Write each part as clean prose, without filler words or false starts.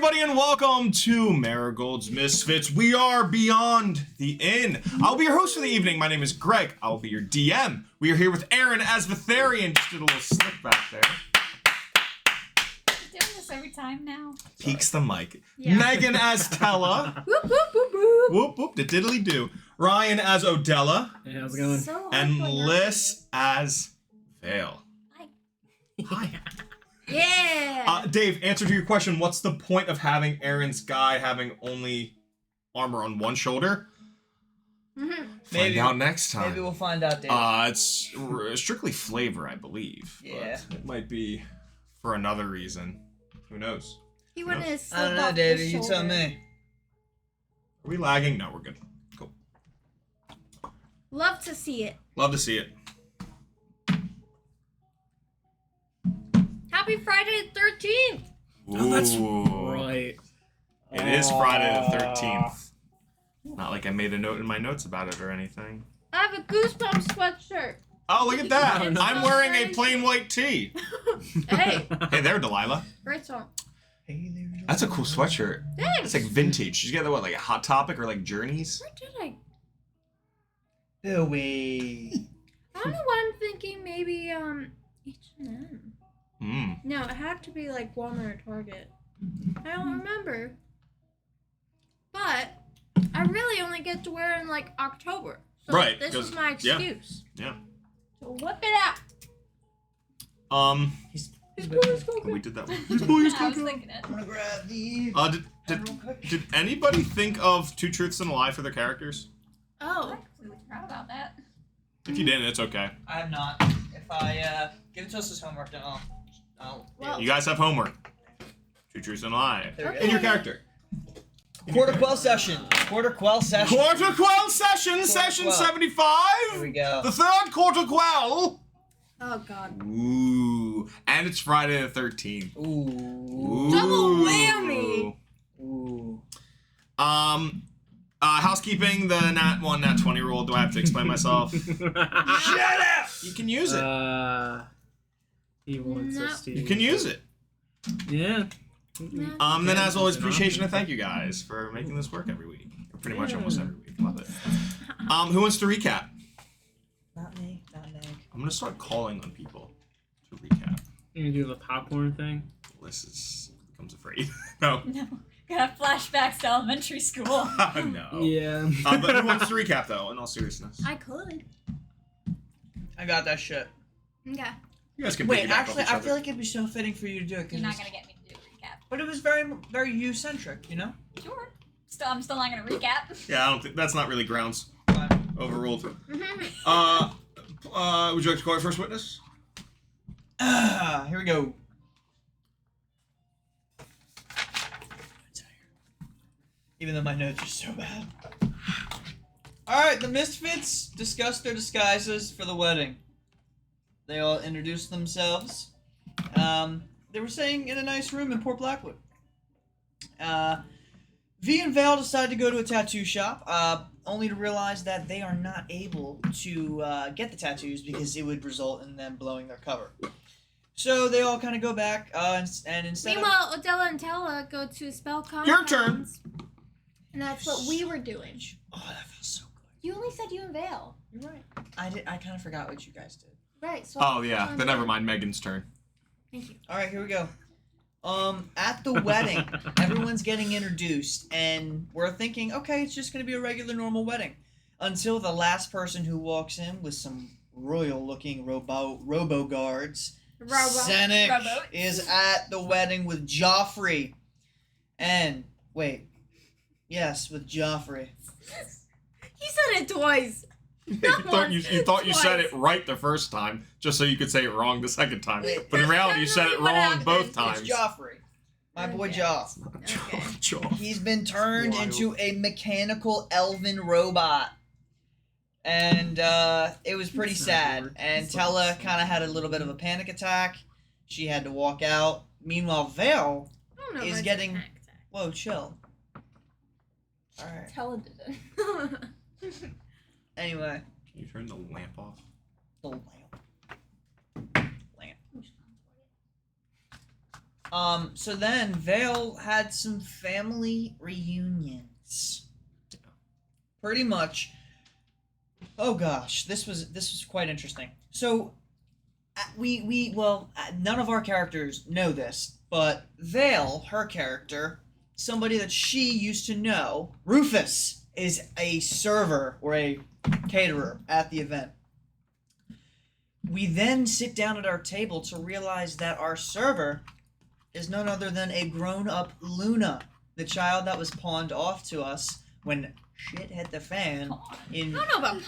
everybody, and welcome to Marigold's Misfits. We are beyond the inn. I'll be your host for the evening. My name is Greg. I'll be your DM. We are here with Aaron as Vitharian. Just did a little slick back there. Doing this every time now. Peeks the mic. Yeah. Megan as Tella. Whoop, whoop, whoop, whoop. Whoop, whoop, the diddly do. Ryan as Odella. Hey, how's it going? So And Liz as Vale. Hi. Yeah. Dave, answer to your question, what's the point of having Aaron's guy having only armor on one shoulder? Find out next time. Maybe we'll find out, Dave. It's strictly flavor, I believe. Yeah. But it might be for another reason. Who knows? He wanted to slip I don't know, off David. the You tell shoulder. me. Are we lagging? No, we're good. Cool. Love to see it. Love to see it. Happy Friday the 13th. Oh, that's Ooh. right. It is Friday the 13th. Not like I made a note in my notes about it or anything. I have a Goosebumps sweatshirt. Oh, look at that. It's I'm so wearing a crazy. plain white tee. Hey, Hey there, Delilah. great song. That's a cool sweatshirt. Thanks. It's like vintage. She's got what, like a Hot Topic or like Journeys? Where did I? Billy. I don't know why I'm thinking maybe H&M. Mm. No, it had to be like Walmart or Target. I don't remember. But I really only get to wear in like October. So Right, this 'cause- is my yeah. excuse. Yeah. So whip it out. We did that one. I was thinking it. I'm gonna grab these. Did anybody think of Two Truths and a Lie for their characters? Oh. I completely forgot about that. If you didn't, it's okay. I have not. If I give it to us as homework, then I'll Well, You guys have homework. Two Truths and a Lie. There we In your Okay. character. Quarter quell session. Quarter quell session. Quarter Quell session, session Quell. 75. Here we go. The third Quarter Quell. oh God. Ooh. And it's Friday the 13th. Ooh. Double whammy. Ooh. Housekeeping, the nat 1, nat 20 roll. Do I have to explain myself? Shut up! You can use it. He wants us to. You can use it. Yeah. Then as always, appreciation and thank you guys for making this work every week. Or pretty much almost every week. Love it. Who wants to recap? Not me. Not Meg. I'm gonna start calling on people to recap. You gonna do the popcorn thing? Liz becomes afraid. No. No. Got flashbacks to elementary school. No. Yeah. But who wants to recap though, in all seriousness? I could. I got that shit. Okay. You guys can Wait, piggyback off actually, each I other. feel like it'd be so fitting for you to do it. You're not gonna get me to do a recap. But it was very, very you-centric, you know? Sure. I'm still not gonna recap. Yeah, I don't think that's not really grounds. Fine. Overruled. Would you like to call our first witness? Here we go. Even though my notes are so bad. Alright, the Misfits discussed their disguises for the wedding. They all introduced themselves. They were staying in a nice room in Port Blackwood. V and Vale decided to go to a tattoo shop, only to realize that they are not able to get the tattoos because it would result in them blowing their cover. So they all kind of go back, and instead Meanwhile, Odella and Tella go to spell compounds. Your turn. And that's what we were doing. Oh, that feels so good. You only said you and Vale. You're right. I kind of forgot what you guys did. Right. So. Oh yeah, then never mind. Megan's turn. Thank you. All right, here we go. At the wedding, everyone's getting introduced, and we're thinking, okay, it's just gonna be a regular, normal wedding, until the last person who walks in with some royal-looking robo guards. Senec Robo. is at the wedding with Joffrey, and wait, yes, with Joffrey. He said it twice. You thought you said it right the first time, just so you could say it wrong the second time. But in reality, you said it What wrong happened? both times. It's Joffrey, my boy Okay. Joff. Okay. He's been turned Wild. into a mechanical elven robot. And it was pretty That's not sad. weird. And That's Tella not- kind of had a little bit of a panic attack. She had to walk out. Meanwhile, Vale, I don't know Is if I getting- did attack. whoa, chill. Alright. Tella did it. Anyway, Can you turn the lamp off? the lamp. So then Vale had some family reunions. Pretty much. Oh gosh, this was quite interesting. So none of our characters know this, but Vale, her character, somebody that she used to know, Rufus, is a server or a caterer at the event. We then sit down at our table to realize that our server is none other than a grown-up Luna, the child that was pawned off to us when shit hit the fan in... I don't know about.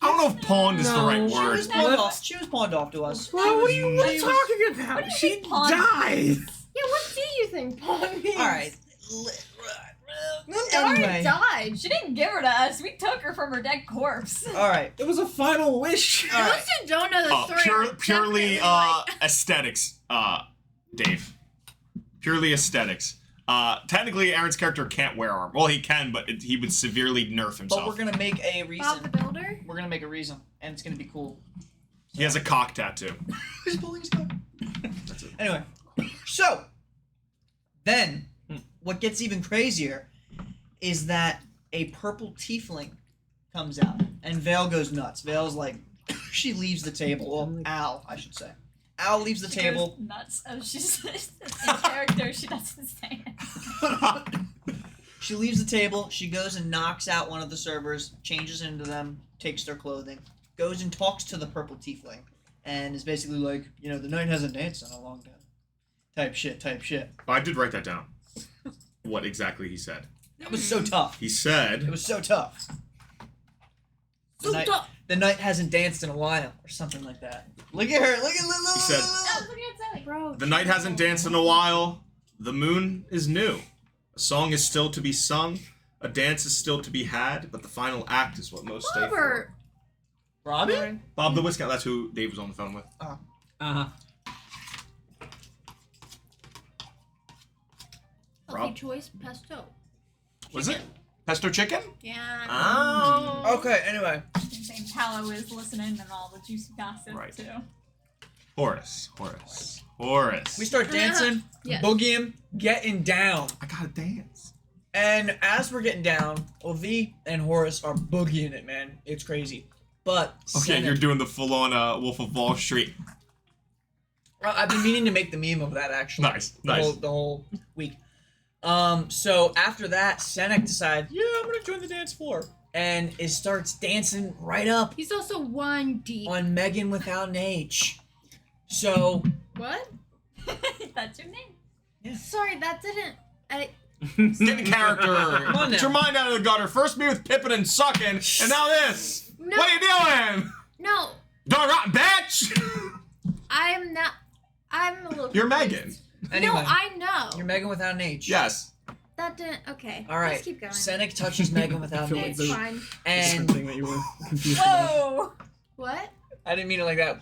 I don't know if pawned is the No. right She word. was pawned off. She was pawned off to us. Well, what are you She was- talking about? What do you She mean pawn? died. Yeah, what do you think pawn means? All right. She already Anyway. died. She didn't give her to us. We took her from her dead corpse. All right. It was a final wish. All right. Those who don't know the story are Purely definitely like, aesthetics, Dave. Purely aesthetics. Technically, Aaron's character can't wear armor. Well, he can, but he would severely nerf himself. But we're gonna make a Bob the reason. Builder. We're gonna make a reason, and it's gonna be cool. He has a cock tattoo. He's pulling his gun. That's it. Anyway, so then what gets even crazier is that a purple tiefling comes out, and Vale goes nuts. Vale's like, she leaves the table. Well, Al, I should say. Al leaves the She table. goes nuts. Oh, she's in character. She doesn't say it. She leaves the table. She goes and knocks out one of the servers, changes into them, takes their clothing, goes and talks to the purple tiefling, and is basically like, you know, the night hasn't danced in a long time. Type shit. I did write that down. What exactly he said. That was so tough. He It said, was so tough. The night hasn't danced in a while, or something like that. Look at her. Look at Lulu. He said- Oh, look at Zoe. Bro. the night hasn't danced in a while. The moon is new. A song is still to be sung. A dance is still to be had. But the final act is what most stay for. Robert. Robbie? Bob the Whisker. That's who Dave was on the phone with. Uh-huh. Healthy Rob? choice, pesto. Was it? Pesto chicken? Yeah. Oh. Okay, anyway. Same Paolo is listening and all the juicy gossip Right. too. Horace. We start dancing, Yes. boogieing, getting down. I gotta dance. And as we're getting down, V and Horace are boogieing it, man. It's crazy. But Okay, Senna- you're doing the full-on Wolf of Wall Street. I've been meaning to make the meme of that actually. Nice. The whole week. So after that, Senek decides, yeah, I'm gonna join the dance floor, and it starts dancing right up He's also one deep. on Megan without an H. So What? That's your name. Sorry, that didn't. Get in character. on Get now. your mind out of the gutter. First me with Pippin and sucking, and now this. No. What are you doing? No, Darn rotten bitch. I'm not. I'm a little. You're confused. Megan. anyway, No, I know. you're Megan without an H. Yes. That didn't. Okay. All right. Let's keep going. Senek touches Megan without I an feel like H. It's fine. And Something that you were confused about. Whoa! What? I didn't mean it like that.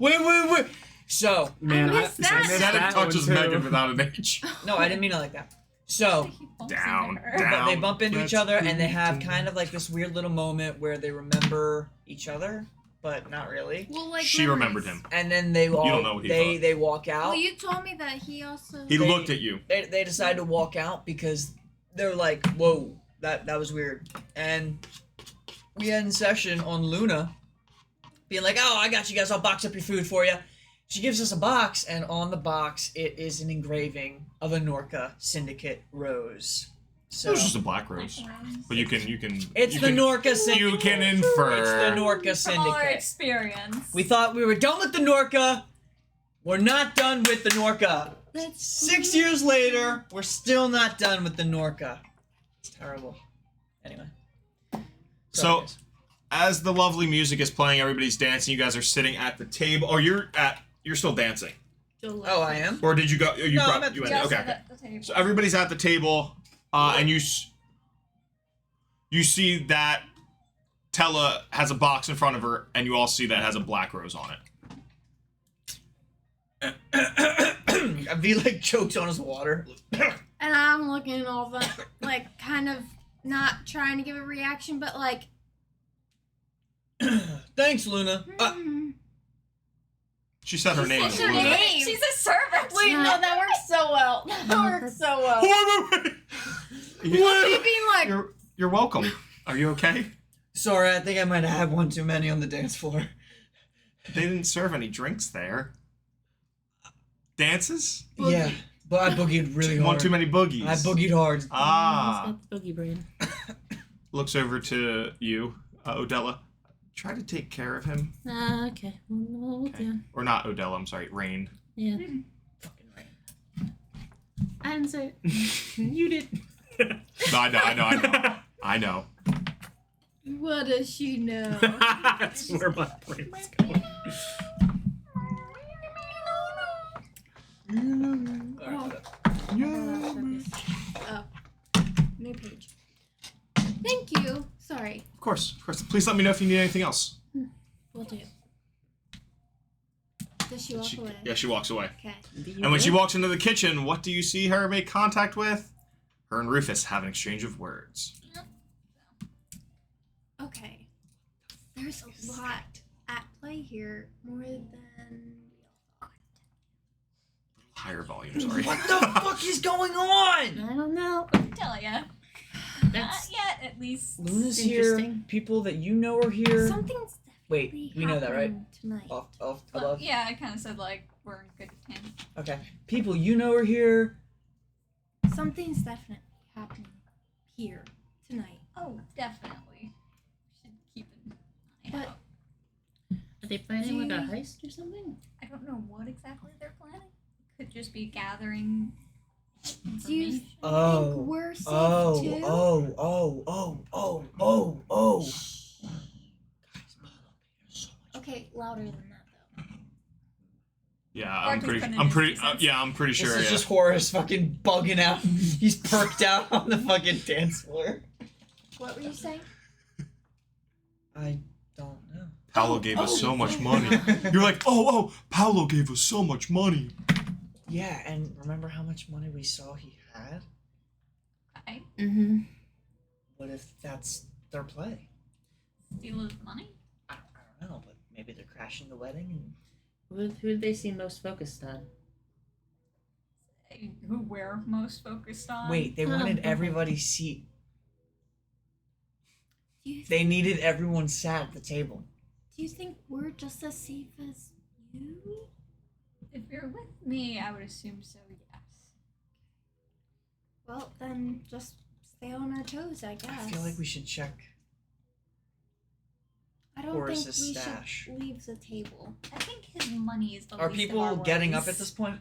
Wait. So, Man, I missed that. I missed Then it that touches one, too. Megan without an H. no, I didn't mean it like that. So, He bumps Down, into her. down. but they bump into each That's other and they have cool. kind of like this weird little moment where they remember each other, but not really. Well, like. She memories. remembered him. And then they all don't know what he thought. they walk out. Well, you told me that he also. He They- looked at you. They decide to walk out because they're like, whoa, that was weird. And we end session on Luna being like, oh, I got you guys, I'll box up your food for you. She gives us a box, and on the box it is an engraving of a Norca Syndicate rose. It So was just a black rose. But you can it's you the can, Norca Syndicate. You can infer. It's the Norca From our Syndicate. experience. We thought we were done with the Norca. We're not done with the Norca. That's 6 years later, we're still not done with the Norca. It's terrible. Anyway. So- guys. As the lovely music is playing, everybody's dancing. You guys are sitting at the table. Oh, you're still dancing. Oh, I am? Or did you go? You No, brought- I'm at the you went- Just okay. at the table. So everybody's at the table, and you see that Tella has a box in front of her, and you all see that it has a black rose on it. V like chokes on his water. And I'm looking at all that, like, kind of not trying to give a reaction, but like. Thanks, Luna. She said her name. What's her Luna. name? She's a servant. Wait, no, that works so well. That works so well. You- What are you being like? You're welcome. Are you okay? Sorry, I think I might have had one too many on the dance floor. They didn't serve any drinks there. Dances? Yeah, but I boogied really hard. One too many boogies. I boogied hard. Ah. He's got the boogie brain. Looks over to you, Odella. Try to take care of him. Okay. We'll Okay. do. Or not Odella, I'm sorry, Rain. Yeah. Fucking right. I didn't say it. You did. No, I know. What does she know? That's where my brain was going. Oh, new page. Thank you. Sorry. Of course. Please let me know if you need anything else. Will do. Does she walk away? Yeah, she walks away. Okay. And when she walks into the kitchen, what do you see her make contact with? Her and Rufus have an exchange of words. Okay. There's a lot at play here, more than we all thought. Higher volume, sorry. What the fuck is going on? I don't know. Tell ya. That's Not yet, at least. Luna's here. Interesting. People that you know are here. Something's Wait, definitely we know that, right? happening Tonight. Off, Well, above. yeah, I kind of said like we're in good hands. Okay. People you know are here. Something's definitely happening here tonight. Oh, definitely. We should keep an eye But- out. Are they planning like a heist or something? I don't know what exactly they're planning. Could just be gathering Do you information. Oh. think we're safe Oh, too? oh. Okay, louder than that though. Yeah, Barkley's putting in his 2 cents. I'm pretty sure. This is Yeah. just Horace fucking bugging out. He's perked out on the fucking dance floor. What were you saying? I don't know. Paolo gave us so much money. money. You're like, oh, Paolo gave us so much money. Yeah, and remember how much money we saw he had? Okay. Mm-hmm. What if that's their play? Steal his money? I don't know, but maybe they're crashing the wedding. Who did they seem most focused on? Who we're most focused on? Wait, they wanted everybody's seat. Do you, They needed everyone sat at the table. do you think we're just as safe as you? If you're with me, I would assume so, yes. Well, then just stay on our toes, I guess. I feel like we should check I don't Horace's think we stash. should leave the table. I think his money is the Are least of our people getting up worries. at this point?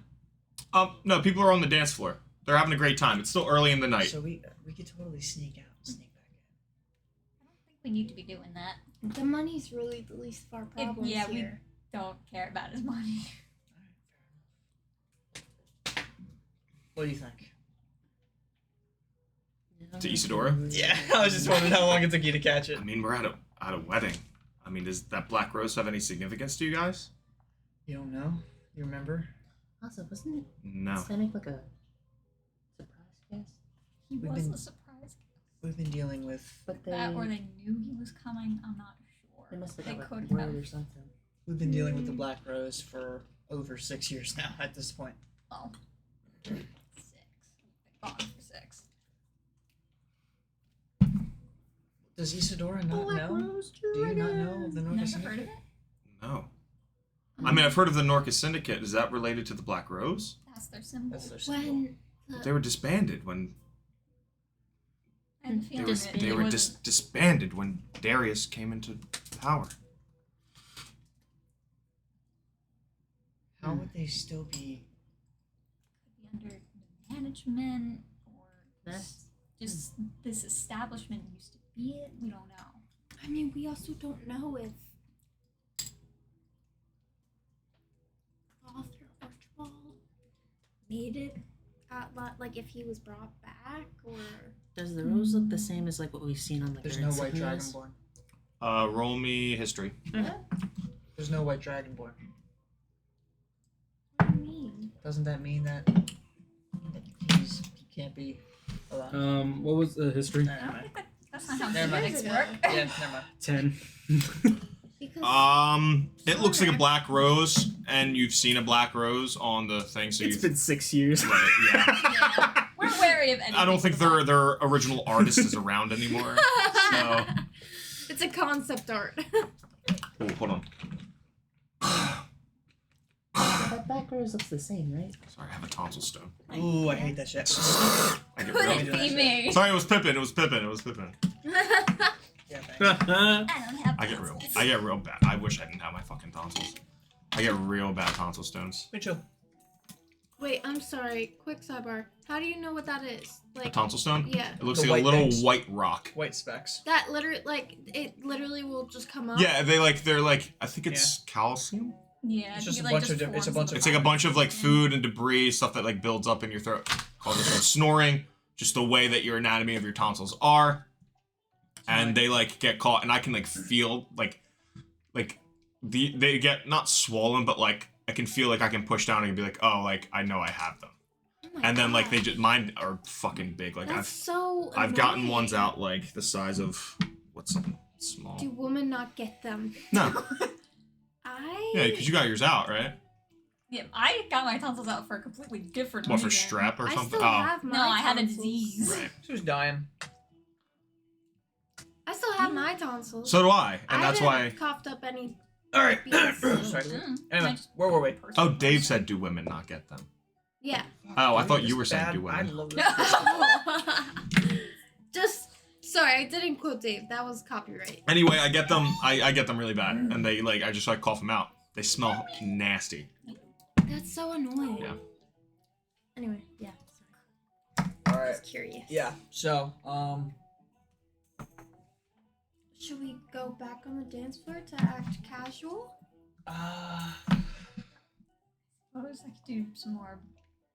No, people are on the dance floor. They're having a great time. It's still early in the night. So we could totally sneak out and sneak back in. I don't think we need to be doing that. The money's really the least of our problems yeah, we- here. Don't care about his money. What do you think? To Isadora? Yeah, I was just wondering how long it took you to catch it. I mean, we're at a wedding. I mean, does that black rose have any significance to you guys? You don't know? You remember? Also, wasn't it No. Stanick like a surprise guest? He We've was been- a surprise. We've been dealing with But they That or they knew he was coming. I'm not sure. they must have They got could like word have. or something. the Black Rose for over 6 years now at this point. Well, 6. They've gone for 6. Does Isadora not know? Do you not know of the Norca Never Syndicate? heard of it? No. I mean, I've heard of the Norca Syndicate. Is that related to the Black Rose? That's their symbol. That's their symbol. When They were disbanded when I have a they feeling were, that they it were wasn't- disbanded when Darius came into power. How would they still be? could be under management or That's- just this establishment used to be it. We don't know. I mean, we also don't know if Author Archibald made it like if he was brought back or Does the rose look the same as like what we've seen on the There's no white dragonborn. Roll me history. There's no white dragonborn. what do you mean? Doesn't that mean that he can't be allowed? What was the history? Never I don't mind. think that's not how Never mind. genetics work. Yeah, never mind. 10. It looks like a black rose, and you've seen a black rose on the thing, so It's you've... been 6 years. Right, yeah. Yeah. We're wary of anything. I don't think their original artist is around anymore, so... It's a concept art. Oh, hold on. That back rose looks the same, right? Sorry, I have a tonsil stone. Ooh, I hate that shit. I get Could real... it be me? Sorry, it was Pippin. It was Pippin. It was Pippin. Yeah, thanks. I don't have I get real. tonsils. I get real bad. I wish I didn't have my fucking tonsils. I get real bad tonsil stones. Me too. Wait, I'm sorry. Quick sidebar. How do you know what that is? A Like, tonsil stone? yeah. It looks The like a white little things. white rock. White specks. That literally, like, it literally will just come up. Yeah, they're like I think it's calcium. Yeah, I It's think just it, a like, bunch just of diff- it's a forms bunch in of- It's like a bunch of like Yeah. food and debris, stuff that like builds up in your throat. Causes some snoring, just the way that your anatomy of your tonsils are. And they like get caught, and I can like feel like they get not swollen, but like I can feel like I can push down and be like, oh, like I know I have them. Oh my And then like they God. just mine are fucking big. Like That's so I've gotten annoying. ones out like the size of what's something small. Do women not get them? No, yeah, because you got yours out, right? Yeah, I got my tonsils out for a completely different What, for reason. strep or I something? still have my No, I had a tonsils. disease. Right. She was dying. I still have my tonsils. So do I, and that's I why. haven't coughed up any. All right. Beans. Sorry. Mm, Anyway, nice where were we? person. Oh, Dave said, "Do women not get them?" Yeah. Oh, I thought This you were is saying bad. do I women. love this. Just sorry, I didn't quote Dave. That was copyright. Anyway, I get them. I get them really bad, and they like I just like cough them out. They smell nasty. That's so annoying. Yeah. Anyway, yeah. All I right. was curious. Yeah. So, Should we go back on the dance floor to act casual? I suppose I could do some more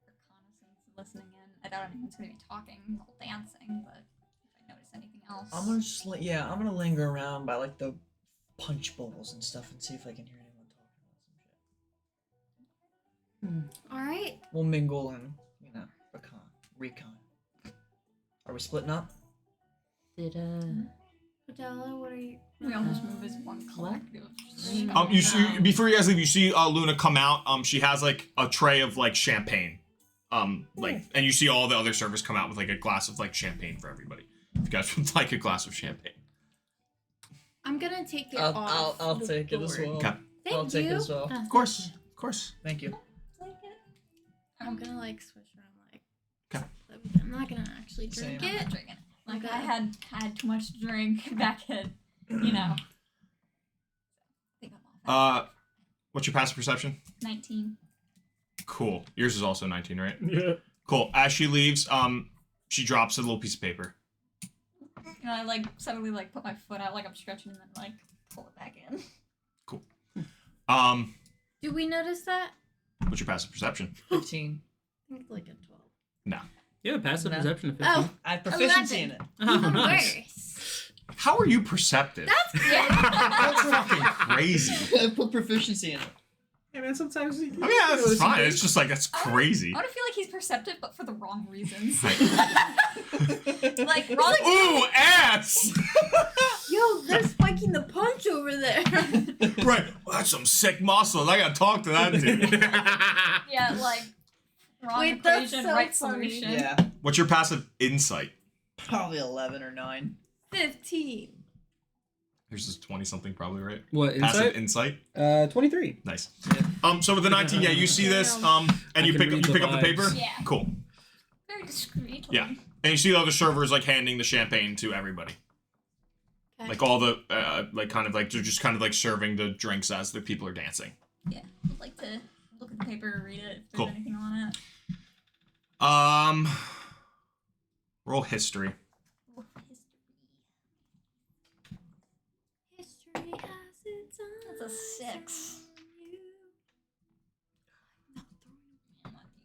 reconnaissance and listening in. I doubt anyone's going to be talking while dancing, but if I notice anything else. I'm gonna just I'm gonna linger around by like the punch bowls and stuff and see if I can hear anyone talking about some shit. All right. We'll mingle and recon. Are we splitting up? Did Odella, what are you? We almost move as one collective. You see, before you guys leave, you see Luna come out. She has like a tray of like champagne. Like, and you see all the other servers come out with like a glass of like champagne for everybody. If you guys would like a glass of champagne. I'm gonna take it I'll off. the take it as board. well. Okay. Thank I'll take you. it as well. Of course. Of course. Thank you. I'm gonna like switch around, like. Okay. play with it. I'm not gonna actually drink Same. it. Drinking. Like Okay. I had too much to drink back in, you know. I think I'm off. What's your passive perception? 19. Cool. Yours is also 19, right? Yeah. Cool. As she leaves, she drops a little piece of paper. You know, I like suddenly like put my foot out like I'm stretching and then like pull it back in. Do we notice that? What's your passive perception? 15. I think it's like a 12. No. You have a passive No. perception of 15. Oh, I have proficiency 11. in it. Oh, Even nice. worse. How are you perceptive? That's That's fucking crazy. I put proficiency in it. Hey man, sometimes you I mean, yeah, that's fine. It's just like that's crazy. I want to feel like he's perceptive, but for the wrong reasons. Right. Like wrong. Ooh, ass! Yo, they're spiking the punch over there. Right. Well, that's some sick muscles. I gotta talk to that dude. Yeah, like wrong Wait, that's equation, so right funny. solution. Yeah. What's your passive insight? Probably 11 or 9. 15. Yours is 20 something, probably, right? What, Passive insight? insight. 23. Nice. So with the 19, yeah, you see this, and you can pick read the up the vibes. paper. Yeah. Cool. Very discreet. Yeah. And you see the other servers like handing the champagne to everybody. Okay. Like all the like kind of like they're just kind of like serving the drinks as the people are dancing. Yeah. I'd like to look at the paper, read it, if there's Cool. anything on it. Roll history. Oh, history. History has its own. That's a 6. I'm not using a lucky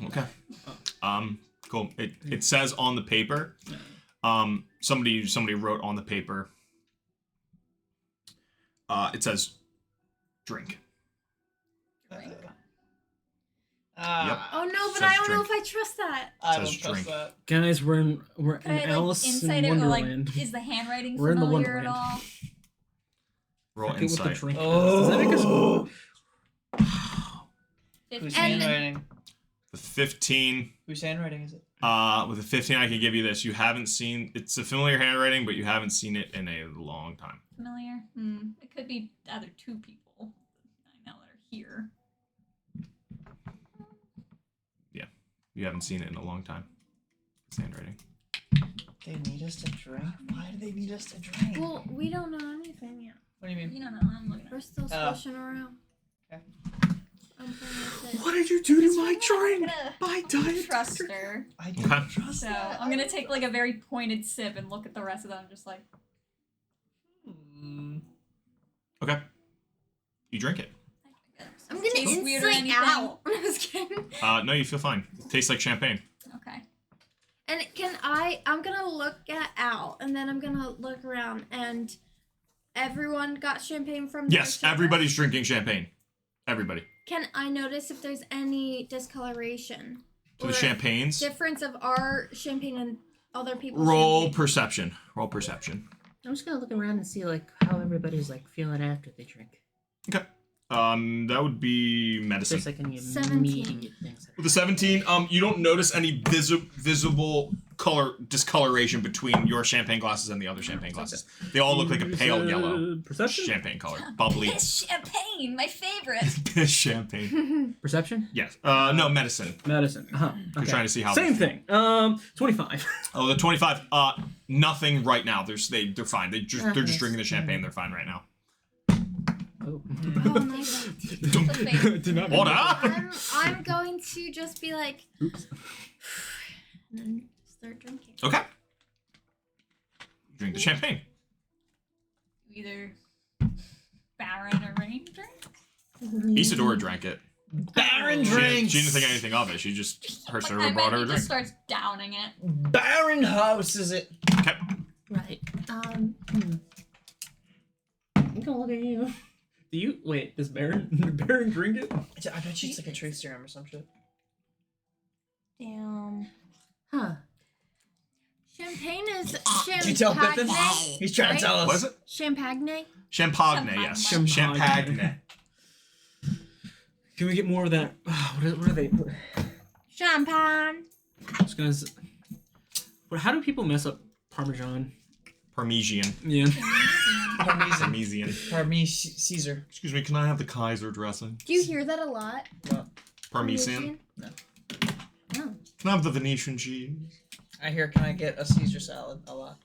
or anything. Okay. Cool. It says on the paper. Somebody wrote on the paper. It says, drink. Drink. Yep. Oh no, but Says I don't know drink. if I trust that. I Says don't trust drink. that. Guys, we're in Could I like Alice insight in it or like Wonderland. is the handwriting We're in the familiar at Wonderland. all? Roll Fuck it with the insight. drink. Does that make us? Whose 15. handwriting? With 15. Whose handwriting is it? With a 15, I can give you this. You haven't seen. It's a familiar handwriting, but you haven't seen it in a long time. Familiar? It could be other two people I know that are here. You haven't seen it in a long time. It's handwriting. They need us to drink? Why do they need us to drink? Well, we don't know anything yet. What do you mean? You don't know. I'm looking at We're still Oh. swishing around. Okay. I'm playing with it. What did you do to my I'm drink? gonna My diet. trust her. I don't Okay. trust So that. I'm gonna take like a very pointed sip and look at the rest of them, just like. Okay. You drink it. I'm gonna Tastes weird or insight anything? out. I'm just kidding. No, you feel fine. It tastes like champagne. Okay. And I'm gonna look at Al, and then I'm gonna look around, and everyone got champagne from their Yes, shipment? everybody's drinking champagne. Everybody. Can I notice if there's any discoloration? To the or champagnes. difference of our champagne and other people's Roll champagne? perception. Roll perception. I'm just gonna look around and see like how everybody's like feeling after they drink. Okay. That would be If medicine. there's like any 17. immediate things. With the 17, you don't notice any visible color discoloration between your champagne glasses and the other champagne glasses. They all look like a pale yellow Perception. champagne color. Bubbly. It's champagne, my favorite. Champagne. Perception. Yes. No, medicine. Medicine. You're trying to see how. Same thing. 25. Oh, the 25. Nothing right now. They're fine. They're just Nice. drinking the champagne. They're fine right now. Oh. Oh, nice. Did not mean Hold that. up. I'm going to just be like, Oops. and then start drinking. Okay. Drink the champagne. Either Baron or Rain drink. Isadora drank it. Baron She drinks. didn't think anything of it. She just her Like, server I brought bet her a he drink. just starts downing it. Baron House is it? Okay. Right. I'm gonna look at you. Do you wait? Does Baron Baron drink it? I bet you it's like a truth serum or some shit. Damn. Huh. Champagne is Did you tell Pippin? champagne. He's trying to tell us. What is it? Champagne? Champagne, yes. Champagne. Champagne. Can we get more of that? What are they? Champagne. I was gonna. But how do people mess up Parmesan? Parmesan. Yeah. Parmesan. Parmesan. Caesar. Excuse me, can I have the Kaiser dressing? Do you hear that a lot? Parmesan. No. Can I have the Venetian cheese? I hear, can I get a Caesar salad? A lot.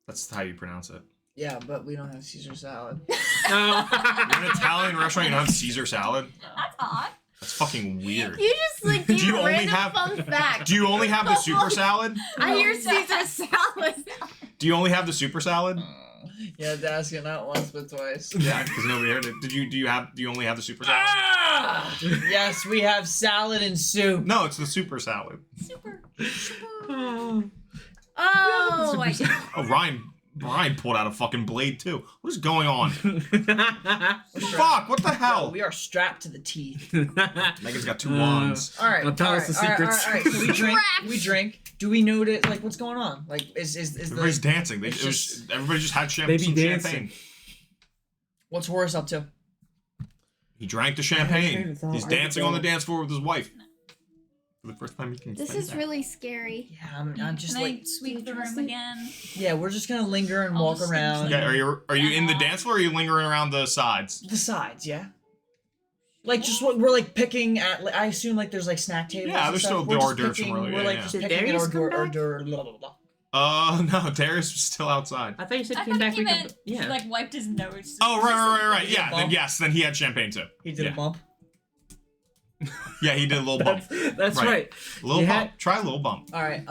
That's how you pronounce it. Yeah, but we don't have Caesar salad. You're in an Italian restaurant, you don't have Caesar salad? That's odd. That's fucking weird. You just like Do gave you a only random have- fun fact. Do you only have the super salad? I hear Caesar salad. Do you only have the super salad? You had to ask it not once but twice. Yeah, because nobody heard it. Do you only have the super salad? Ah! Yes, we have salad and soup. No, it's the super salad. Super. Oh, I did. Oh, Ryan pulled out a fucking blade too. What is going on? Fuck, what the Oh, hell? we are strapped to the teeth. Megan's got two wands. All right, Don't tell all us right, the all right, secrets. all right, all right. So we drink. Trapped. We drink. Do we notice like what's going on? Like is Everybody's the dancing. it's Everybody just had They be some dancing. champagne. what's Horace up to? He drank the champagne. It's all He's art dancing on the development. dance floor with his wife. For the first time he can This say is that. really scary. Yeah, I'm just Can I like sweep the room Interesting. again? yeah. We're just gonna linger and I'll walk just around Okay, are you in the dance floor or are you lingering around the sides? the sides. Yeah. Like just what we're like picking at. Like, I assume like there's like snack tables. Yeah, and there's stuff. still We're hors just d'oeuvres picking- from earlier, We're like yeah. just Did picking at Darius hors come d'oeuvre, back? blah blah blah. No, Darius was still outside. I thought you said I he came thought back. he We meant could, yeah. like wiped his nose. Oh, right. Yeah, Yeah, then bump. yes, then he had champagne too. He did Yeah. a bump. Yeah, he did a little bump. That's Right. right. A little You bump. had- Try a little bump. All right.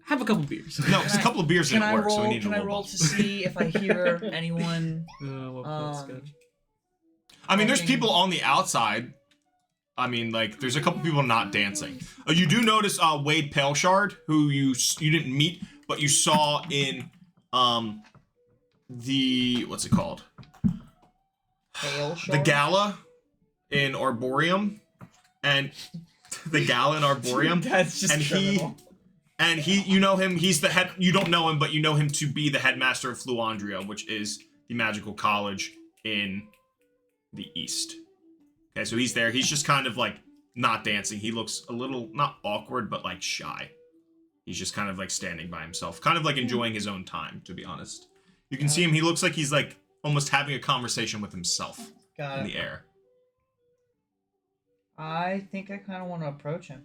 Have a couple beers. No, because a couple of beers Can didn't I work, roll? so we needed Can a I little roll bump. to see if I hear anyone? That's good. I mean, there's Fucking- people on the outside. I mean, like, there's a couple people not dancing. You do notice Wade Paleshard, who you didn't meet, but you saw in the what's it called? Pale The gala in Arboreum, and the gala in Arboreum. That's just and criminal. he, you know him. He's the head. You don't know him, but you know him to be the headmaster of Fluandria, which is the magical college in the east. Okay, so he's there. He's just kind of like not dancing. He looks a little, not awkward, but like shy. He's just kind of like standing by himself, kind of like enjoying his own time, to be honest. You can see him. He looks like he's like almost having a conversation with himself Got in it. the air. I think I kind of want to approach him.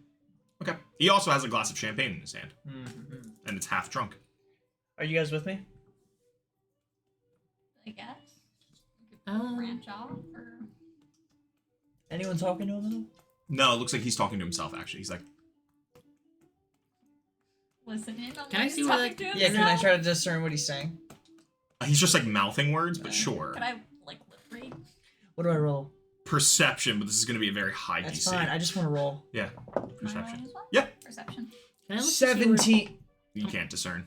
Okay. He also has a glass of champagne in his hand, Mm-hmm. and it's half drunk. Are you guys with me? I guess. We could branch off or. Anyone talking to him at all? No, it looks like he's talking to himself, actually. He's like, Listen in on Can I what see he's where, talking like- to Yeah, can I himself? try to discern what he's saying? he's just like mouthing words, but sure. Can I like lip read? What do I roll? Perception, but this is going to be a very high That's DC. fine. I just want to roll. Yeah, Am I rolling perception. as well? Yeah. Perception. Can I look to see where- 17. You can't discern.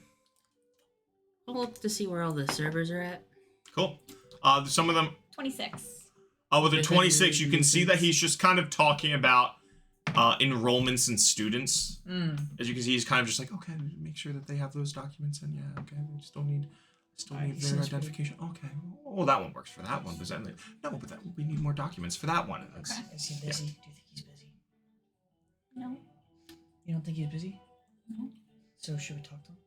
I'll look to see where all the servers are at. Cool. Some of them, 26. with a Wait, 26, you can see that things. he's just kind of talking about enrollments and students. Mm. As you can see, he's kind of just like, okay, make sure that they have those documents in. Yeah, okay, we just don't need, Alright, he their seems pretty- identification. Okay, well, that one works for that one. But we need more documents for that one. That's, Okay. Is he busy? Do you think he's busy? No. You don't think he's busy? No. So should we talk to him?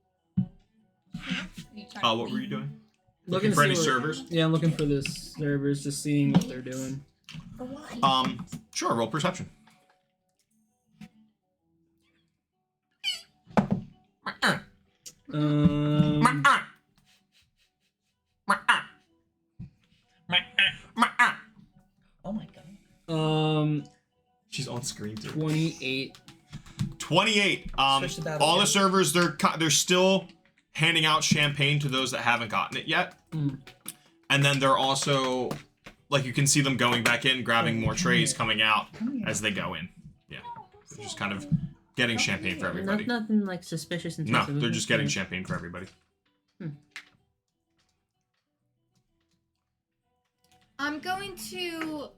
Are you trying to what were you leave? doing? Looking for to any see what- servers? Yeah, I'm looking for the servers, just seeing what they're doing. For what? Sure, roll perception. Um, Oh my god. She's on screen too. 28. 28. Switch to battle All the again. servers, they're still handing out champagne to those that haven't gotten it yet. Mm. And then they're also, like, you can see them going back in, grabbing more trays, coming out as they go in. Yeah, they're just kind of getting champagne for everybody. Nothing like suspicious in No, terms of they're just getting Yeah. champagne for everybody. I'm going to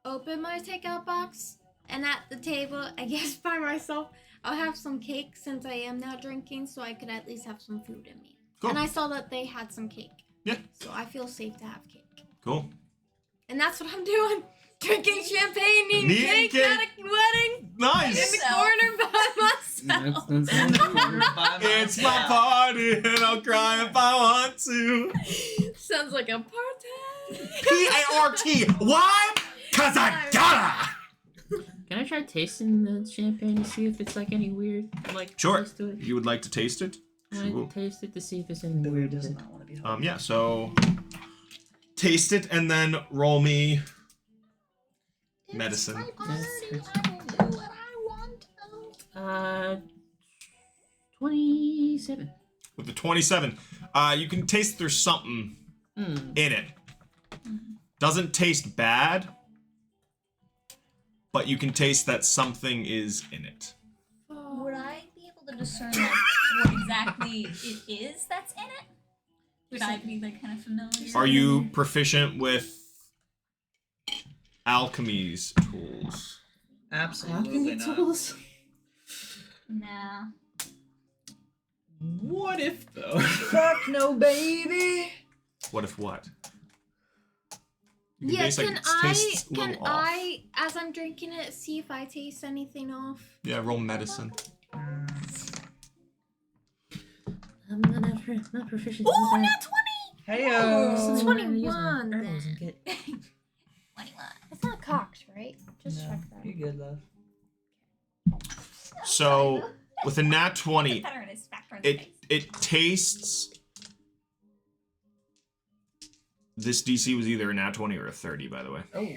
open my takeout box, and at the table, I guess by myself, I'll have some cake since I am now drinking, so I could at least have some food in me. Cool. And I saw that they had some cake. Yeah. So I feel safe to have cake. Cool. And that's what I'm doing. Drinking champagne, eating Eating cake at a wedding in Nice. the corner by myself. That's It's my party, and I'll cry if I want to. Sounds like a party. P-A-R-T. Why? Cause I gotta. Can I try tasting the champagne to see if it's like any weird like Sure. taste to it? You would like to taste it? Can Sure. I taste it to see if it's any Billy weird? does with it? not want to be home. Yeah, so taste it and then roll me medicine. My party. Yes. I will do what I want to. 27. With the 27, you can taste there's something Hmm. in it. Doesn't taste bad, but you can taste that something is in it. Would I be able to discern like, what exactly it is that's in it? Would I be like kind of familiar? Are you proficient with alchemy's tools? Absolutely not. Nah. What if though? Fuck no, baby. What if what? You can Yeah, taste, like, can it tastes a can little off. I, as I'm drinking it, see if I taste anything off? Yeah, roll medicine. I'm not proficient. Ooh, with that. not 20! Heyo. It's I'm gonna use my 21 herbals then. and get- 21. It's not cocked, right? Just No, check that. you're good, love. So with a nat 20, Better in his factor in his face. it tastes. This DC was either a nat 20 or a 30, by the way. Oh.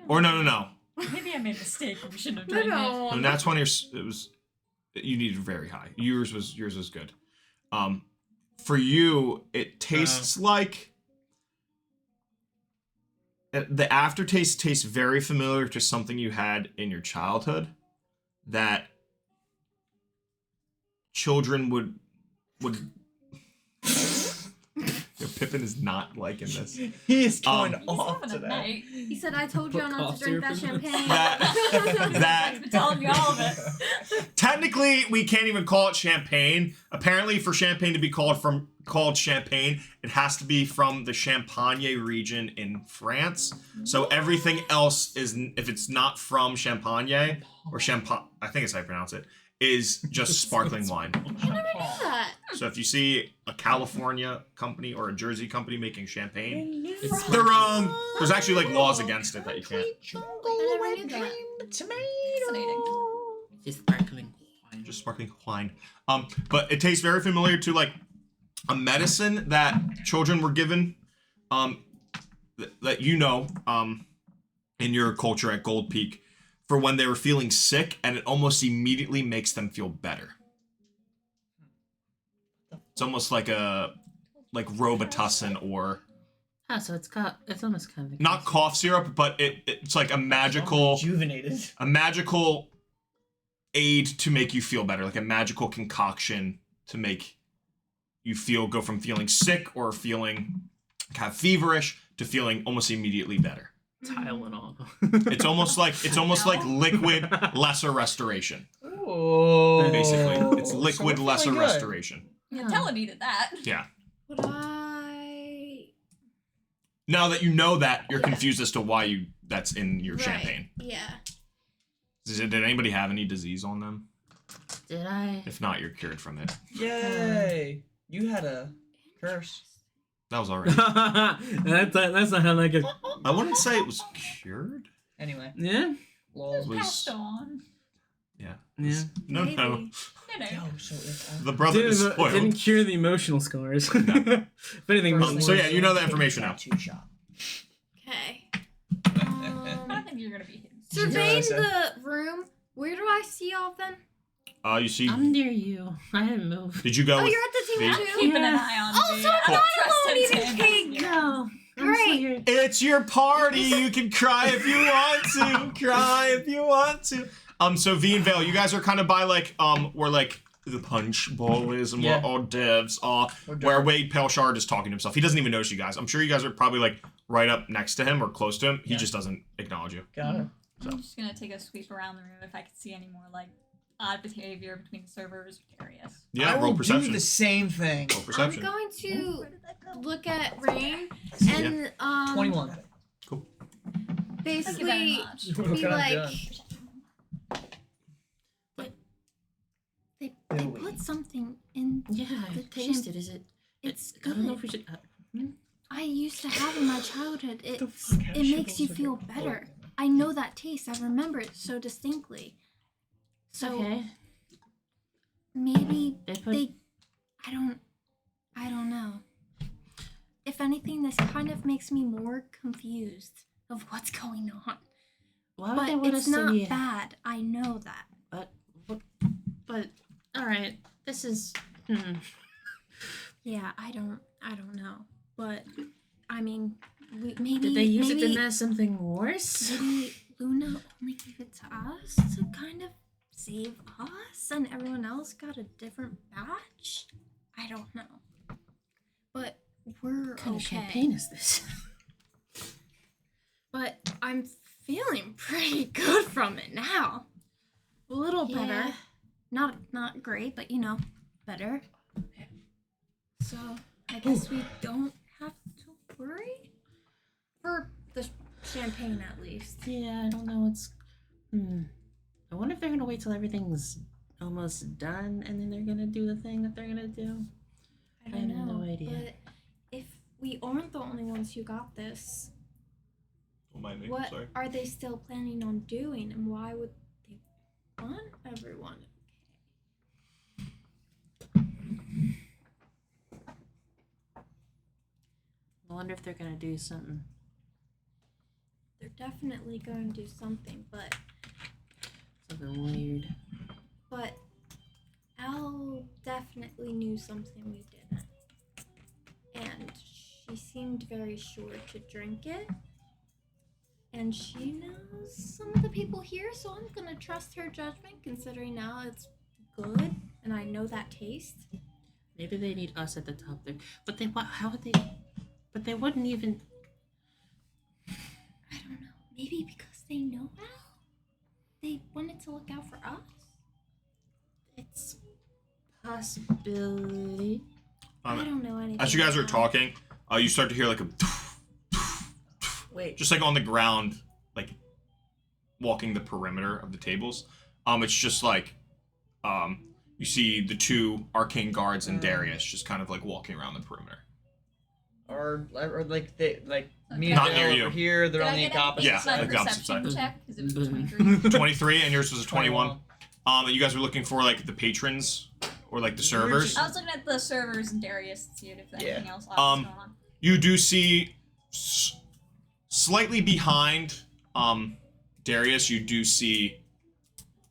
Or no. Maybe I made a mistake. We shouldn't have Maybe done I'll- No, nat 20 it was. You needed very high. Yours was good. For you, it tastes like. The aftertaste tastes very familiar to something you had in your childhood that children would. Yeah, Pippin is not liking this. He is going He's off having a today. night. He said, I told you Put not cough to drink syrup that in it. champagne. That He's been telling me all of it. technically technically, we can't even call it champagne. Apparently, for champagne to be called champagne, it has to be from the Champagne region in France. So everything else is, if it's not from Champagne or Champagne, I think it's how you pronounce it, is just sparkling wine. I never knew that. So if you see a California company or a Jersey company making champagne, It's they're there's actually like laws against it that you can't. I never knew that. Fascinating. just sparkling wine. Just sparkling wine. But it tastes very familiar to like a medicine that children were given, that in your culture at Gold Peak, for when they were feeling sick, and it almost immediately makes them feel better. It's almost like Robitussin or Ah, so it's almost kind of not cough syrup, but it's like a magical aid to make you feel better, like a magical concoction to make you go from feeling sick or feeling kind of feverish to feeling almost immediately better. Tylenol. It's almost like liquid lesser restoration. Oh. Basically, it's liquid So we're lesser feeling good. restoration. Odella needed that. Yeah. Would I? Now that you know that, you're Yeah. confused as to why that's in your Right. champagne. Yeah. Did anybody have any disease on them? Did I? If not, you're cured from it. Yay! You had a curse. That was already. that's not how that goes. I wouldn't say it was cured. Anyway, Yeah. lol. Was- Passed on. Yeah. Yeah. No. Maybe. You know. Yo, so if The brother is Didn't spoiled. cure the emotional scars. If anything, So yeah, you know the information now. Two shot. Okay. I don't think you're gonna be hidden. Surveying You know the room. Where do I see all of them? You see. I'm near you. I didn't move. Did you go? Oh, with you're at the table me? too. Keeping an Yeah. eye on Oh, me. so I'm I not trust alone, him to even investigate. Pig. No. I'm Great. still here. It's your party. You can cry if you want to. Cry if you want to. So V and Vale, you guys are kind of by like where like the punch bowl is and Yeah. where all devs are. We're done. Where Wade Pelshard is talking to himself. He doesn't even notice you guys. I'm sure you guys are probably like right up next to him or close to him. He Yeah. just doesn't acknowledge you. Got it. I'm just gonna take a sweep around the room if I can see any more like odd behavior between the servers. Curious. Yeah, I roll will perception. do the same thing. Roll perception. I'm going to Where did that go? look at Rain and 21. Cool. Thank you very basically much. be Look what I've like done. they Billy. put something in. Yeah, The I tasted. Is it? It's I don't know good. if we should. I used to have in my childhood. It fuck? How it should makes you also feel get better. I know that taste. I remember it so distinctly. So Okay. maybe They put. they I don't know. If anything, this kind of makes me more confused of what's going on. Why would they But want it's us not to be? bad. I know that. But all right. This is. Yeah, I don't know. But I mean, maybe Did they use it maybe, to mess something worse? maybe Luna only gave it to us to kind of save us, and everyone else got a different batch. I don't know. But we're What kind of okay. champagne is this? But I'm feeling pretty good from it now. A little better. Yeah. Not great, but better. So I guess we don't have to worry for the champagne at least. Yeah, I don't know what's. I wonder if they're gonna wait till everything's almost done and then they're gonna do the thing that they're gonna do. I I don't have know. no idea. But if we aren't the only ones who got this, Don't mind me. what Sorry. are they still planning on doing, and why would they want everyone? I wonder if they're gonna do something. They're definitely going to do something, but Something weird. Al definitely knew something we didn't. And she seemed very sure to drink it. And she knows some of the people here, so I'm gonna trust her judgment considering now it's good and I know that taste. Maybe they need us at the top there. But they how would they? But they wouldn't even. I don't know. Maybe because they know Al? They wanted to look out for us? Possibility. I don't know anything. As you guys are about talking, you start to hear like a Wait. just like on the ground, like walking the perimeter of the tables. It's just like you see the two arcane guards and Darius just kind of like walking around the perimeter. Or like they me Not and near Dale you. over here. They're Did on I the get opposite Yeah, anything side. on like the opposite perception side. check? Because it was 23. 23 and yours was a 21. 21. And you guys were looking for like the patrons or like the servers. I was looking at the servers and Darius to see if anything else was Um, going on. You do see slightly behind Darius, you do see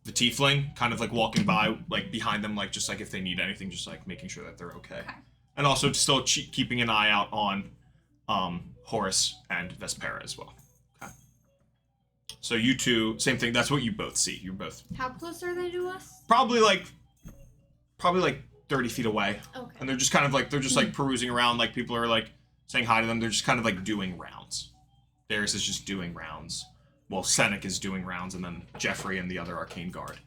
the tiefling kind of like walking by, like behind them, like just like if they need anything, just like making sure that they're okay. And also still keeping an eye out on Horus and Vespera as well. Okay. So you two, same thing. That's what you both see. You're both How close are they to us? probably like 30 feet away. Okay. And they're just kind of like, they're just like perusing around, like people are like saying hi to them. They're just kind of like doing rounds. Darius is just doing rounds. Well, Senek is doing rounds, and then Jeffrey and the other arcane guard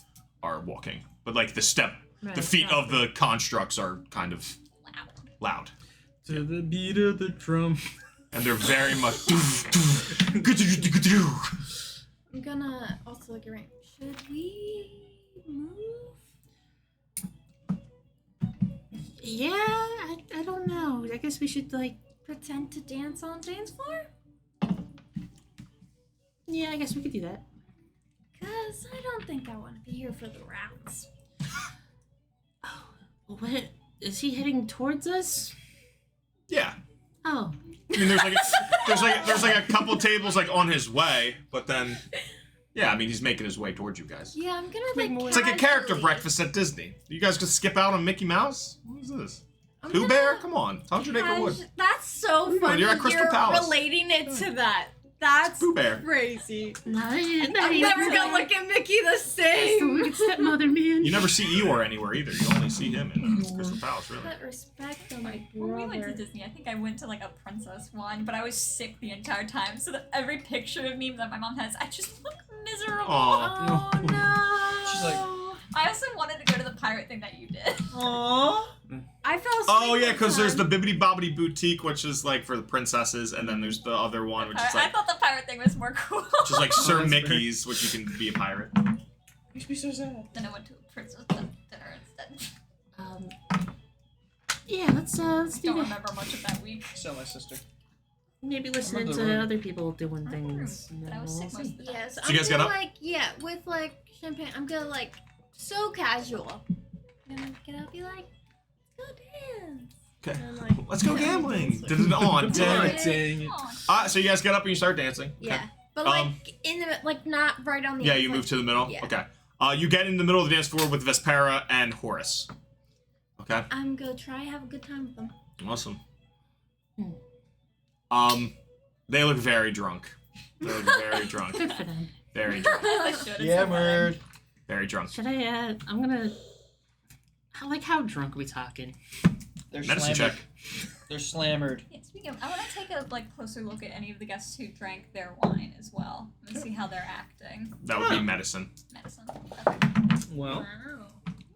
are walking. But like the feet of the constructs are kind of loud. To the beat of the drum. And they're very much. I'm gonna also look around. Should we move? Yeah, I don't know. I guess we should like. Pretend to dance on dance floor? Yeah, I guess we could do that. Cause I don't think I want to be here for the rounds. What is he heading towards us? Yeah. Oh, I mean, there's like a couple tables like on his way, but then, yeah, I mean, he's making his way towards you guys. Yeah, I'm gonna like. It's like a character casually- breakfast at Disney. You guys could skip out on Mickey Mouse? What is this? I'm Pooh gonna Bear? Come on. 100 Acre Wood. That's so doing? funny. You're at Crystal Palace. relating it to that. That's Pooh Bear. crazy. not I'm never gonna look at Mickey the same. Wicked stepmother, man. You never see Eeyore anywhere either. You only see him in Crystal Palace, really. Put respect on my When we went to brother. Disney, I think I went to like a princess one, but I was sick the entire time. So that every picture of me that my mom has, I just look miserable. Aw. Oh no. She's like- I also wanted to go to the pirate thing that you did. Aww. I fell asleep. Oh, yeah, one because there's the time. Bibbidi Bobbidi Boutique, which is like for the princesses, and then there's the other one, which is I like, thought the pirate thing was more cool. which is like Sir that's Mickey's, which you can be a pirate. Makes me so sad. Then I went to a princess dinner instead. Yeah, let's do Don't that. remember much of that week. So my sister. Maybe listening Remember to the room. other people doing I remember, things. and but then I was we'll sick most see. of the time. Yes, So I'm you guys gonna got up? like with like champagne. I'm gonna like so casual. I'm gonna get up, be like, let's go dance. Okay. And I'm like, Let's go yeah, gambling. dance. Did it on. Dang it. Dang it. Aw, So you guys get up and you start dancing. Okay. Yeah, but like Um, in the like not right on the. Yeah, edge, you like, move to the middle. yeah. Okay. You get in the middle of the dance floor with Vespera and Horus. Okay. I'm gonna try have a good time with them. Awesome. Hmm. They look very drunk. They look very drunk. Good for them. Very drunk. I should have Yeah, said that. word. Very drunk. Should I? I'm gonna. How drunk are we talking? They're Medicine slammered. check. They're slammered. Yeah, speaking of, I want to take a like closer look at any of the guests who drank their wine as well and see how they're acting. That would be medicine. Medicine. Okay. Well,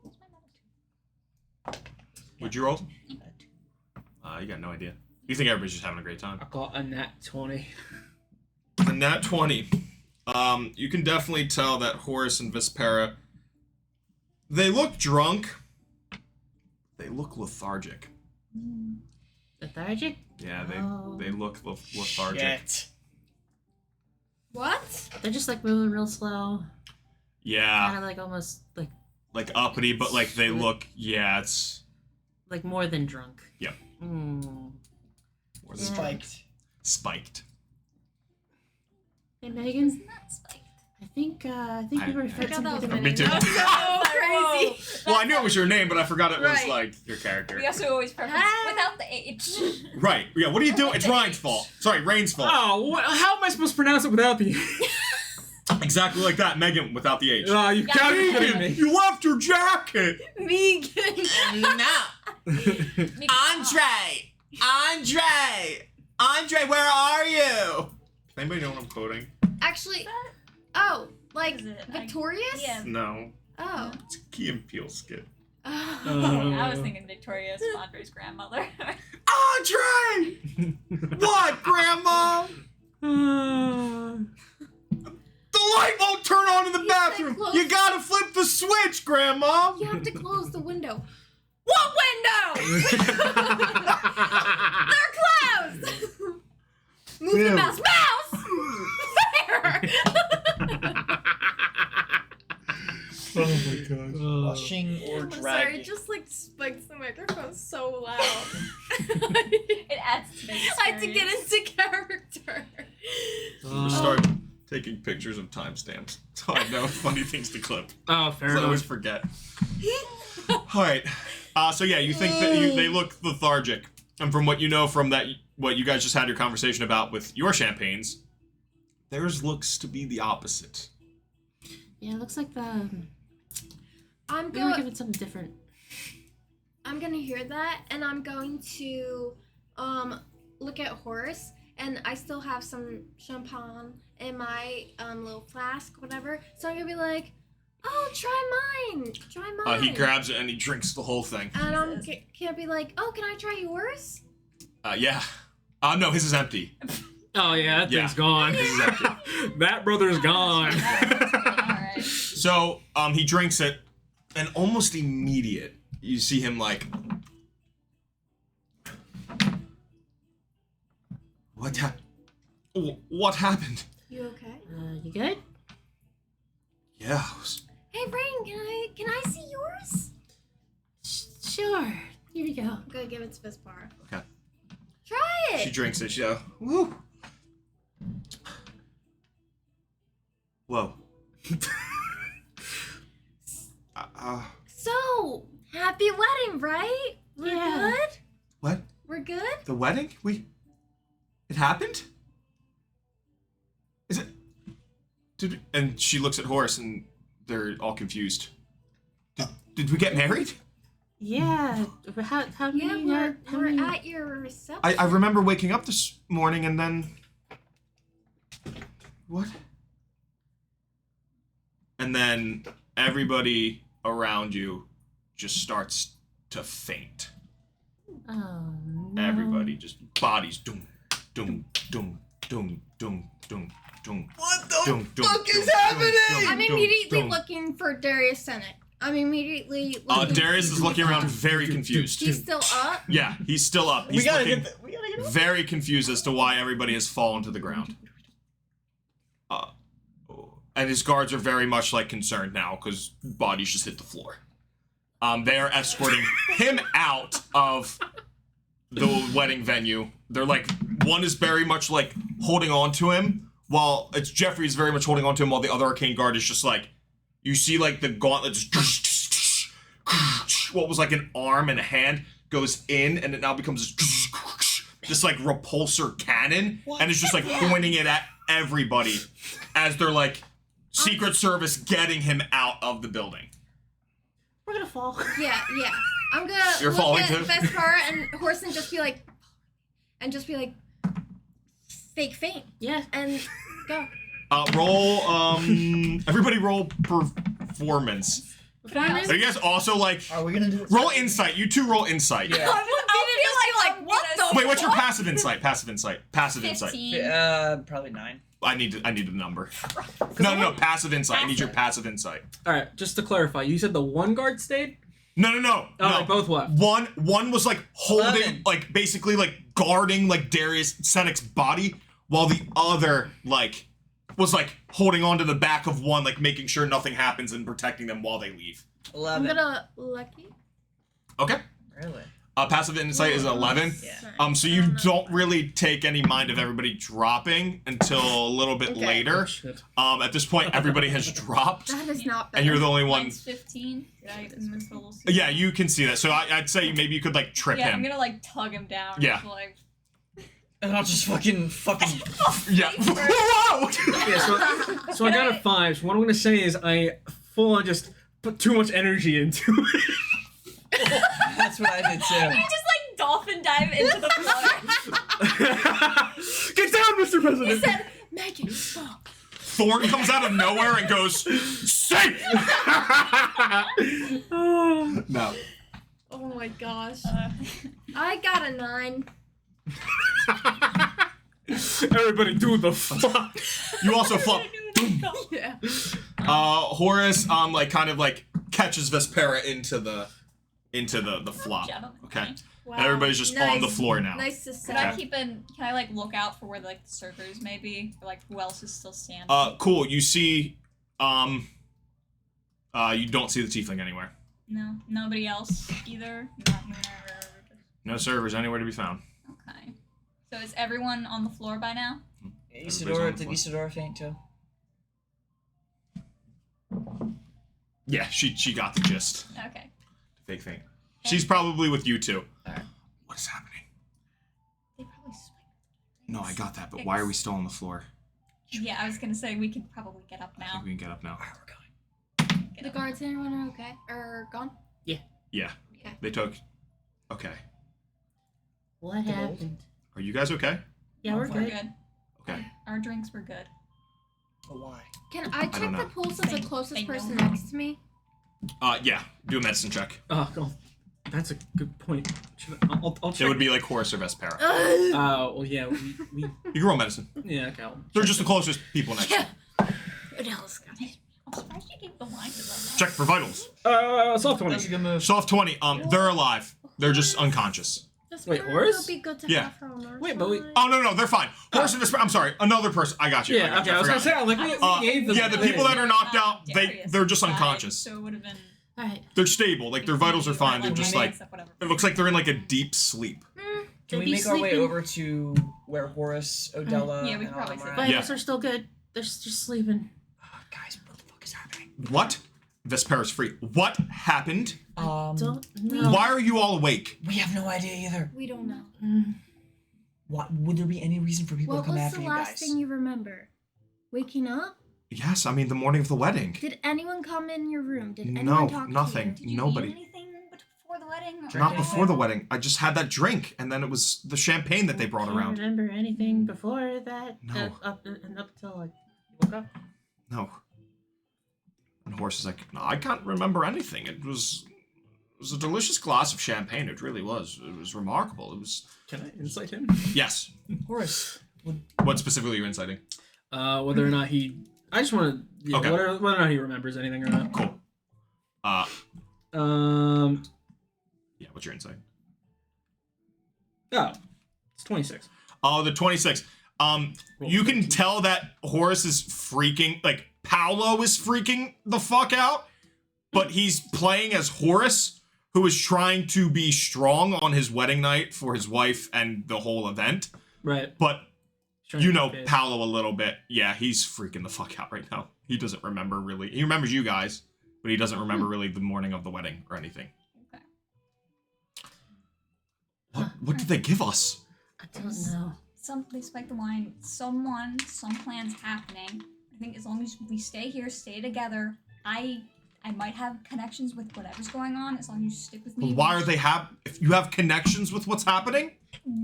What's my medicine? Would you roll? You got no idea. You think everybody's just having a great time. I got a nat 20. The nat 20. You can definitely tell that Horus and Vespera, they look drunk. They look lethargic. Lethargic? Yeah, Oh. they look lethargic. Shit. What? They're just like moving real slow. Yeah, Kind of like almost like uppity, but like they look. Yeah, it's like more than drunk. Yep. Hmm. more than Yeah. Spiked. spiked. Hey Megan, Isn't that spiked? I think we were I thought that was my Me name. too. That was so crazy. Well, I knew it was your name, but I forgot it was Right. like your character. We also always preference Ah. without the H. Right. Yeah. What are you doing? It's Ryan's fault. Sorry, Rain's fault. Oh, how am I supposed to pronounce it without the? Exactly like that. Megan without the H. Oh, you Yeah. gotta be kidding me. You left your jacket. Megan. Andre, where are you? Does anybody know what I'm quoting? Actually, oh, like Is it? I- Victorious? Yeah. No. Oh, It's a Key and Peele skit. I was thinking Victoria's Andre's grandmother. Andre! What, Grandma? The light won't turn on in the You bathroom. said close. You gotta flip the switch, Grandma. You have to close the window. What window? They're closed. Move the Ew. mouse. Mouse! There! Oh my gosh. Flushing or I'm dragging. sorry, it just like spikes the microphone so loud. It adds to the I had to get into character. We'll start taking pictures of timestamps so I know funny things to clip. Oh, fair 'Cause I always enough. forget. Alright. So yeah, you think that they look lethargic. And from what you know from that, what you guys just had your conversation about with your champagnes, theirs looks to be the opposite. Yeah, it looks like I'm we were going. given something different. I'm gonna hear that, and I'm going to look at Horace, and I still have some champagne in my little flask, whatever. So I'm gonna be like, "Oh, try mine, try mine." He grabs it and he drinks the whole thing. And I'm can't be like, "Oh, can I try yours?" Yeah. No, his is empty. Oh yeah, that Yeah. thing's gone. His is empty. That brother's gone. Alright. So, he drinks it, and almost immediate, you see him like, what happened? You okay? You good? Yeah, I was- Hey, Brain, can I see yours? Sure. Here you go. I'm gonna give it to Vispar. Okay. Try it. She drinks it. She goes, woo. Whoa. So, happy wedding, right? We're Yeah. good? What? We're good? The wedding? It happened? Is it? And she looks at Horace and they're all confused. Did we get married? Yeah. How do Yeah, you we're how many... at your reception. I remember waking up this morning and then... What? And then everybody around you just starts to faint. Oh no. Everybody just bodies doom, doom, doom, doom, doom, doom, doom. What the Doom, doom, fuck doom, is happening? doom, I'm doom, immediately doom. looking for Darius Senate. I'm immediately looking. Darius is looking around very confused. He's still up. Yeah, he's still up. We He's gotta looking get. We gotta get. very confused as to why everybody has fallen to the ground. And his guards are very much like concerned now because bodies just hit the floor. They are escorting him out of the wedding venue. They're like, one is very much like holding on to him, while it's Jeffrey's very much holding on to him, while the other arcane guard is just like, you see like the gauntlet just what was like an arm and a hand goes in, and it now becomes this like repulsor cannon, and it's just like pointing it at everybody as they're like Secret Service getting him out of the building. We're gonna fall. Yeah. I'm gonna You're look falling at too? Vespar and Horse and just be like, fake faint, Yeah. and go. Everybody roll performance. Performance? Are you guys also like, Are we gonna do it? roll insight, you two roll insight. Yeah. I feel like what the? Wait, what's your passive insight? Passive insight. 15. Probably 9. I need a number. No, passive insight. I need your passive insight. All right, just to clarify, you said the one guard stayed. No. Oh, they both left. One was like holding, 11. like basically like guarding like Darius Senec's body, while the other like was like holding onto the back of one, like making sure nothing happens and protecting them while they leave. 11. I'm gonna lucky. Okay. Really? Passive insight is 11. Yeah. So you don't really take any mind of everybody dropping until a little bit Okay. later. Shit. At this point, everybody has dropped, That is not bad. and you're the only one. Mine's 15. Did I miss a little? Yeah, you can see that. So I'd say maybe you could like trip Yeah, I'm him. gonna like tug him down. Yeah. Just, like, And I'll just fucking. Yeah. Whoa! Yeah, so I got a 5. So what I'm gonna say is I full on just put too much energy into it. That's what I did too. You just like dolphin dive into the floor. Get down, Mr. He President. said, Megan, stop. thorn comes out of nowhere and goes, safe! No. Oh my gosh. I got a 9. Everybody do the fuck. You also flop. Yeah. Horace, like, kind of, like, catches Vespera into the flop. Gentlemen, Okay. Wow. And everybody's just on the floor now. Nice to see. Could I can I like look out for where like the servers may be, or like who else is still standing? Cool. You see, you don't see the tiefling anywhere. No, nobody else either. No servers anywhere to be found. Okay. So is everyone on the floor by now? Isidora, did Isidora faint too? Yeah, she got the gist. Okay. Fake thing. She's probably with you two. Alright. What is happening? They probably spiked. No, I got that, but why are we still on the floor? Yeah, I was gonna say we could probably get up I now. think we can get up now. Get The up. guards and everyone are okay? Or gone? Yeah. Okay. They took. Okay. What happened? Are you guys okay? Yeah, we're We're good. good. Okay. Our drinks were good. But why? Can I check don't the know. pulse of the They closest know. person next to me? Yeah. Do a medicine check. Oh, that's a good point. I'll check. It would be like Horace or Vespera. Well, yeah, we You can roll medicine. yeah, okay. I'll They're check just the it. closest people next to you. Odella's got it. I'm surprised you gave the wine to them. Check for vitals. Soft 20. That's a good move. Soft 20. They're alive. They're just unconscious. Wait, Horace? It'll be good to Yeah. have her on our Wait, but we- side. Oh, no, they're fine. Horace and Vespera. I'm sorry. Another person. I got you. Yeah, okay. I was gonna say, like, we gave them. yeah, the people that are knocked out, Darius they're just died, unconscious. So it would have been. Alright. They're stable. Like, their vitals are fine. They're just like, Whatever. it looks like they're in like a deep sleep. Can They'd we be make our way sleeping. over to where Horace, Odella, Yeah, we and could probably all say them that. are? Vitals are still good. They're just sleeping. Guys, what the fuck is happening? What? Vespera's free. What happened? Don't know. Why are you all awake? We have no idea either. We don't know. What would there be any reason for people What to come was after the you last guys? thing you remember? Waking up? Yes, I mean the morning of the wedding. Did anyone come in your room? Did anyone No, talk nothing. to Did you Nobody. eat anything before the wedding? or Not did before you- the wedding. I just had that drink, and then it was the champagne that they brought Can't around. remember anything before that. No. Up until like you woke up. No. And Horace is like, no, I can't remember anything. It was a delicious glass of champagne. It really was. It was remarkable. It was. Can I insight him? Yes. Horace, What specifically are you inciting? Whether or not he. I just want to. Yeah, Okay. whether or not he remembers anything or not. Cool. Yeah. What's your insight? Oh, it's 26. Oh, the 26. You can tell that Horace is freaking, like, Paolo is freaking the fuck out, but he's playing as Horace, who is trying to be strong on his wedding night for his wife and the whole event. Right. But Trying you to know keep it. Paolo a little bit. Yeah, he's freaking the fuck out right now. He doesn't remember really. He remembers you guys, but he doesn't remember really the morning of the wedding or anything. Okay. What did they give us? I don't know. They spiked the wine. Some plans happening. I think as long as we stay here, stay together, I might have connections with whatever's going on. As long as you stick with me. Why are they if you have connections with what's happening?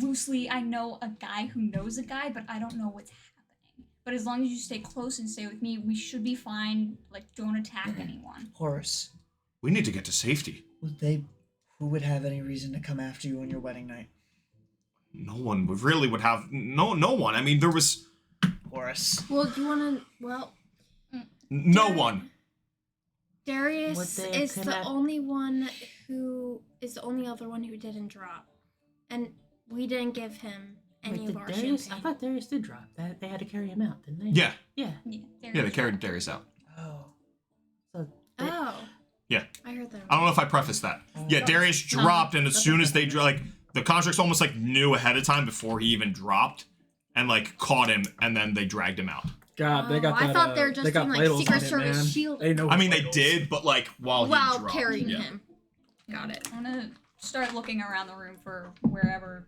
Loosely, I know a guy who knows a guy, but I don't know what's happening. But as long as you stay close and stay with me, we should be fine. Like, don't attack anyone. Horace, We need to get to safety. who would have any reason to come after you on your wedding night? No one would have no one. I mean, there was Horace. Well, do you want to? Well, no one. Darius Would they is the connect- only one who is the only other one who didn't drop, and we didn't give him any Wait, of did our Darius? I champagne. thought Darius did drop. They had to carry him out, didn't they? Yeah, Yeah. yeah, they carried Darius out. Oh. So Oh. Yeah. I heard that. I don't know if I prefaced that. Yeah, Darius dropped, and as soon as they like the contracts almost like knew ahead of time before he even dropped, and like caught him, and then they dragged him out. God, they got Oh, I that. thought they were just they got doing, like, vitals Secret on him, Service man. shield. They know I mean, they vitals. did, but like while While he dropped. carrying Yeah. him. Got it. I'm gonna start looking around the room for wherever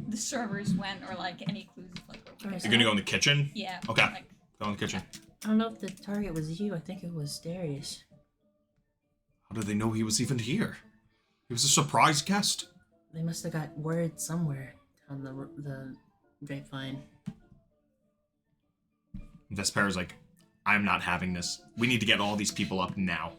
the servers went, or like any clues of like where we Alright, could You're gonna go in the kitchen. Yeah. Okay. Like, Go in the kitchen. I don't know if the target was you. I think it was Darius. How did they know he was even here? He was a surprise guest. They must have got word somewhere on the grapevine. Vespera's like, I'm not having this. We need to get all these people up now.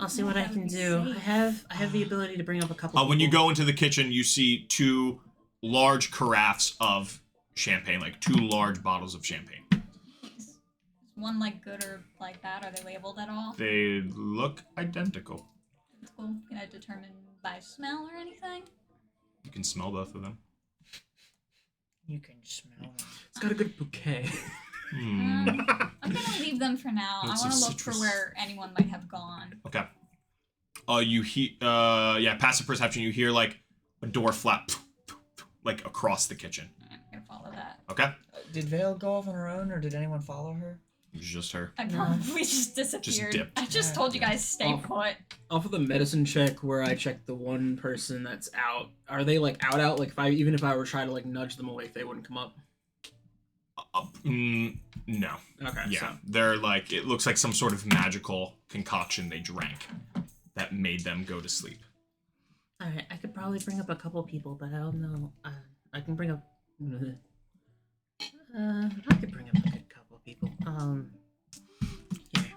I'll see what I can do. I have the ability to bring up a couple. When you people. go into the kitchen, you see 2 large carafes of champagne, like 2 large bottles of champagne. Is one like good or like bad? Are they labeled at all? They look identical. That's cool. Can I determine by smell or anything? You can smell both of them. You can smell them. It's got a good bouquet. I'm gonna leave them for now. Lots I of want to look citrus. for where anyone might have gone. Okay. You hear, passive perception. You hear like a door flap, like across the kitchen. I'm gonna follow that. Okay. Did Vale go off on her own, or did anyone follow her? It was just her. I probably just disappeared. dipped. I just told you guys stay put. Off of the medicine check where I checked the one person that's out, are they like out? Like even if I were trying to like nudge them away, they wouldn't come up. No. Okay. Yeah, So. they're like, it looks like some sort of magical concoction they drank that made them go to sleep. All right, I could probably bring up a couple people, but I don't know. I can bring up. I could bring up a good couple people. Here.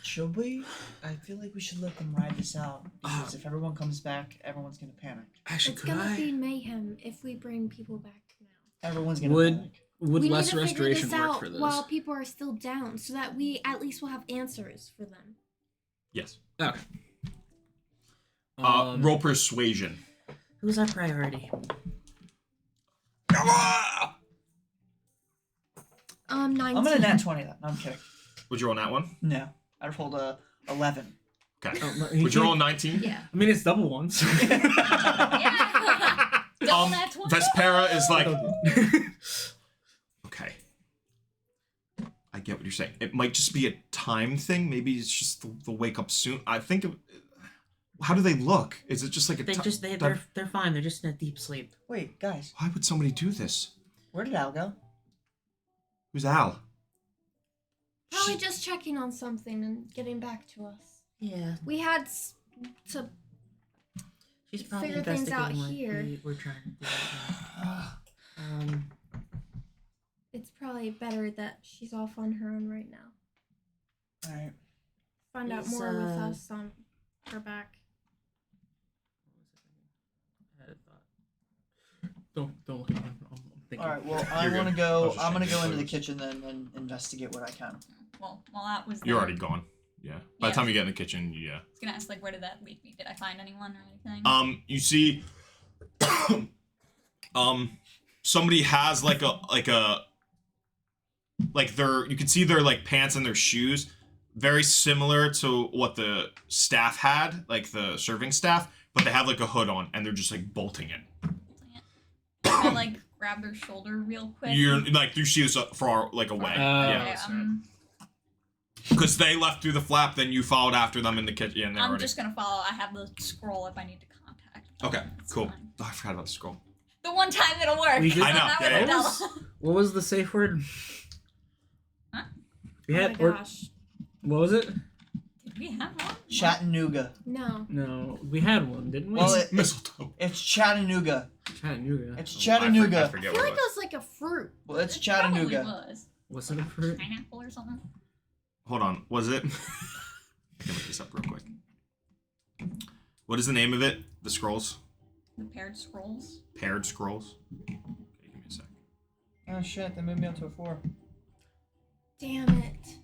Should we? I feel like we should let them ride this out because if everyone comes back, everyone's gonna panic. Actually, It's could gonna I? be mayhem if we bring people back now. Everyone's gonna Would- panic. Would We need less to figure restoration this work out for this? while people are still down, so that we at least will have answers for them. Yes. Okay. Roll persuasion. Who's our priority? 19. I'm gonna nat 20 that. No, I'm kidding. Would you roll that one? No, I rolled a 11. Okay. Oh, no, he Would you can't- roll 19? Yeah. I mean, it's double ones. Yeah. Double that 20. Vespera is like, okay. I get what you're saying. It might just be a time thing. Maybe it's just they'll wake up soon. I think. How do they look? Is it just like a? They're fine. They're just in a deep sleep. Wait, guys, Why would somebody do this? where did Al go? Who's Al? Probably just checking on something and getting back to us. Yeah, We had to. she's probably Figure things out investigating what here. we're trying to do. Right now. It's probably better that she's off on her own right now. All right. Find out Is, more with us on her back. Don't look. I'm thinking. All right. Well, You're I want to good. I go. was just I'm gonna checking go into the photos. kitchen then and investigate what I can. Well, while that was You're there, already gone. Yeah. By the Yeah. time you get in the kitchen, yeah. I was gonna ask, like, where did that lead me? Did I find anyone or anything? You see, somebody has like you can see their like pants and their shoes, very similar to what the staff had, like the serving staff, but they have like a hood on and they're just like bolting it. Can I, like, grab their shoulder real quick? You're like you see us far like away, Okay, yeah, because they left through the flap, then you followed after them in the kitchen. And they're I'm already... just gonna follow. I have the scroll if I need to contact them. Okay, It's cool. fine. Oh, I forgot about the scroll. The one time it'll work. We did- I know, Not yeah, with yeah. Odella. What was the safe word? Huh? We Oh had. my Or, gosh. what was it? Did we have one? Chattanooga. No. No, we had one, didn't we? Well, it- Mistletoe. It's Chattanooga. Chattanooga. It's I Chattanooga. forget I what feel it like was. it was like a fruit. Well, it's It probably Chattanooga. was. What's it for? Pineapple or something? Hold on, was it? I can look this up real quick. What is the name of it? The scrolls? The paired scrolls? Paired scrolls? Okay, give me a sec. Oh shit! They moved me up to a 4. Damn it.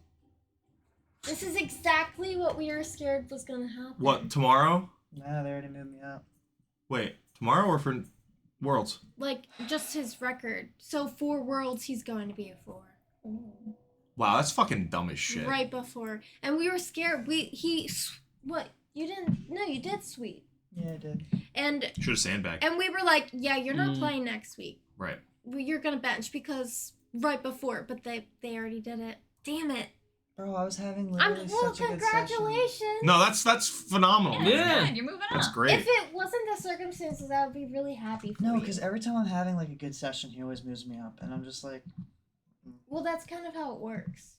This is exactly what we were scared was gonna happen. What, tomorrow? Nah, they already moved me up. Wait, tomorrow or for Worlds? Like, just his record. So 4 worlds, he's going to be a 4. Wow, that's fucking dumb as shit. Right before. And we were scared. What? You didn't? No, you did sweep. Yeah, I did. And Should have sandbagged. we were like, yeah, you're not Mm. playing next week. Right. You're gonna bench because right before, but they already did it. Damn it. Bro, I was having Well, literally such a good session. congratulations. No, that's phenomenal. Yeah, Yeah. it's good. You're moving That's up. great. If it wasn't the circumstances, I would be really happy for No, you. because every time I'm having like a good session, he always moves me up, and I'm just like, Well, that's kind of how it works.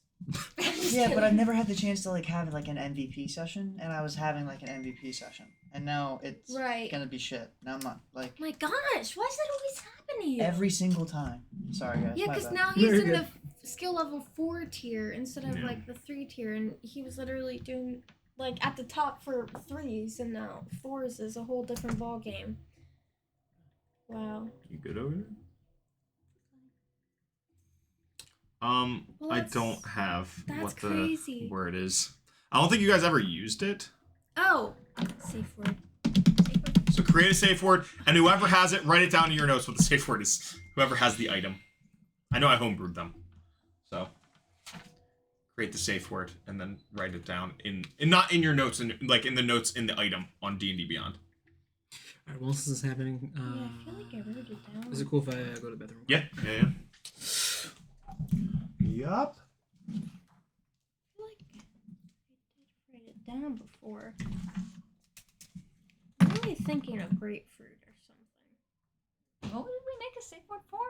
yeah, but I've never had the chance to like have like an MVP session, and I was having like an MVP session, and now it's Right. gonna be shit. Now I'm not like My gosh, why does that always happen to you? every single time. Sorry guys. Yeah, my because bad. now he's Very in good. the skill level 4 tier instead of Yeah. like the 3 tier, and he was literally doing like at the top for 3s, and now 4s is a whole different ball game. Wow. You good over there? Well, I that's- don't have that's what the crazy. word is. I don't think you guys ever used it. Oh, safe word. Safe word. So create a safe word, and whoever has it, write it down in your notes what the safe word is. Whoever has the item. I know I homebrewed them. So create the safe word and then write it down in not in your notes, in like in the notes in the item on D&D Beyond. Alright, while this is happening, Yeah, I feel like I wrote it down. is it cool if I go to the bathroom? Yeah. Yup. I feel like I did write it down before. I'm really thinking of grapefruit or something. What did we make a safe word for?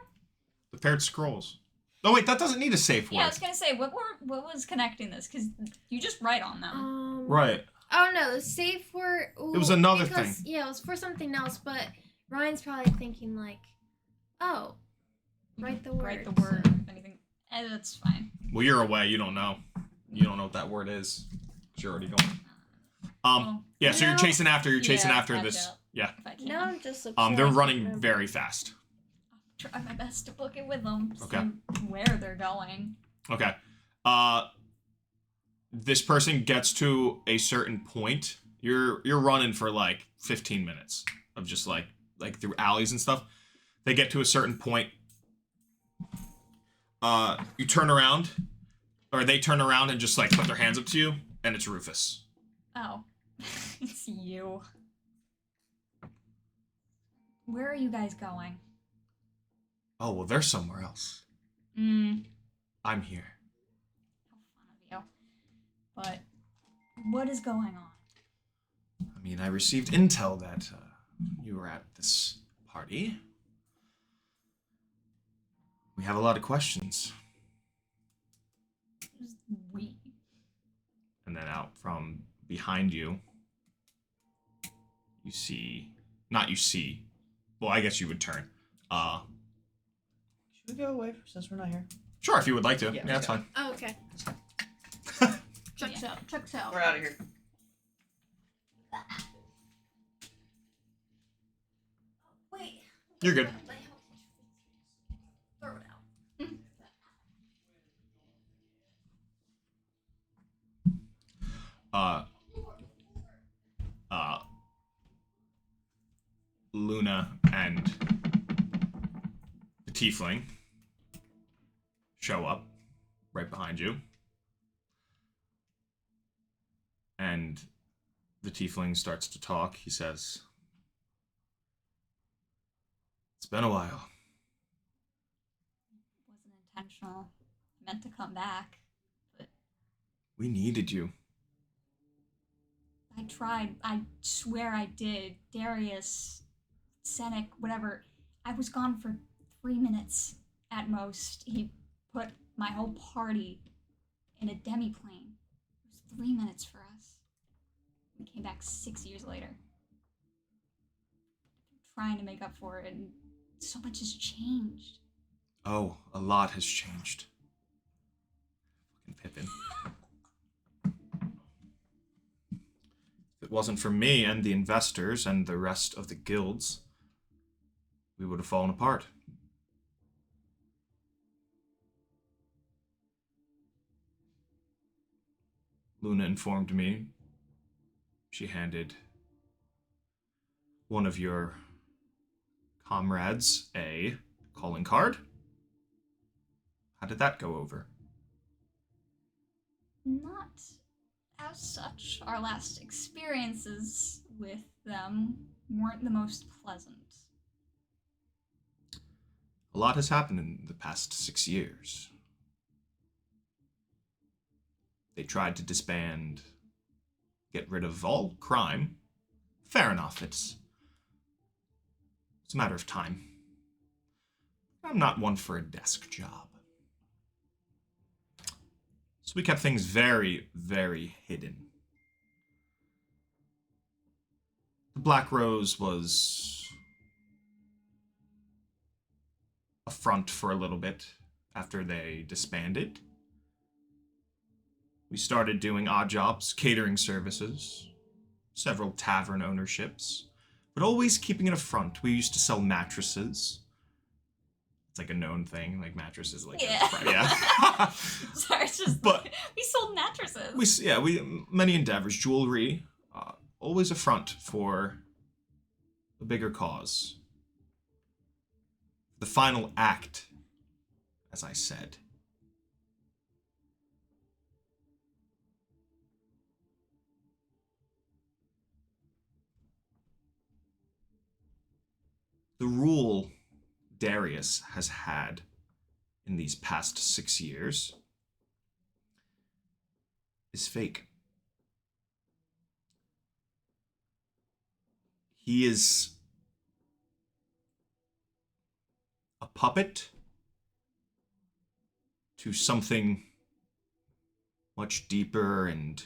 The paired scrolls. Oh wait, that doesn't need a safe word. Yeah, I was gonna say what was connecting this? Because you just write on them. Right. Oh no, the safe word. It was another because, thing. Yeah, it was for something else, but Ryan's probably thinking like, oh, write the word. Write the word. so- Anything. That's fine. Well, you're away. You don't know. You don't know what that word is. 'Cause you're already going. Well, Yeah. So you're No. chasing after. You're chasing Yeah, after catch this. up. Yeah. If I can. No, I'm just. They're upset. running very fast. I'll try my best to book it with them. Okay. See where they're going. Okay. This person gets to a certain point. You're running for like 15 minutes of just like through alleys and stuff. They get to a certain point. You turn around, or they turn around and just like put their hands up to you, and it's Rufus. Oh, it's you. Where are you guys going? Oh well, they're somewhere else. I'm here. How fun of you. But what is going on? I mean, I received intel that you were at this party. We have a lot of questions. Who's we? And then out from behind you, you see, not you see, well, I guess you would turn. Should we go away since we're not here? Sure, if you would like to. Yeah, Yeah, that's let's fine. Oh, okay. Checks out. Checks out. We're out of here. Wait. You're good. Throw it out. Luna and the tiefling show up right behind you. And the tiefling starts to talk. He says, "It's been a while. It wasn't intentional. I meant to come back. We needed you. I tried. I swear I did. Darius, Senek, whatever. I was gone for 3 minutes at most. He put my whole party in a demi-plane. It was 3 minutes for us. We came back 6 years later. Trying to make up for it, and so much has changed. Oh, a lot has changed." Fucking Pippin. If it wasn't for me and the investors and the rest of the guilds, we would have fallen apart. Luna informed me. She handed one of your comrades a calling card. How did that go over? Not as such. Our last experiences with them weren't the most pleasant. A lot has happened in the past 6 years. They tried to disband, get rid of all crime. Fair enough, it's a matter of time. I'm not one for a desk job. So we kept things very, very hidden. The Black Rose was a front for a little bit after they disbanded. We started doing odd jobs, catering services, several tavern ownerships, but always keeping it a front. We used to sell mattresses. It's like a known thing, like mattresses, like Yeah. yeah. Sorry, it's just But- we sold mattresses. we many endeavors, jewelry, always a front for a bigger cause. The final act, as I said. The rule Darius has had in these past 6 years is fake. He is a puppet to something much deeper and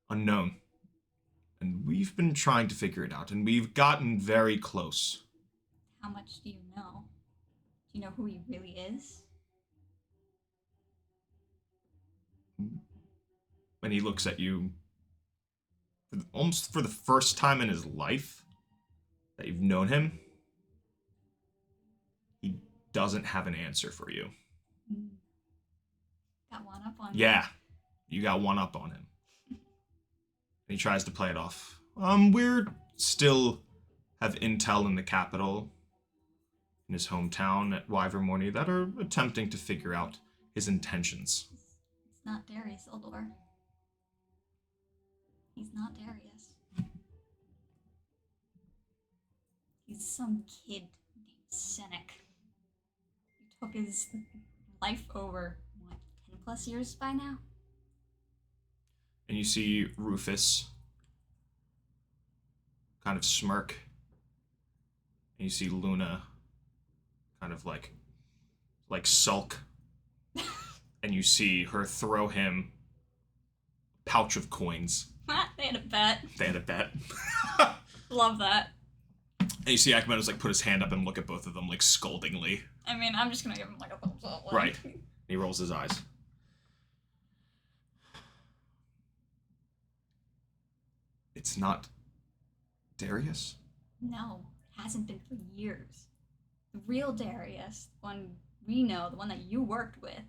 unknown. And we've been trying to figure it out, and we've gotten very close. How much do you know? Do you know who he really is? When he looks at you, almost for the first time in his life that you've known him, he doesn't have an answer for you. Got one up on Yeah, you got one up on him. And he tries to play it off. We're still have intel in the capital, in his hometown at Wyvermorny, that are attempting to figure out his intentions. It's not Darius Ildor. He's not Darius. He's some kid named Senek. He took his life over, what, 10 plus years by now? And you see Rufus kind of smirk. And you see Luna kind of like sulk. And you see her throw him a pouch of coins. They had a bet. They had a bet. Love that. And you see Akmenos like put his hand up and look at both of them like scoldingly. I mean, I'm just gonna give him like a thumbs up. Like. Right. He rolls his eyes. It's not Darius? No, it hasn't been for years. The real Darius, the one we know, the one that you worked with,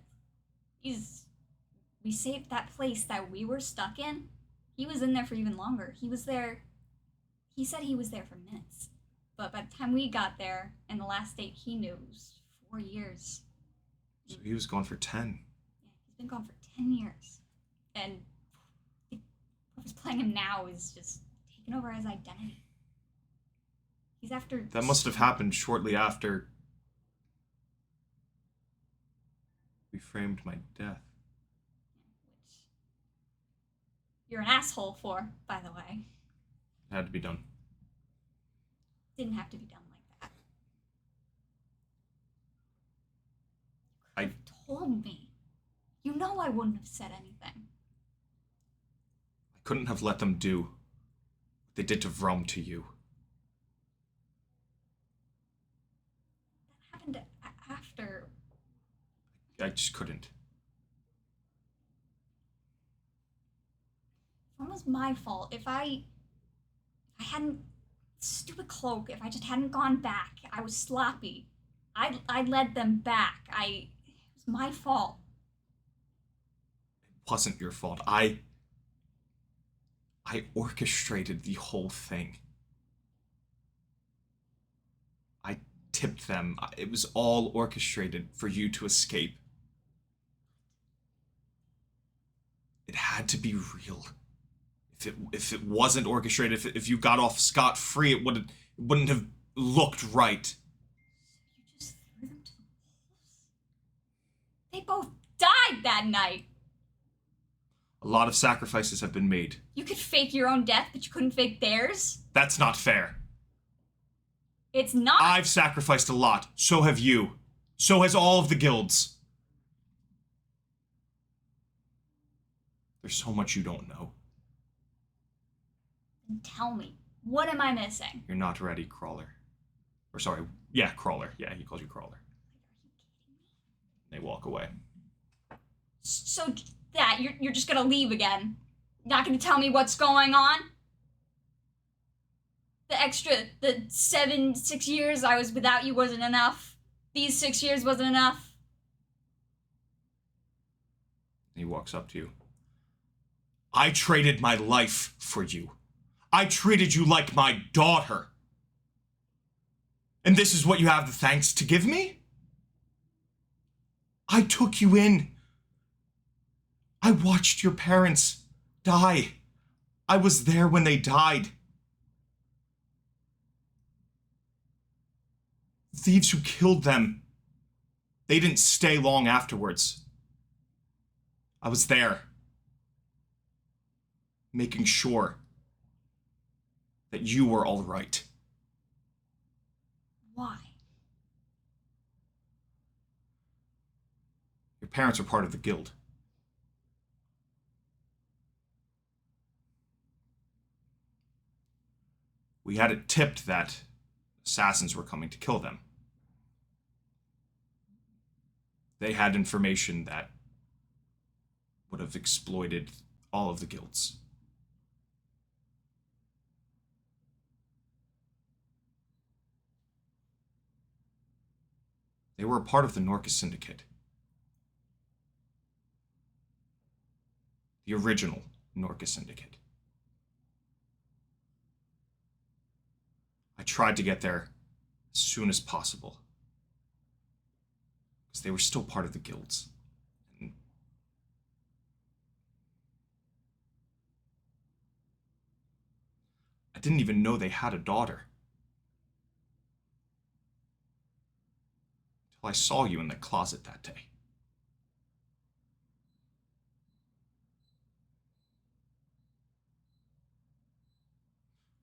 we saved that place that we were stuck in. He was in there for even longer. He said he was there for minutes. But by the time we got there, and the last date he knew was 4 years. So he was gone for 10. Yeah, he's been gone for 10 years. And whoever's playing him now is just taking over his identity. He's after... That must have happened shortly after we framed my death. Which you're an asshole for, by the way. It had to be done. Didn't have to be done like that. I You told me. You know I wouldn't have said anything. couldn't have let them do what they did to Vrom to you. That happened after. I just couldn't. It was my fault. If I hadn't stupid cloak, if I just hadn't gone back, I was sloppy. I led them back. It was my fault. It wasn't your fault. I orchestrated the whole thing. I tipped them. It was all orchestrated for you to escape. It had to be real. If it wasn't orchestrated, if you got off scot-free, it wouldn't have looked right. You just threw them to the wolves? They both died that night. A lot of sacrifices have been made. You could fake your own death, but you couldn't fake theirs? That's not fair. It's not. I've sacrificed a lot. So have you. So has all of the guilds. There's so much you don't know. Tell me, what am I missing? You're not ready, Crawler. Or sorry, yeah, Crawler. Yeah, he calls you Crawler. They walk away. So that you're just gonna leave again? Not gonna tell me what's going on? The 6 years I was without you wasn't enough. These 6 years wasn't enough. He walks up to you. I traded my life for you. I treated you like my daughter. And this is what you have the thanks to give me? I took you in. I watched your parents die. I was there when they died. Thieves who killed them, they didn't stay long afterwards. I was there, making sure that you were all right. Why? Your parents were part of the guild. We had it tipped that assassins were coming to kill them. They had information that would have exploited all of the guilds. They were a part of the Norcus Syndicate. The original Norcus Syndicate. I tried to get there as soon as possible. Because they were still part of the guilds. And I didn't even know they had a daughter. Until I saw you in the closet that day.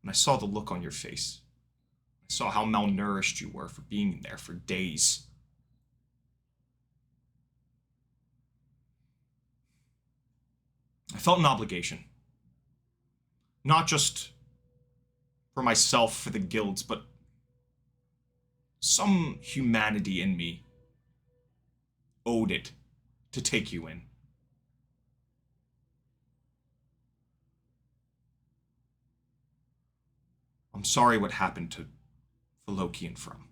And I saw the look on your face. I saw how malnourished you were for being in there for days. I felt an obligation. Not just for myself, for the guilds, but some humanity in me owed it to take you in. I'm sorry what happened to Loki and From.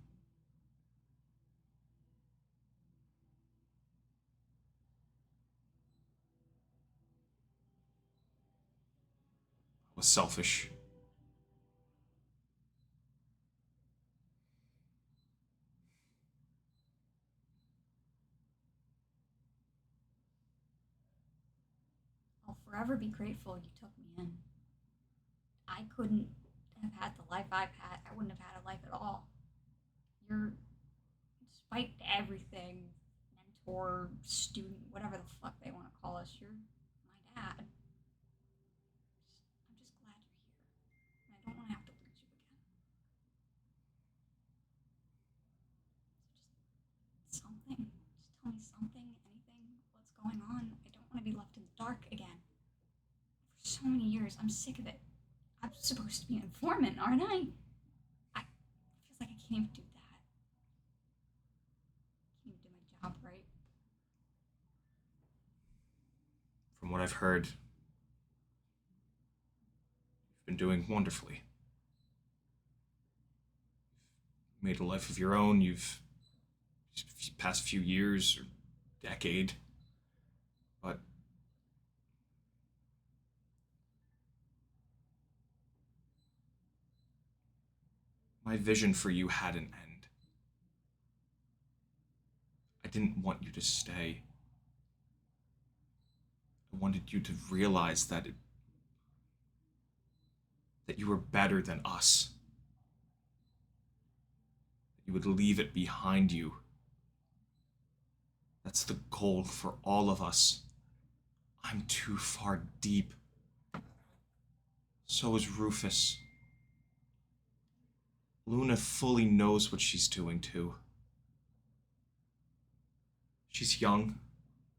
I was selfish. I'll forever be grateful you took me in. I couldn't have had the life I've had. I wouldn't have had a life at all. You're, despite everything, mentor, student, whatever the fuck they want to call us, you're my dad. I'm just glad you're here. And I don't want to have to lose you again. Just something. Just tell me something, anything, what's going on. I don't want to be left in the dark again. For so many years, I'm sick of it. I'm supposed to be an informant, aren't I? I feels like I can't even do that. Can't even do my job right. From what I've heard, you've been doing wonderfully. You've made a life of your own. You've past few years or decade, but my vision for you had an end. I didn't want you to stay. I wanted you to realize that that you were better than us. That you would leave it behind you. That's the goal for all of us. I'm too far deep. So is Rufus. Luna fully knows what she's doing too. She's young.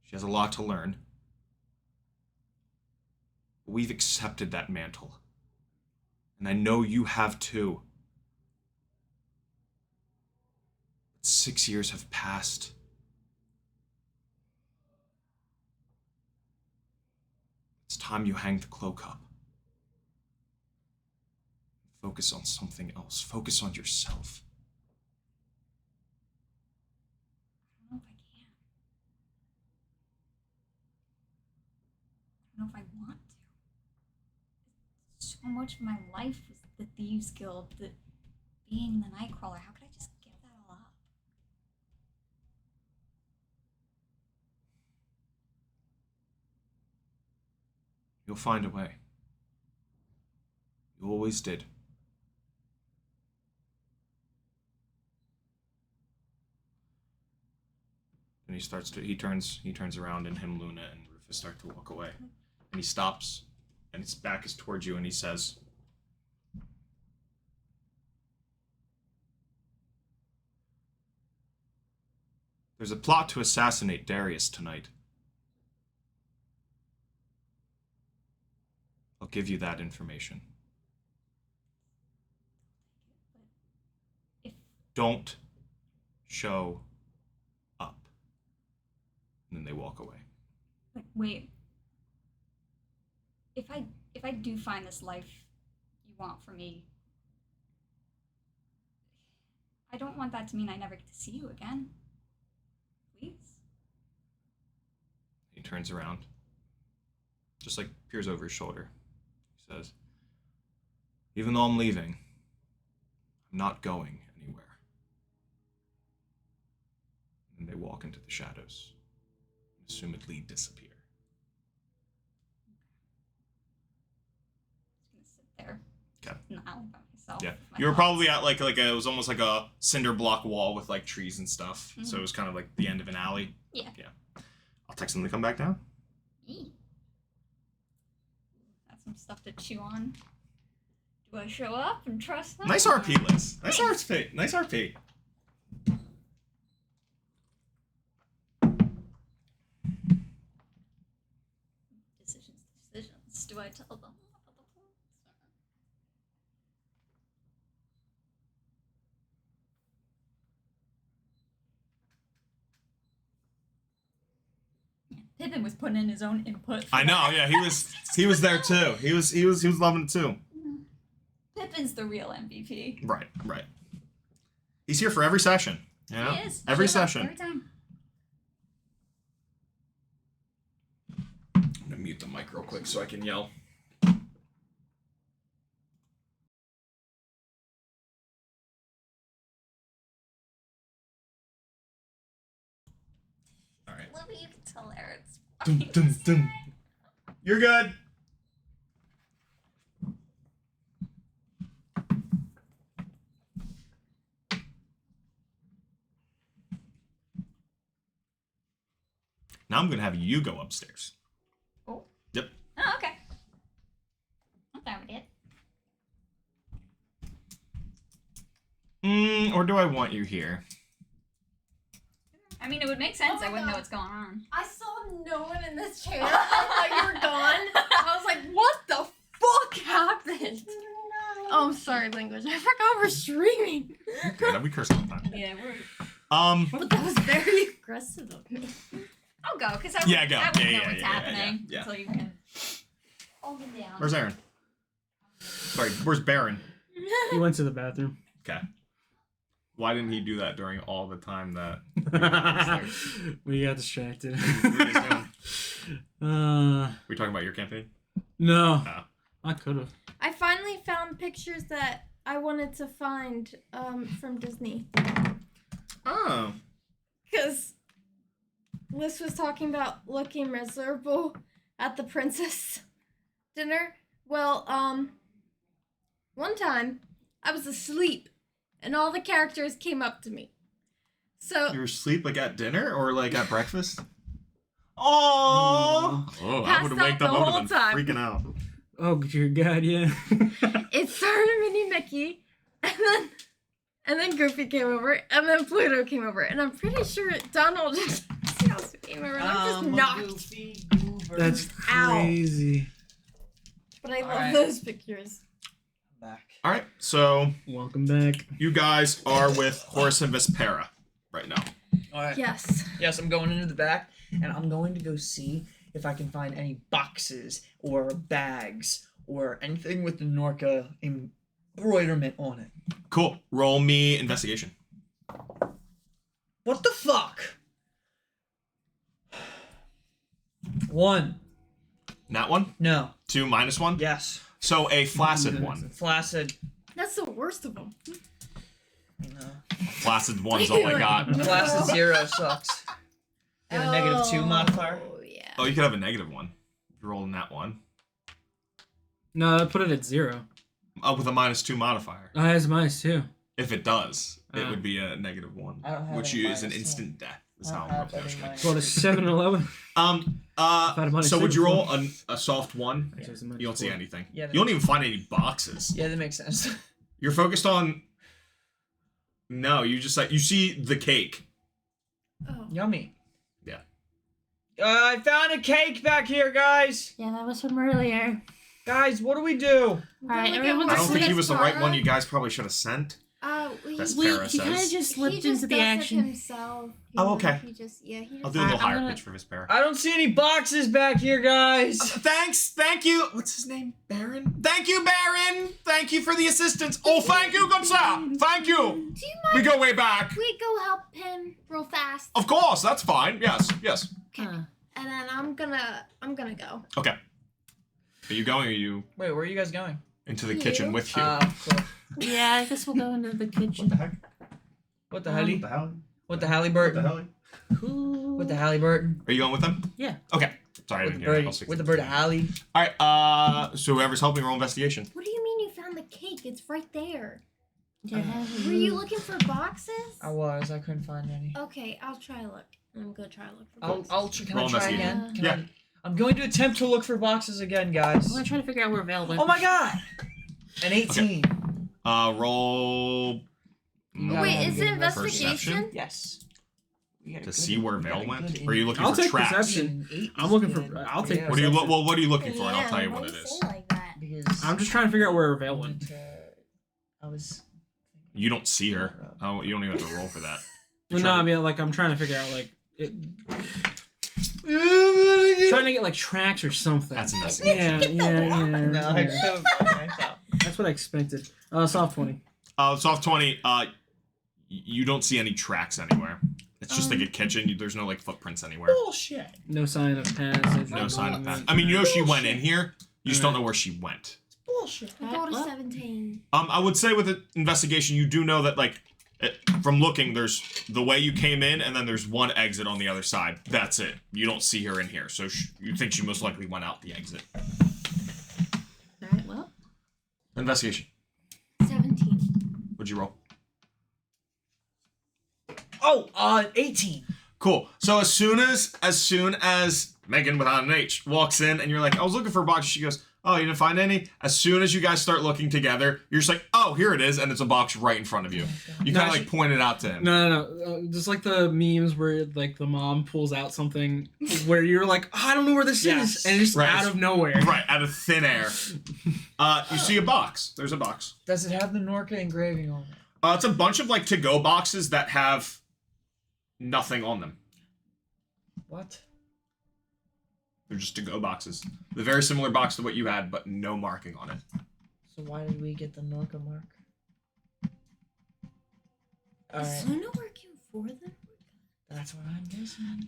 She has a lot to learn. But we've accepted that mantle. And I know you have too. But 6 years have passed. time you hang the cloak up. Focus on something else. Focus on yourself. I don't know if I can. I don't know if I want to. So much of my life was the Thieves Guild, the being the Nightcrawler. How could I just give that all up? You'll find a way. You always did. And he turns around, and him, Luna, and Rufus start to walk away. And he stops, and his back is towards you, and he says, "There's a plot to assassinate Darius tonight. I'll give you that information. If Don't show up." And then they walk away. Like, wait. If I do find this life you want for me, I don't want that to mean I never get to see you again. Please? He turns around, just like peers over his shoulder. He says, "Even though I'm leaving, I'm not going anywhere." And they walk into the shadows, and assumedly disappear. I'm just gonna sit there. Okay. Not by myself. Yeah, with my you were thoughts. probably at like it was almost like a cinder block wall with like trees and stuff. So it was kind of like the end of an alley. Yeah. I'll text them to come back down. Eee. That's some stuff to chew on. Do I show up and trust them? Nice RP list. Nice RP. Nice RP. Decisions. Do I tell them about the plans? Yeah, Pippin was putting in his own input. for I know. that. Yeah, he was there too. He was loving it too. Pippin's the real MVP. Right. He's here for every session. Yeah. He is. Every Shows up session. Every time. I'm gonna mute the mic real quick so I can yell. All right. Let me you can tell Aaron's Dun, dun, dun. You're good. Now I'm gonna have you go upstairs. Oh. Yep. Oh, okay. I'm fine with it. Or do I want you here? I mean, it would make sense. Oh my I wouldn't know God. what's going on. I saw no one in this chair. I thought you were gone. I was like, what the fuck happened? Oh, I'm sorry, language. I forgot we're streaming. Okay, we curse all the time. Yeah, we're. But that was very aggressive of me. I'll go because I Yeah, go. I wouldn't Yeah, know yeah, what's yeah, happening yeah. until you can hold him down. Where's Aaron? Sorry, where's Baron? He went to the bathroom. Okay. Why didn't he do that during all the time that We got distracted. we were just doing? We talking about your campaign? No. Oh. I could have. I finally found pictures that I wanted to find from Disney. Oh. Because Liz was talking about looking miserable at the princess dinner. Well, one time I was asleep and all the characters came up to me. So You were asleep like at dinner or like at breakfast? Oh, I Passed would have out waked the up. I would whole have been time. freaking out. Oh, dear God, yeah. it started Minnie Mickey, and then Goofy came over, and then Pluto came over, and I'm pretty sure Donald just also came over, and I'm just knocked. Goofy goober. That's Ow. crazy. But I love Alright. those pictures. back. All right, so Welcome back. you guys are with Horace and Vespera right now. All right. Yes. Yes, I'm going into the back, and I'm going to go see if I can find any boxes or bags or anything with the Norca embroiderment on it. Cool. Roll me investigation. What the fuck? 1. Nat 1? No. 2 minus 1? Yes. So a flaccid 1. Flaccid. That's the worst of them. No. Flaccid 1's all I got. Flaccid 0 sucks. You have a negative 2 modifier? Oh, yeah. Oh, you could have a negative 1. Roll in that one. No, put it at 0. With a minus 2 modifier. Oh, it has -2. If it does, it Ah. would be a negative 1. I don't have Which any is an minus instant death. Is I how don't I'm have any approaching it. minus Rolled a 7 and 11. So minus would you 2, roll a soft 1? Actually, it's a minus You don't see 4. anything. Yeah, You don't even find any boxes. Yeah, that makes sense. You're focused on... No, you just like... You see the cake. Oh. Yummy. Yeah. I found a cake back here, guys. Yeah, that was from earlier. Guys, what do we do? Alright, I everyone's don't think he asleep. was the right one you guys probably should have sent. That's We, Para he kind of says. just slipped he just into the does action. It himself. Oh, okay. He just, he just. I'll do a little I'm higher gonna- pitch for Miss I don't see any boxes back here, guys. Thanks, thank you. What's his name? Baron? Thank you, Baron. Thank you for the assistance. Oh, thank you, good sir. Thank you. Do you mind? We go way back. We go help him real fast. Of course, that's fine. Yes, yes. Okay. And then I'm gonna go. Okay. Are you going or are you Wait, where are you guys going? into the You. kitchen with you? Cool. Yeah, I guess we'll go into the kitchen. heck? What the helly? hell? What the Halliburton? Cool. What the Halliburton? Are you going with them? Yeah. Okay. Sorry, I With didn't the hear bird? that. I'll stick With the to bird Hally? Alright, so whoever's helping roll investigation. What do you mean you found the cake? It's right there. Yeah, Were you looking for boxes? I was. I couldn't find any. Okay, I'll try to look. I'm gonna try to look for Can Roll I try investigation. again? Can Yeah. I'm going to attempt to look for boxes again, guys. I'm gonna try to figure out where Vale went. Oh my god! An 18. Roll No, Wait, I'm is it good. investigation? Perception? Yes. We got a to good- see where we got Vale a went. good Or are you looking I'll for take traps? perception. 8 I'm is looking for- good. I'll take What are you perception. what are you looking for? And I'll tell you why what do it you is. say like that? Because I'm just trying to figure out where Vale went. I was. You don't see her. Oh, you don't even have to roll for that. Well, no, I mean, like, I'm trying to figure out, like, trying to get, like, tracks or something. That's investigation. Yeah. No, I should have. That's what I expected. Soft 20. Soft 20, you don't see any tracks anywhere. It's just like a kitchen. There's no like footprints anywhere. Bullshit. No sign of passage. No sign of that. I mean, you know she went in here. You just don't know where she went. Bullshit. I go to What? 17. I would say with the investigation, you do know that like from looking, there's the way you came in, and then there's one exit on the other side. That's it. You don't see her in here, so you think she most likely went out the exit. Alright, well. Investigation. 17. What'd you roll? Oh, 18. Cool. So as soon as Megan without an H walks in, and you're like, I was looking for a box, she goes, oh, you didn't find any? As soon as you guys start looking together, you're just like, oh, here it is, and it's a box right in front of you. You No, kind of like point it out to him. No. Just like the memes where, like, the mom pulls out something where you're like, oh, I don't know where this Yes. is. And it's just Right. out of nowhere. Right, out of thin air. You see a box. There's a box. Does it have the Norca engraving on it? It's a bunch of like to-go boxes that have nothing on them. What? They're just to-go boxes. The very similar box to what you had, but no marking on it. So why did we get the Norca mark? Is Alright, Luna working for them? that's what I'm guessing.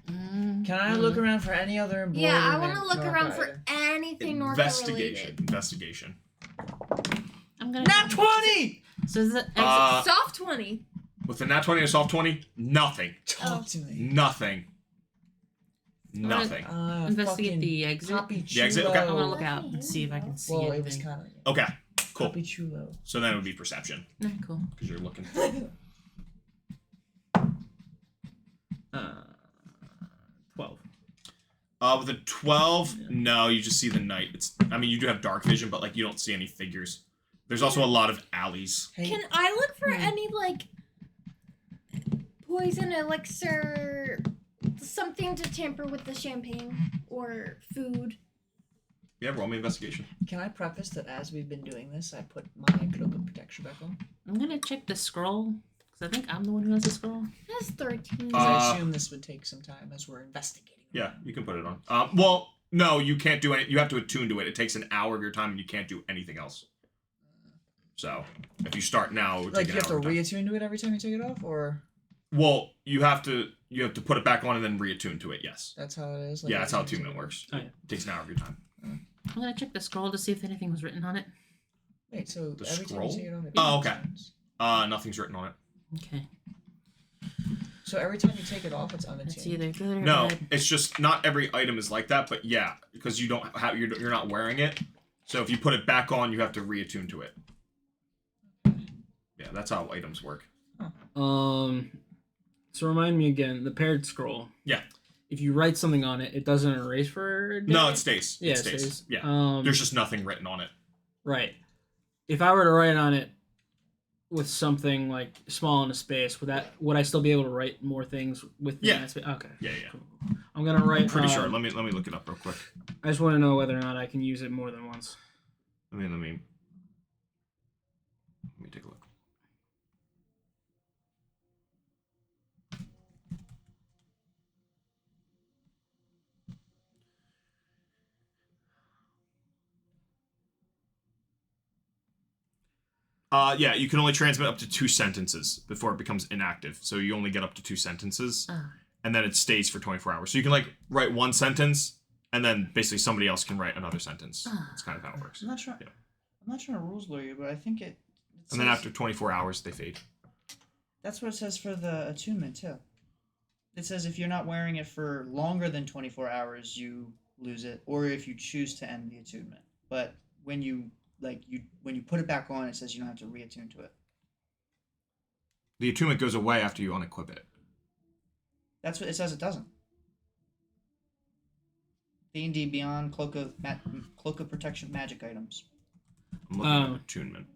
Mm, Can I look around for any other embroidery? Yeah, I want to look around for anything Norca Investigation. related. Investigation. I'm gonna. Not 20! So is it Soft 20. With a nat 20 and a soft 20, nothing. Talk to me. Nothing. Nothing. investigate the exit? Poppy The exit, okay. I want to look out and see if I can see Well, it anything. was kind of. Okay, cool. Poppy chulo. So then it would be perception, Nah, cool. because you're looking. 12. With a 12, no, you just see the night. I mean, you do have dark vision, but like you don't see any figures. There's also a lot of alleys. Hey, Can I look for any, like, poison, elixir, something to tamper with the champagne or food? Yeah, roll me investigation. can I preface that as we've been doing this, I put my cloak of protection back on? I'm gonna check the scroll because I think I'm the one who has the scroll. That's 13. 'Cause I assume this would take some time as we're investigating Yeah, you can put it on. Well, no, you can't do it. You have to attune to it. It takes an hour of your time, and you can't do anything else. So, if you start now, it would Like take you an have hour to of time. reattune to it every time you take it off, or Well, you have to put it back on and then reattune to it. Yes. that's how it is. Like, Yeah, that's how every time you attunement take it works. Oh, yeah. It takes an hour of your time. I'm gonna check the scroll to see if anything was written on it. off. Wait, so The every time scroll? you take it off, it Oh, okay. untunes? Nothing's written on it. Okay. So every time you take it off, it's That's unattuned. either good or No, bad. it's just not every item is like that, but yeah, because you don't have you're not wearing it. So if you put it back on, you have to reattune to it. Yeah, that's how items work. So remind me again, the paired scroll. Yeah. If you write something on it, it doesn't erase for a day? No, it stays. Yeah, it stays. Yeah. Yeah. There's just nothing written on it. Right. If I were to write on it with something like small in a space, would I still be able to write more things with Yeah. that space? Okay. Yeah. Cool. I'm gonna write. Pretty sure. Let me look it up real quick. I just want to know whether or not I can use it more than once. Let me take a look. Yeah, you can only transmit up to 2 sentences before it becomes inactive. So you only get up to 2 sentences, and then it stays for 24 hours. So you can like write one sentence, and then basically somebody else can write another sentence. That's kind of how it works. I'm not sure. Yeah. I'm not trying to rules lawyer you, but I think it. And then says- after 24 hours, they fade. That's what it says for the attunement too. It says if you're not wearing it for longer than 24 hours, you lose it, or if you choose to end the attunement. But when you when you put it back on, it says you don't have to reattune to it. The attunement goes away after you unequip it. That's what it says. It doesn't. D&D Beyond Cloak of Protection magic items. I'm looking at attunement.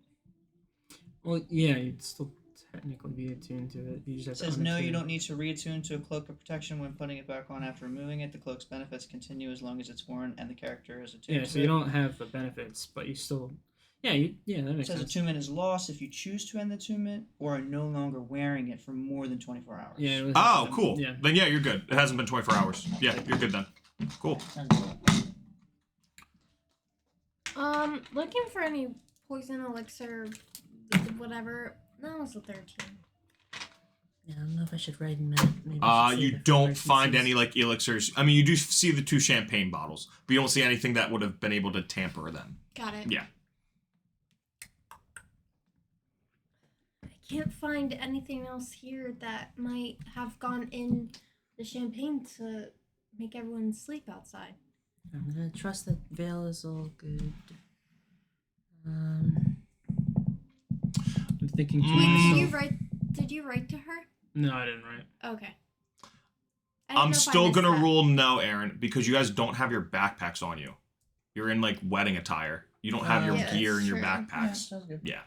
Well, yeah, you'd still technically be attuned to it. You just have It says to no, you unattune. don't need to reattune to a cloak of protection when putting it back on after removing it. The cloak's benefits continue as long as it's worn and the character is attuned Yeah, to so it. you don't have the benefits, but you still. Yeah, that It makes says sense. attunement is lost if you choose to end the attunement or are no longer wearing it for more than 24 hours. Yeah. It was, Oh, cool. Yeah. Then yeah, you're good. It hasn't been 24 hours. Yeah, you're good then. Cool. Looking for any poison elixir, whatever. That was a 13. Yeah, I don't know if I should write in that. Maybe I should save You it for don't emergencies. find any like elixirs. I mean, you do see the 2 champagne bottles, but you don't see anything that would have been able to tamper them. Got it. Yeah. I can't find anything else here that might have gone in the champagne to make everyone sleep outside. I'm gonna trust that Vale is all good. I'm thinking to Wait, myself. did you write to her? No, I didn't write. Okay. I didn't I'm know if I still missed gonna that. rule no, Aaron, because you guys don't have your backpacks on you. You're in like wedding attire. You don't have your Yeah, that's gear in your true. Yeah, backpacks. sounds good. Yeah.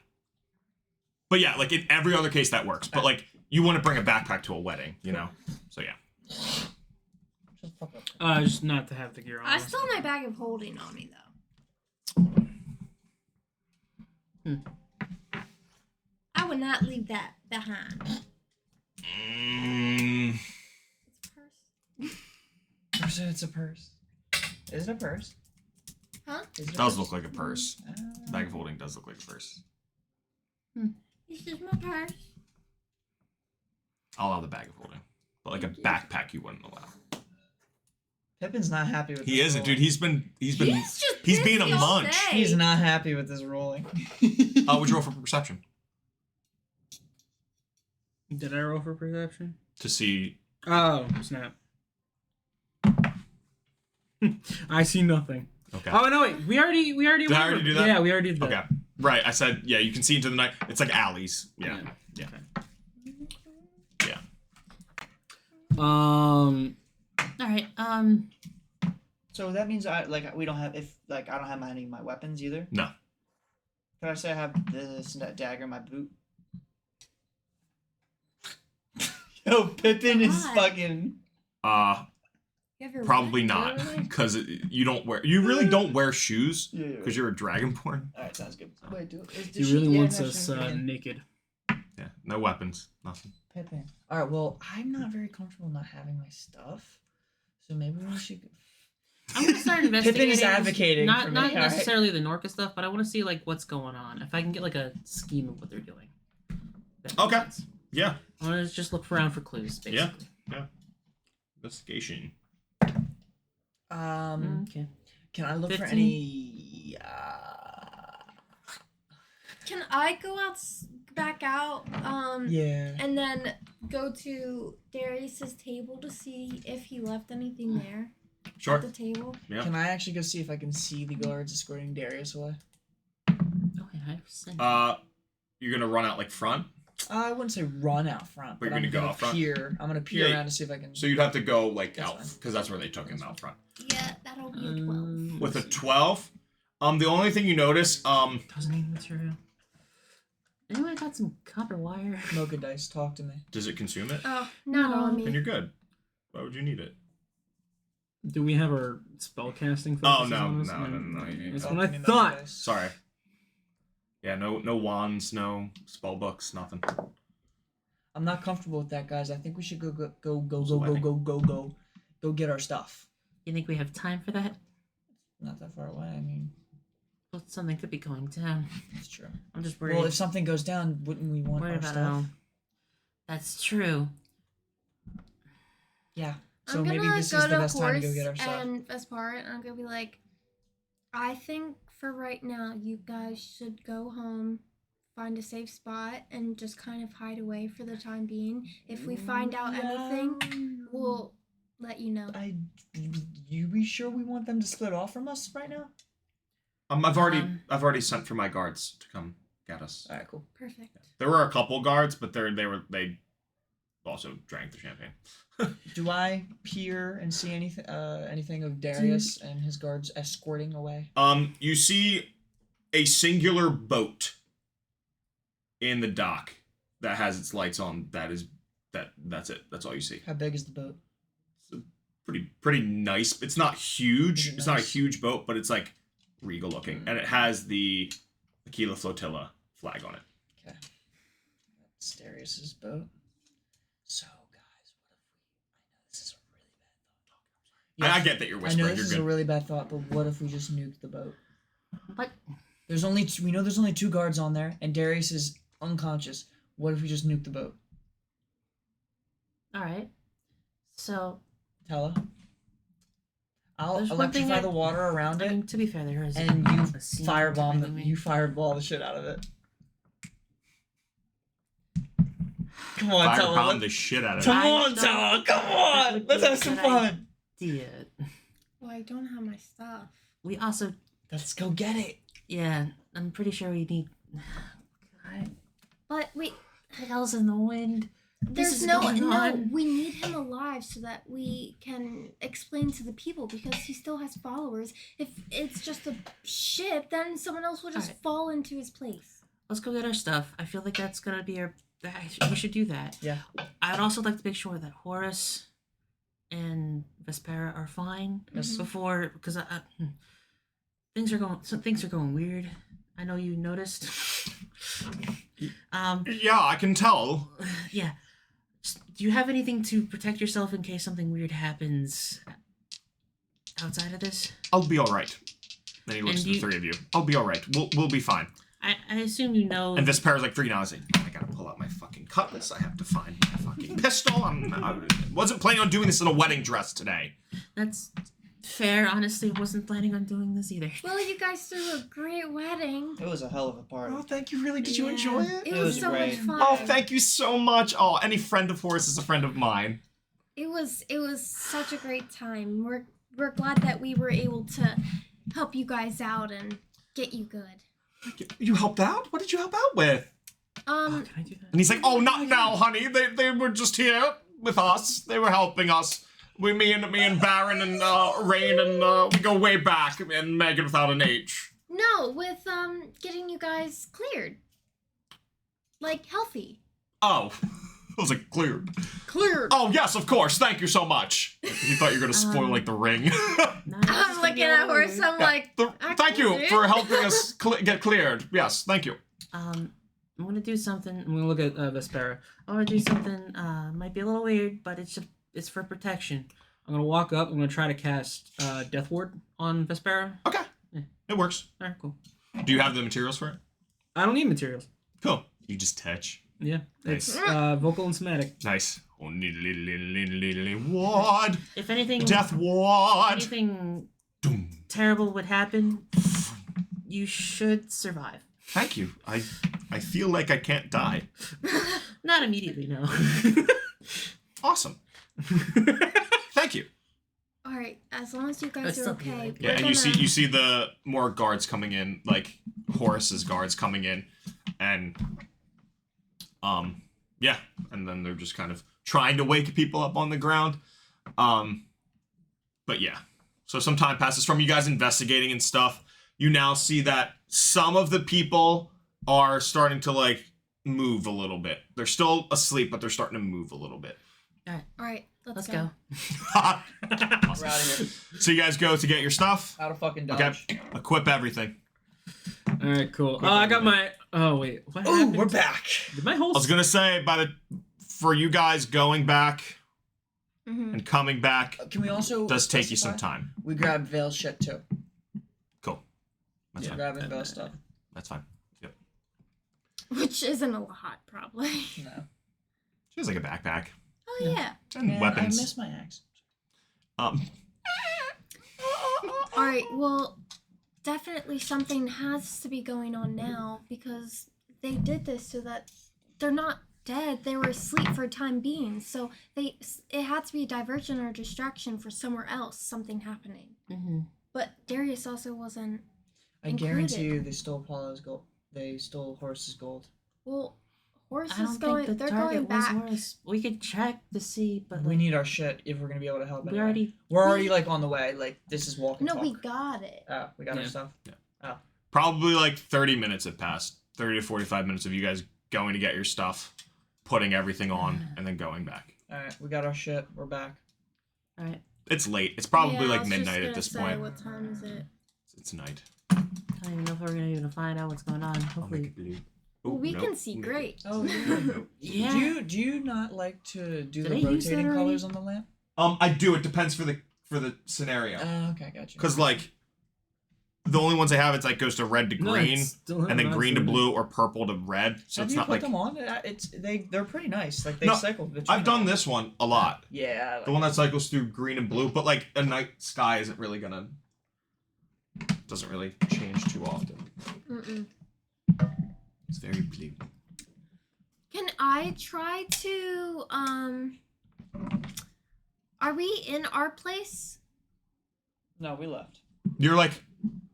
But yeah, like in every other case that works. But like you want to bring a backpack to a wedding, you know? So yeah. Shut the fuck up. Just not to have the gear on. I still have my bag of holding on me though. I would not leave that behind. Mm, It's a purse. It's a purse. Is it a purse? Huh? Is it a does purse? look like a purse. Bag of holding does look like a purse. This is my purse. I'll allow the bag of holding. But like a backpack you wouldn't allow. Pippin's not happy with He this isn't, rolling. dude. He's been He's just he's being a pissy all munch. day. He's not happy with this rolling. Would you roll for perception? Did I roll for perception? To see Oh, snap. I see nothing. Okay. Oh no, wait. We already. Did I already do that? Yeah, we already did that. Okay. Right. I said yeah, you can see into the night. It's like alleys. Yeah. Yeah. Yeah. All right. So that means we don't have I don't have any of my weapons either. No. Can I say I have this dagger in my boot? Yo, Pippin is Why? fucking. You have your Probably what? not, Literally? because you really don't wear shoes Yeah. because you're a dragonborn. All right, sounds good. Wait, dude. He really wants us naked. Yeah. No weapons. Nothing. Pippin. All right. Well, I'm not very comfortable not having my stuff. So maybe we should. I'm gonna start investigating. Pippin is advocating Not for me, not alright? necessarily the Norca stuff, but I want to see like what's going on. If I can get like a scheme of what they're doing. That makes Okay. sense. Yeah. I want to just look around for clues, basically. Investigation. Okay. Can I look for 15? any? Can I go back out? Yeah. And then go to Darius's table to see if he left anything there Sure. at the table. Yeah. Can I actually go see if I can see the guards escorting Darius away? Okay, You're gonna run out like front. I wouldn't say run out front, But but you're I'm gonna go gonna out front? peer. I'm gonna peer Yeah, around to see if I can. So you'd have to go like That's out fine. because that's where they took him out front. Yeah, that'll be a 12. With a 12, the only thing you notice, doesn't need material. Anyone got some copper wire? Mocha dice, talk to me. does it consume it? Oh, not No. on Then me. you're good. Why would you need it? Do we have our spell casting? Oh, focuses no, on this? no, no, no, you- That's Talk what I to me, Mocha thought. dice. Sorry. Yeah, no wands, no spell books, nothing. I'm not comfortable with that, guys. I think we should go Sweating. go get our stuff. You think we have time for that? Not that far away. I mean, Well, something could be going down. it's true. I'm just worried. Well, if something goes down, wouldn't we want worried our about stuff? it all. That's true. Yeah. So I'm maybe gonna this go is the to best time to go Horse get our stuff. and Vespar, and I'm gonna be like, I think for right now, you guys should go home, find a safe spot, and just kind of hide away for the time being. If we find out anything, we'll let you know. You be sure we want them to split off from us right now? I've already sent for my guards to come get us. All right, cool. Perfect. There were a couple guards, but they also drank the champagne. Do I peer and see anything of Darius and his guards escorting away? You see a singular boat in the dock that has its lights on. That's it. That's all you see. How big is the boat? It's a pretty nice. It's not huge. Pretty It's not a nice. huge boat, but it's like regal looking, and it has the Aquila Flotilla flag on it. Okay. That's Darius's boat. So, guys, what if I know this is a really bad thought. I get that you're I whispering. know this You're is a good. really bad thought, but what if we just nuke the boat? What? We know there's only 2 guards on there, and Darius is unconscious. What if we just nuke the boat? All right. So, Tella? I'll There's one thing electrify I- the water around I it, mean, to be fair, there is. and you a scene fireball anyway. the shit out of it. Come on, Tella. Firepound the shit out of it. Come I on, don't Tella. Come think on. would Let's be a have some good fun. idea. Well, I don't have my stuff. We also, Let's go get it. yeah, I'm pretty sure we need. God, But wait, what else in the wind? This there's is no. going on. We need him alive so that we can explain to the people because he still has followers. If it's just a ship, then someone else will just Alright. fall into his place. Let's go get our stuff. I feel like that's gonna be our. We should do that. Yeah. I would also like to make sure that Horus and Vespera are fine Yes. before, because things are going weird. I know you noticed. Yeah, I can tell. Yeah. Do you have anything to protect yourself in case something weird happens outside of this? I'll be all right. Then he looks And at the you- 3 of you. I'll be all right. We'll be fine. I assume you know. And Vespera's like freaking out. I was like, I gotta pull out my fucking cutlass. I have to find my fucking pistol. I wasn't planning on doing this in a wedding dress today. That's fair. Honestly, I wasn't planning on doing this either. Well, you guys threw a great wedding. It was a hell of a party. Oh, thank you. Really? Did you Yeah. enjoy it? It It was was so much great. fun. Oh, thank you so much. Oh, any friend of Horace is a friend of mine. It was such a great time. We're glad that we were able to help you guys out and get you good. You helped out? What did you help out with? Can I do that? And he's like, oh, not now, honey. They were just here with us. They were helping us. Me and Baron and Rain and we go way back. And Megan without an H. No, with getting you guys cleared. Like healthy. Oh, I was like cleared. Cleared. Oh yes, of course. Thank you so much. You thought you were gonna spoil like the ring. No, I'm looking at Horse, I'm like, I Thank can you do for it. helping us get cleared. Yes, thank you. I'm gonna do something. I'm gonna look at Vespera. I want to do something. Might be a little weird, but it's for protection. I'm gonna walk up. I'm gonna try to cast Death Ward on Vespera. Okay. Yeah. It works. All right, cool. Do you have the materials for it? I don't need materials. Cool. You just touch. Yeah, Nice. it's vocal and somatic. Nice. Ward. If anything, Death Ward. anything Doom. terrible would happen, you should survive. Thank you. I feel like I can't die. Not immediately, no. Awesome. Thank you. All right, as long as you I'd guys are still be okay. like- Yeah, we're and gonna- you see the more guards coming in, like Horus's guards coming in, and yeah, and then they're just kind of trying to wake people up on the ground. But yeah. So some time passes from you guys investigating and stuff. You now see that some of the people are starting to like move a little bit. They're still asleep, but they're starting to move a little bit. All right, let's Let's go. We're out of here. So you guys go to get your stuff. Out of fucking Dodge. Okay. Equip everything. All right, cool. I got my. Oh wait, what Ooh, happened? we're back. Did my whole? I was gonna say for you guys going back Mhm. and coming back Can we also does take you some specify? time. We grabbed Vale shit too. Cool. That's We're fine. grabbing Vale stuff. That's fine. Which isn't a lot, probably. No. She has like a backpack Oh yeah. and Man, weapons. I miss my axe. All right. Well, definitely something has to be going on now because they did this so that they're not dead. They were asleep for a time being. So it had to be a diversion or distraction for somewhere else. Something happening. Mm-hmm. But Darius also wasn't. I guarantee you they stole Paula's gold. They stole Horse's gold. Well, Horse I is don't going. think the They're target going was back. Horus. We could check to see, but We like, need our shit if we're gonna be able to help. we anyway. already. We're already like on the way. Like this is walking. No, talk. we got it. Oh, we got our Yeah. stuff. Probably like 30 minutes have passed. 30 to 45 minutes of you guys going to get your stuff, putting everything on, and then going back. All right, we got our shit. We're back. All right. It's late. It's probably Yeah, I like was just midnight gonna at this say, point. What time is it? It's night. I don't even know if we're gonna even find out what's going on. I'll make Hopefully. it blue. Well, Oh, we nope. can see Make it- great. Oh, Nope. Yeah. Do you not like to do Did the I use that rotating already? colors on the lamp? I do. It depends for the scenario. Okay, gotcha. Because like the only ones I have, it's like goes to red to No, green, it's still and then not green to doing it. blue or purple to red. So Have it's you not put like them on? They're pretty nice. Like they No, cycle between. I've done them. this one a lot. Yeah. I like The one that cycles through green and blue, but like a night sky isn't really gonna doesn't really change too often. Mm-mm. It's very blue. Can I try to Are we in our place? No, we left. You're like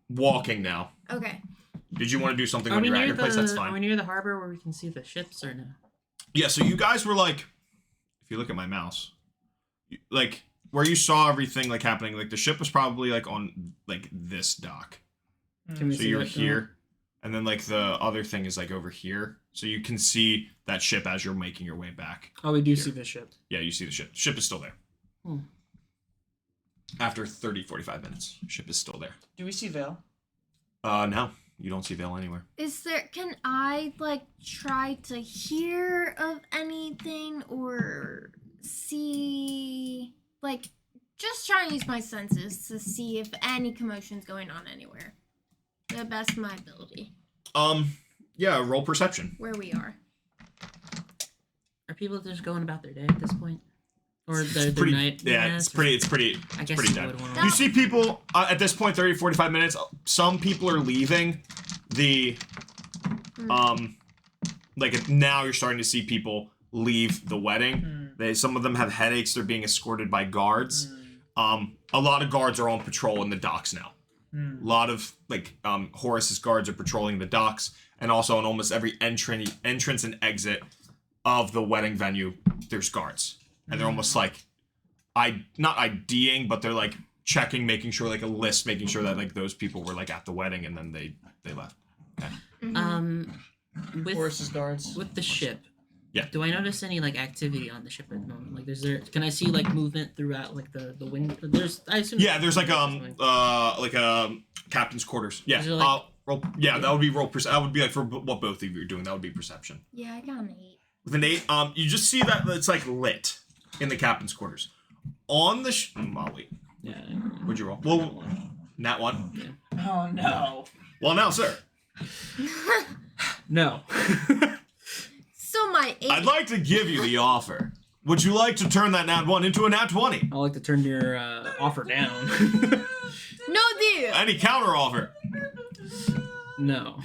walking now. Okay. Did you want to do something Are when we you're at near your place? That's Are we fine. near the harbor where we can see the ships or no? Yeah, so you guys were like, if you look at my mouse, like where you saw everything like happening, like the ship was probably like on like this dock. Can we So see you're that? here, and then like the other thing is like over here. So you can see that ship as you're making your way back. Oh, we do Here. see the ship. Yeah, you see the ship. Ship is still there. Hmm. After 30, 45 minutes, ship is still there. Do we see Vale? No, you don't see Vale anywhere. Can I like try to hear of anything or see like just try and use my senses to see if any commotion's going on anywhere. To the best of my ability. Yeah, roll perception. Where we are. Are people just going about their day at this point? Or their It's pretty, night? yeah, it's pretty, I guess pretty you dead. would want No. You see people at this point, 30, 45 minutes. Some people are leaving the, like now you're starting to see people leave the wedding. Some of them have headaches. They're being escorted by guards. A lot of guards are on patrol in the docks now. A lot of like Horus's guards are patrolling the docks, and also on almost every entrance and exit of the wedding venue, there's guards, and they're almost like, not IDing, but they're like checking, making sure like a list, making sure that like those people were like at the wedding, and then they left. With Horse's guards. with the ship. Yeah. Do I notice any like activity on the ship at the moment? Like, can I see like movement throughout like the wind? I assume. Yeah, there's like captain's quarters. Yeah, Is there, like- roll. Yeah, that would be roll. That would be like for what both of you are doing. That would be perception. Yeah, I got an 8. With an 8, you just see that it's like lit in the captain's quarters. On the wait. Yeah. What'd you roll? Well, nat 1. Oh no. Well, now, sir. No. So my 8. I'd like to give you the offer. Would you like to turn that nat 1 into a nat 20? I like to turn your offer down. No deal. Any counter offer? No.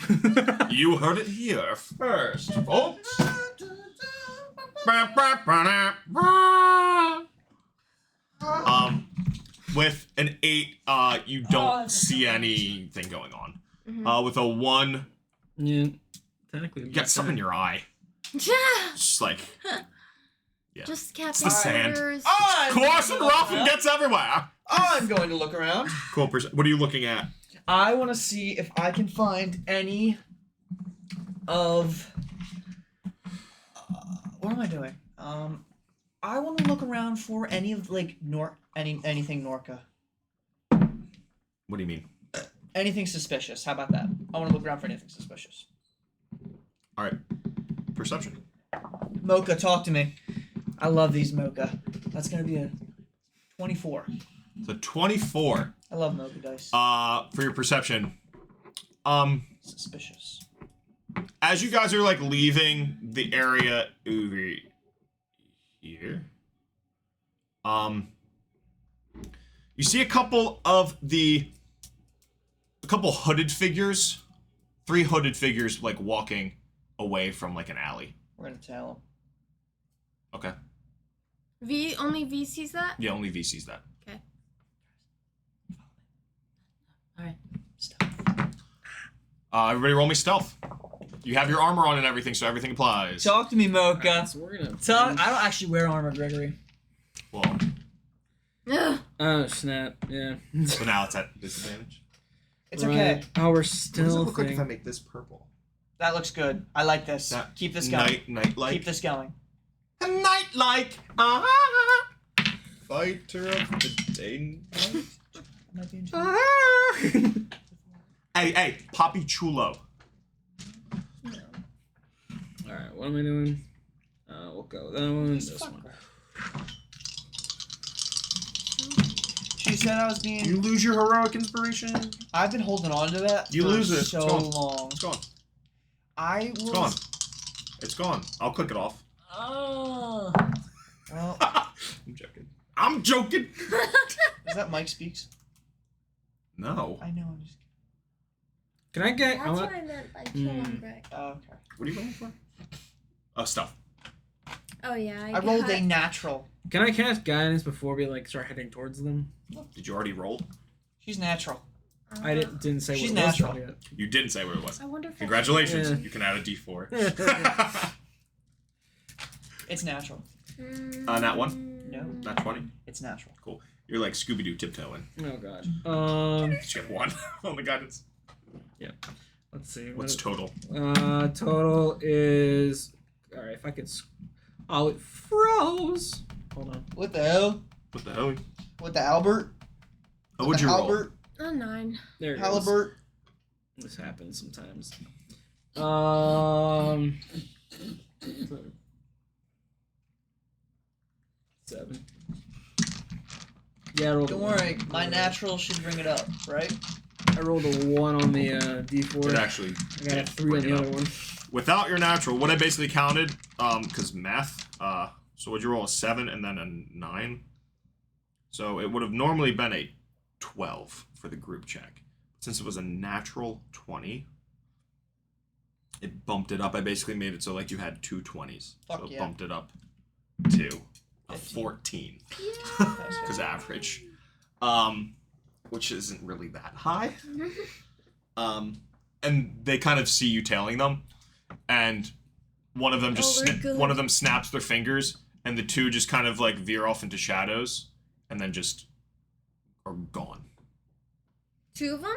You heard it here first, folks. With an 8, you don't see anything going on. With a 1, Yeah. Technically. you get something in your eye. Yeah. Just like, Just it's Captain the sand. Orders. Coarse and rough and gets everywhere. I'm going to look around. Cool. What are you looking at? I want to see if I can find any of. What am I doing? I want to look around for any of like anything Norca. What do you mean? Anything suspicious. How about that? I want to look around for anything suspicious. All right. Perception. Mocha, talk to me. I love these Mocha. That's gonna be a 24. So 24. I love Mocha dice. For your perception. Suspicious. As you guys are like leaving the area over here, you see a couple hooded figures, 3 hooded figures like walking away from like an alley. We're gonna tell him. Okay. Only V sees that? Yeah, only V sees that. Okay. Alright. Everybody roll me stealth. You have your armor on and everything, so everything applies. Talk to me, Mocha. So we're gonna. Talk. I don't actually wear armor, Gregory. Well, Ugh. Oh snap! Yeah. so now it's at disadvantage. It's okay. Right. Oh, we're What does it still. look like if I make this purple? That looks good. I like this. That Keep this going. Night like. Keep this going. A night like. Fighter of the day. Might be in Hey, Poppy Chulo. All right. What am I doing? We'll go with that one. This one. She said I was being. You lose your heroic inspiration. I've been holding on to that. You for lose it. so It's gone. long. It's gone. I was. It's gone. It's gone. I'll click it off. Oh. Well, I'm joking. I'm joking. is that Mike Speaks? No. I know. I'm just. Can I get? That's what I meant by kill on Greg. Oh, okay. What are you going for? Oh, stuff. Oh yeah. I rolled a natural. Can I cast guidance before we like start heading towards them? Did you already roll? She's natural. I didn't say She's what it was natural. yet. You didn't say what it was. I wonder if Congratulations. Yeah. You can add a D4. It's natural. Nat 1? No. Nat 20? It's natural. Cool. You're like Scooby-Doo tiptoeing. Oh god. You get 1 on the guidance. Let's see. What's total? Total is. All right. If I could. Oh, it froze. Hold on. What the hell? What the hell? With the Albert? Oh, what'd you roll? Albert? A 9. There it goes. Halibert? This happens sometimes. 7. Yeah, I rolled. Don't a worry, 1. my natural should bring it up, right? I rolled a 1 on the D4. It actually. I got a 3 on the other one. Without your natural, what I basically counted, because math, so would you roll a 7 and then a 9? So it would have normally been a 12 for the group check. Since it was a natural 20, it bumped it up. I basically made it so like you had 2 20s. Fuck So it yeah. bumped it up to a 15. 14. Because average. Which isn't really that high. And they kind of see you tailing them, and one of them just Oh, we're good. one of them snaps their fingers, and the 2 just kind of like veer off into shadows, and then just are gone. 2 of them?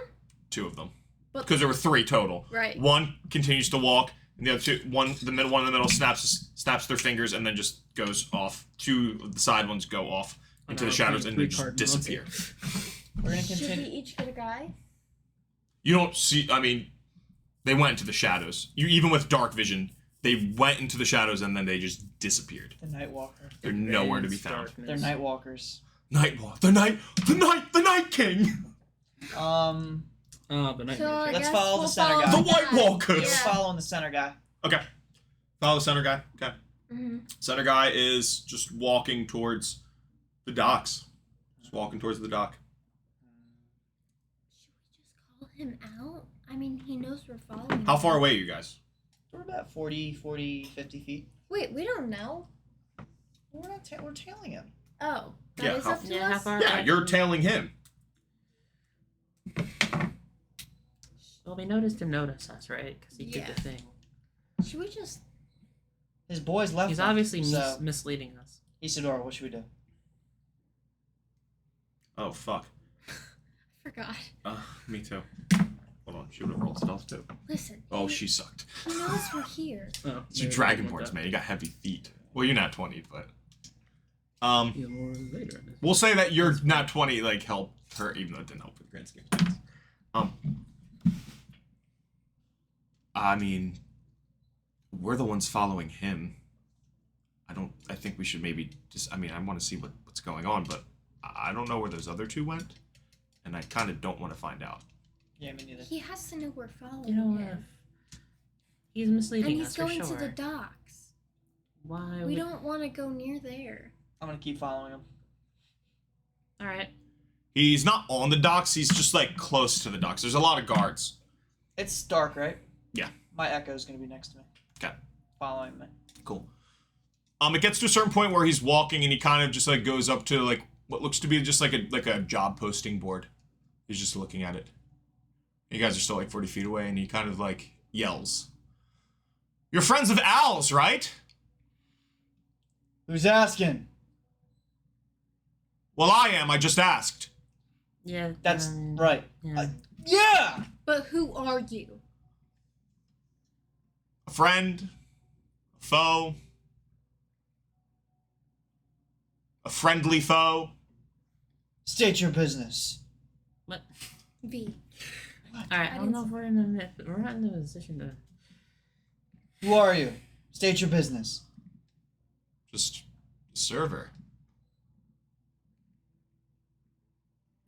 2 of them, But because there were 3 total. right. One continues to walk, and the other 2, one in the middle snaps their fingers, and then just goes off. 2 of the side ones go off into the shadows, and they just disappear. We're gonna Should we continue. each get a guy? You don't see. I mean, they went into the shadows. You even with dark vision, They went into the shadows and then they just disappeared. The Nightwalker. They're nowhere to be Dense found. darkness. They're Nightwalkers. Nightwalk. The Night King. Oh, the night. So I Manager. Let's guess follow the we'll center follow guy. The that. White Walkers. We're Yeah. following the center guy. Okay. Follow the center guy. Okay. Mm-hmm. Center guy is just walking towards the docks. Just walking towards the dock. Should we just call him out? I mean, he knows we're following How him. far away are you guys? We're about 40, 50 feet. Wait, we don't know. We're not. We're tailing him. Oh, that Yeah, is how- up to Yeah, how us? far? Yeah, you're tailing him. Well, we noticed him notice us, right? Because he Yeah. did the thing. Should we just... His boys left. He's him, obviously so. misleading us. Isadora, what should we do? Oh, fuck. I forgot. Me too. Hold on. She would have rolled stealth too. Listen. Oh, he, she sucked. He knows we're here. Oh, She maybe dragonborns, like that. man. You got heavy feet. Well, you're not 20, but Yeah, more later. we'll say that you're not 20 like helped her, even though it didn't help with the grand scheme of things. I mean, we're the ones following him. I think we should maybe just. I mean, I want to see what's going on, but I don't know where those other two went, and I kind of don't want to find out. Yeah, me neither. He has to know we're following You know what? him. He's And misleading he's us for going sure. to the docks. Why? We don't want to go near there. I'm gonna keep following him. All right. He's not on the docks. He's just like close to the docks. There's a lot of guards. It's dark, right? Yeah. My Echo's gonna be next to me. Okay. Following me. Cool. It gets to a certain point where he's walking and he kind of just like goes up to like what looks to be just like a job posting board. He's just looking at it. You guys are still like 40 feet away and he kind of like yells. You're friends of Al's, right? Who's asking? Well, I am. I just asked. Yeah. That's right. Yeah. Yeah! But who are you? A friend, a foe, a friendly foe. State your business. What? V. All right. I don't know if we're we're not in a position to. Who are you? State your business. Just a server.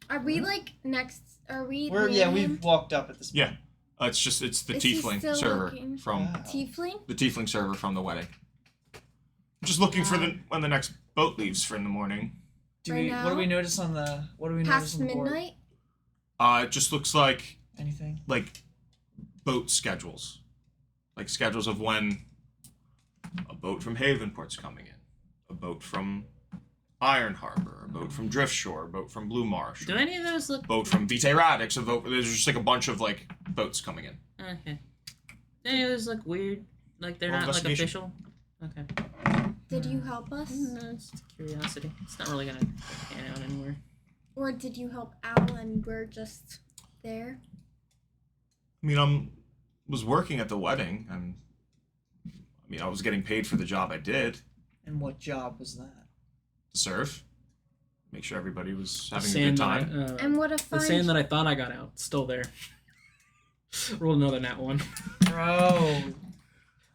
Are we like next? Are we? We're near we've him? walked up at this point. Yeah. It's the Is he tiefling still server looking? from Wow. Tiefling? the tiefling server from the wedding. I'm just looking for when the next boat leaves for in the morning. Do Right we what do we now? notice on the notice Past on the board? midnight? It just looks like Anything? boat schedules. Like schedules of when a boat from Havenport's coming in, a boat from Iron Harbor, a boat from Driftshore, a boat from Blue Marsh, Do any of those look? boat from Vitae Radix, a boat. There's just like a bunch of like boats coming in. Okay. Do any of those look weird? Like they're Roll not like investigation. official? Okay. Did you help us? No, it's just curiosity. It's not really gonna pan out anywhere. Or did you help Al and we're just there? I mean, I was working at the wedding, and I was getting paid for the job I did And what job was that? to serve, make sure everybody was The having a sand good time. that I, And what a the fine... sand that I thought I got out, still there. Roll another nat one. Bro.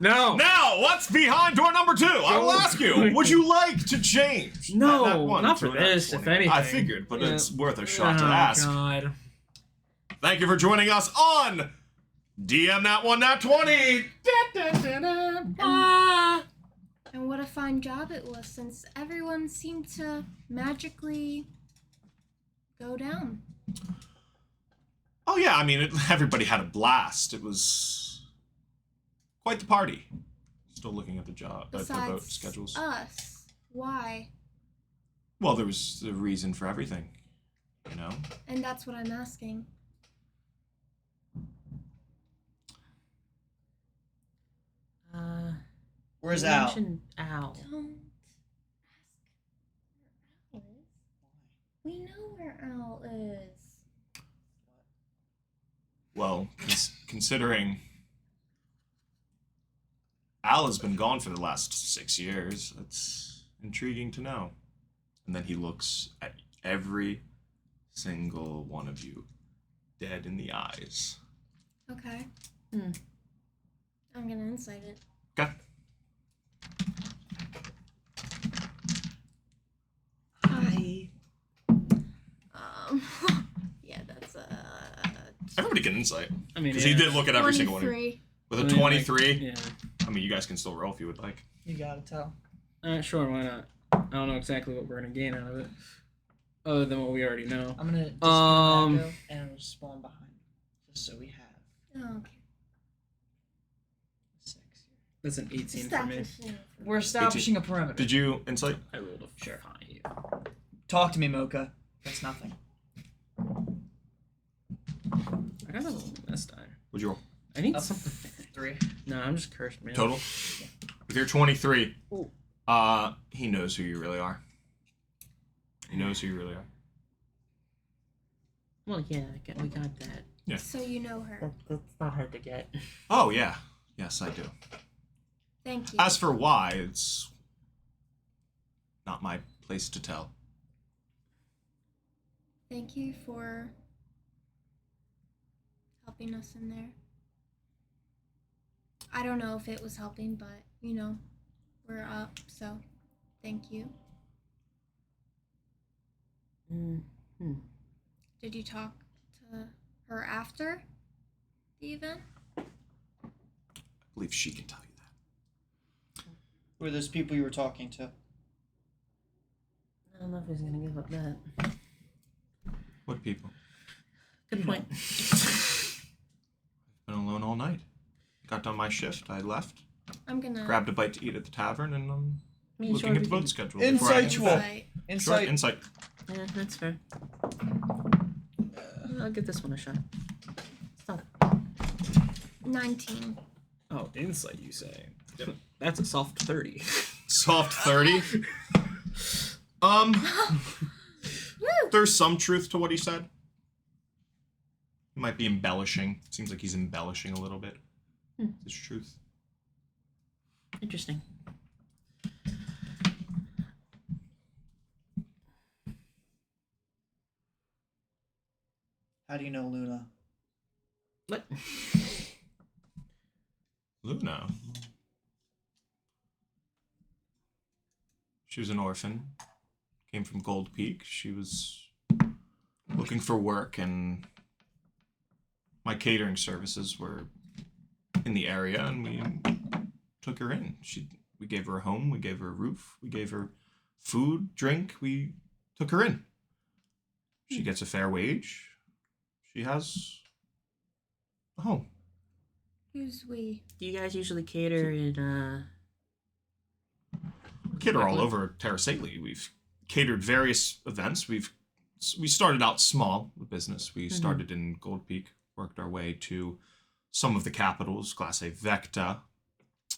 No. Now, what's behind door number 2? I will ask you. Would you like to change? No, that one not to for a nat this, if 20? anything. I figured, but Yeah. it's worth a shot to Oh, ask. God. Thank you for joining us on DM Nat 1 Nat 20. And what a fine job it was, since everyone seemed to magically go down. Oh yeah, I mean, everybody had a blast. It was quite the party. Still looking at the boat Besides schedules. us. Why? Well, there was a reason for everything, you know? And that's what I'm asking. Where's you Al? mentioned Al. Don't ask where Al is. We know where Al is. Well, considering Al has been gone for the last 6 years, that's intriguing to know. And then he looks at every single one of you dead in the eyes. Okay. Hmm. I'm gonna insight it. Okay. Hi. Yeah, that's Everybody get insight. I mean, Because he did look at every single one. 23. With a I mean, like, 23, yeah. I mean, you guys can still roll if you would like. You gotta tell. Sure, why not? I don't know exactly what we're gonna gain out of it, other than what we already know. I'm gonna discount Echo, and it'll spawn behind me, just so we have Oh, okay. 6. That's an 18 for me. We're establishing a perimeter. Did you insight? I rolled a Sure. 5. Talk to me, Mocha. That's nothing. I got a roll this time. What'd you roll? I need Up. something. 3. No, I'm just cursed, man. Total? With your 23, Ooh. he knows who you really are. He knows who you really are. Well, yeah, we got that. Yeah. So you know her. That's not hard to get. Oh, yeah. Yes, I do. Thank you. As for why, it's not my place to tell. Thank you for helping us in there. I don't know if it was helping, but you know, we're up, so thank you. Mm-hmm. Did you talk to her after the event? I believe she can tell you that. Who are those people you were talking to? I don't know if he's gonna give up that. What people? Good point. I've been alone all night. Got done my shift. I left, I'm gonna grabbed a bite to eat at the tavern, and I'm I mean, looking sure, at the we boat can- schedule. Insightful. Sure, Insight. insight. Yeah, that's fair. I'll give this one a shot. Stop. 19. Oh, insight, you say? That's a soft 30. Soft 30. There's some truth to what he said. He might be embellishing. Seems like he's embellishing a little bit. It's truth. Interesting. How do you know Luna? What? Luna. She was an orphan. Came from Gold Peak. She was looking for work, and my catering services were in the area, and we took her in. We gave her a home, we gave her a roof, we gave her food, drink, we took her in. She gets a fair wage. She has a home. Who's we? Do you guys usually cater in Cater all over Terraceae. We've catered various events. We started out small with business. We started in Gold Peak, worked our way to some of the capitals, Class A Vecta,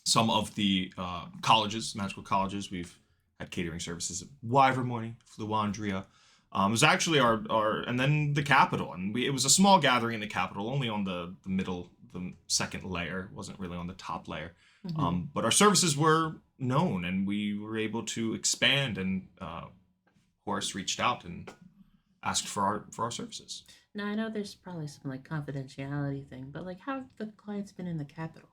some of the colleges, magical colleges. We've had catering services at Wyvermorny, Fluandria. It was actually our and then the capital, and it was a small gathering in the capital, only on the middle, the second layer. It wasn't really on the top layer. But our services were known, and we were able to expand. And Horace reached out and asked for our services. Now I know there's probably some like confidentiality thing, but like how have the clients been in the capital?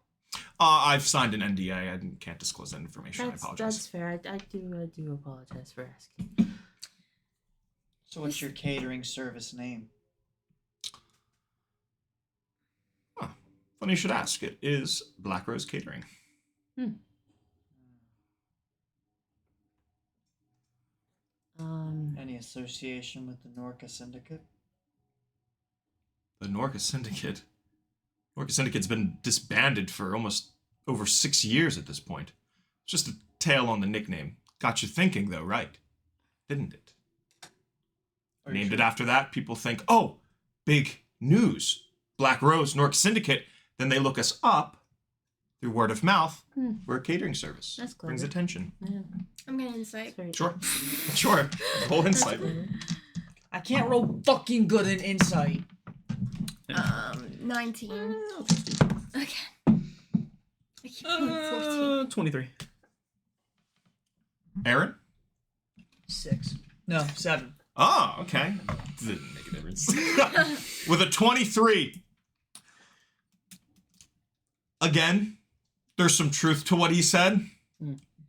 I've signed an NDA. I can't disclose that information. I apologize. That's fair. I do apologize for asking. So what's your catering service name? Funny you should ask. It is Black Rose Catering. Any association with the Norca Syndicate? The Norca Syndicate. Norca Syndicate's been disbanded for almost over 6 years at this point. Just a tail on the nickname. Got you thinking, though, right? Didn't it? Named it after that, people think, oh, big news. Black Rose, Norca Syndicate. Then they look us up through word of mouth. We're a catering service. That's clever. Brings attention. Yeah, I'm gonna insight. that's very Sure. Sure. Whole insight. clever. I can't roll fucking good in insight. 19. Okay. I keep rolling 14. 23. Aaron? 6. No, 7. Oh, okay. Didn't make a difference. With a 23. Again, there's some truth to what he said,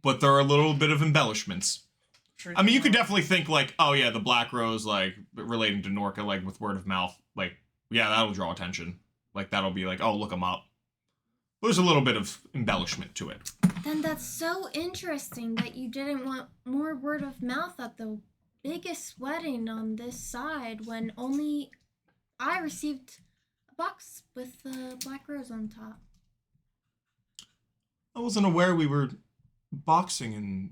but there are a little bit of embellishments. I mean, you could definitely think like, oh yeah, the Black Rose, like relating to Norca, like with word of mouth, like yeah, that'll draw attention. Like that'll be like, oh, look him up. There's a little bit of embellishment to it. Then that's so interesting that you didn't want more word of mouth at the biggest wedding on this side when only I received a box with the Black Rose on top. I wasn't aware we were boxing in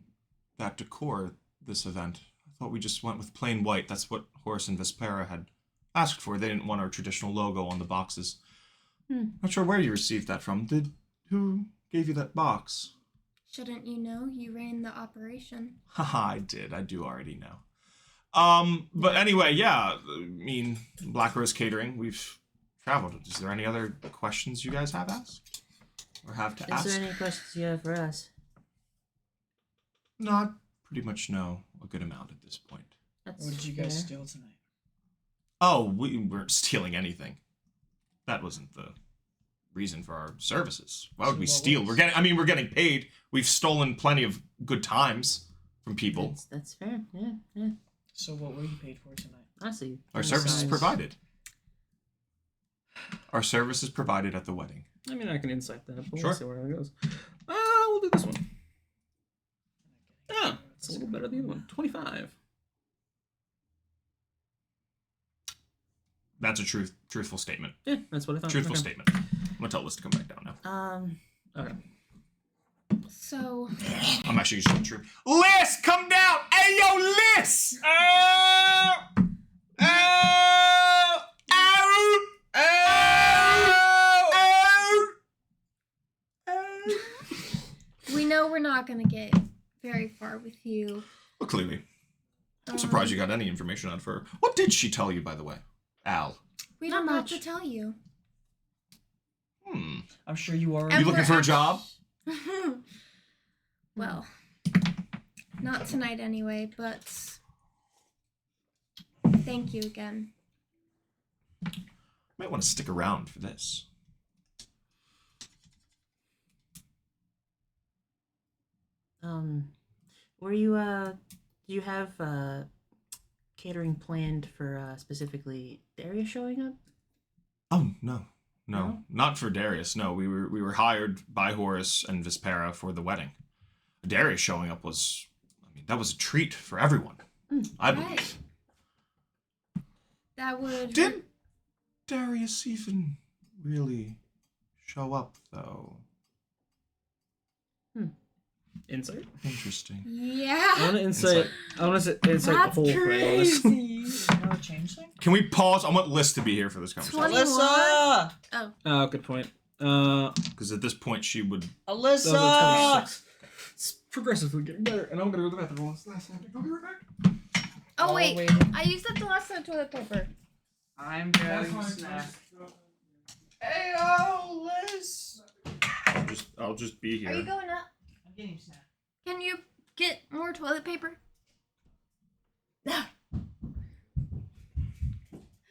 that decor this event. I thought we just went with plain white. That's what Horace and Vespera had asked for. They didn't want our traditional logo on the boxes. Not sure where you received that from. Who gave you that box? Shouldn't you know? You ran the operation. Haha, I did. I do already know. But anyway, yeah. I mean, Black Rose Catering, we've traveled. Is there any other questions you guys have asked? Or have to ask? Is there any questions you have for us? Not pretty much know a good amount at this point. That's What did you guys fair. steal tonight? Oh, we weren't stealing anything. That wasn't the reason for our services. Why would So we what steal? was- We're getting paid. We've stolen plenty of good times from people. That's fair. Yeah. So what were you paid for tonight? Honestly, Our things service is sounds- provided. Our service is provided at the wedding. I mean, I can insight that, but Sure. we'll see where it goes. We'll do this one. Ah, it's a little better than the other one. 25. That's a truthful statement. Yeah, that's what I thought. Truthful Okay. statement. I'm gonna tell Liz to come back down now. Okay. So, I'm actually just true. Liz, come down! Hey yo, Liz! we know we're not going to get very far with you. Well, clearly. I'm surprised you got any information out of her. What did she tell you, by the way? Al. We Not don't know what much. to tell you. I'm sure you already. You And looking we're for a job? Well, not tonight anyway, but thank you again. Might want to stick around for this. Were you do you have catering planned for specifically Daria showing up? Oh, no. No, No? not for Darius. No, we were hired by Horace and Vespera for the wedding. Darius showing up was, that was a treat for everyone. I believe. Right. That would. Did Darius even really show up, though? Insight. Interesting. I Yeah. want to insight. I want to insight the That's whole crazy. thing. Another change thing? Can we pause? I want Liz to be here for this conversation. 21. Alyssa! Oh, good point. Because at this point, she would. That was a Alyssa! 26. It's progressively getting better, and I'm gonna go to the bathroom last second. I'll be right back. Oh, wait. I used up the last of the toilet paper. I'm grabbing a snack. Hey, oh, Liz! I'll just be Are you here. going up? I'm getting a snack. Can you get more toilet paper?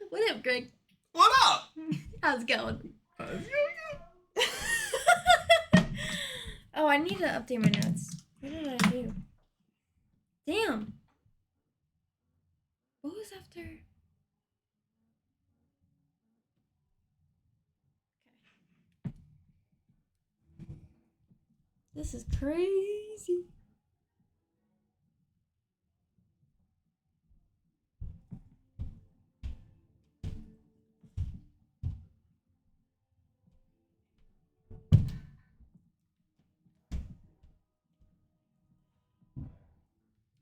What up, Greg? What up? How's it going? Oh, I need to update my notes. What did I do? Damn. What was after? Okay. This is crazy.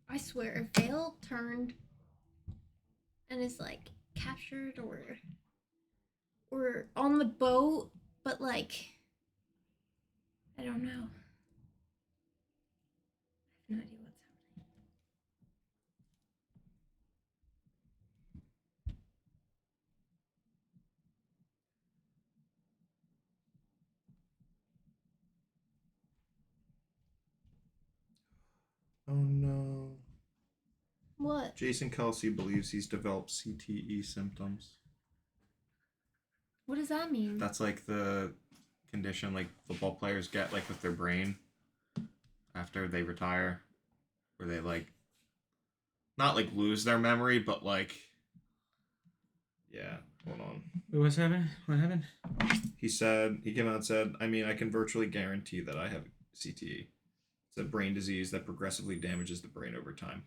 I swear, if Vale turned and is like captured or on the boat, but like I don't know. I have no idea what's happening. Oh no. What? Jason Kelsey believes he's developed CTE symptoms. What does that mean? That's like the condition like football players get like with their brain after they retire, where they like not like lose their memory, but like yeah. Hold on. What's happening? What happened? He came out and said, I mean, I can virtually guarantee that I have CTE. It's a brain disease that progressively damages the brain over time,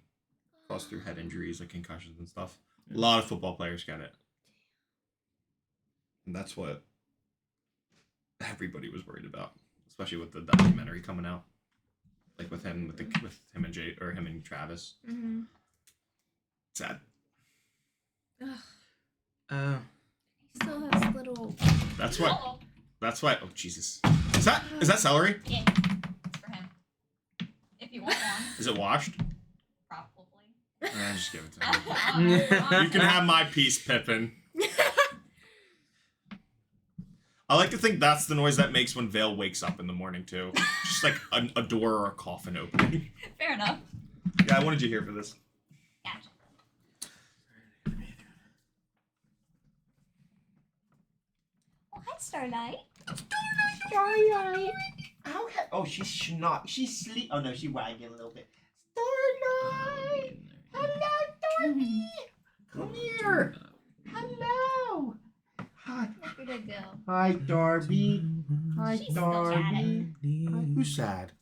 caused through head injuries like concussions and stuff. A lot of football players get it, and that's what everybody was worried about, especially with the documentary coming out, like with him and Jay or him and Travis. Mm-hmm. Sad. Ugh. Oh. He still has little. That's why. That's why. Oh Jesus! Is that celery? Yeah, it's for him. If you want one, Is it washed? probably. Just give it to I him. don't know if you want You can one. have my piece, Pippin. I like to think that's the noise that makes when Vale wakes up in the morning too. Just like a door or a coffin opening. Fair enough. Yeah, I wanted you here for this. Gotcha. Oh, hi, Starlight. Starlight. Oh, she's not. She's sleep. Oh no, she's wagging a little bit. Starlight. Hello, Darby. Come here. Hello. Hi. Look at it go. Hi, Darby. Hi, She's still at Darby. Who's sad?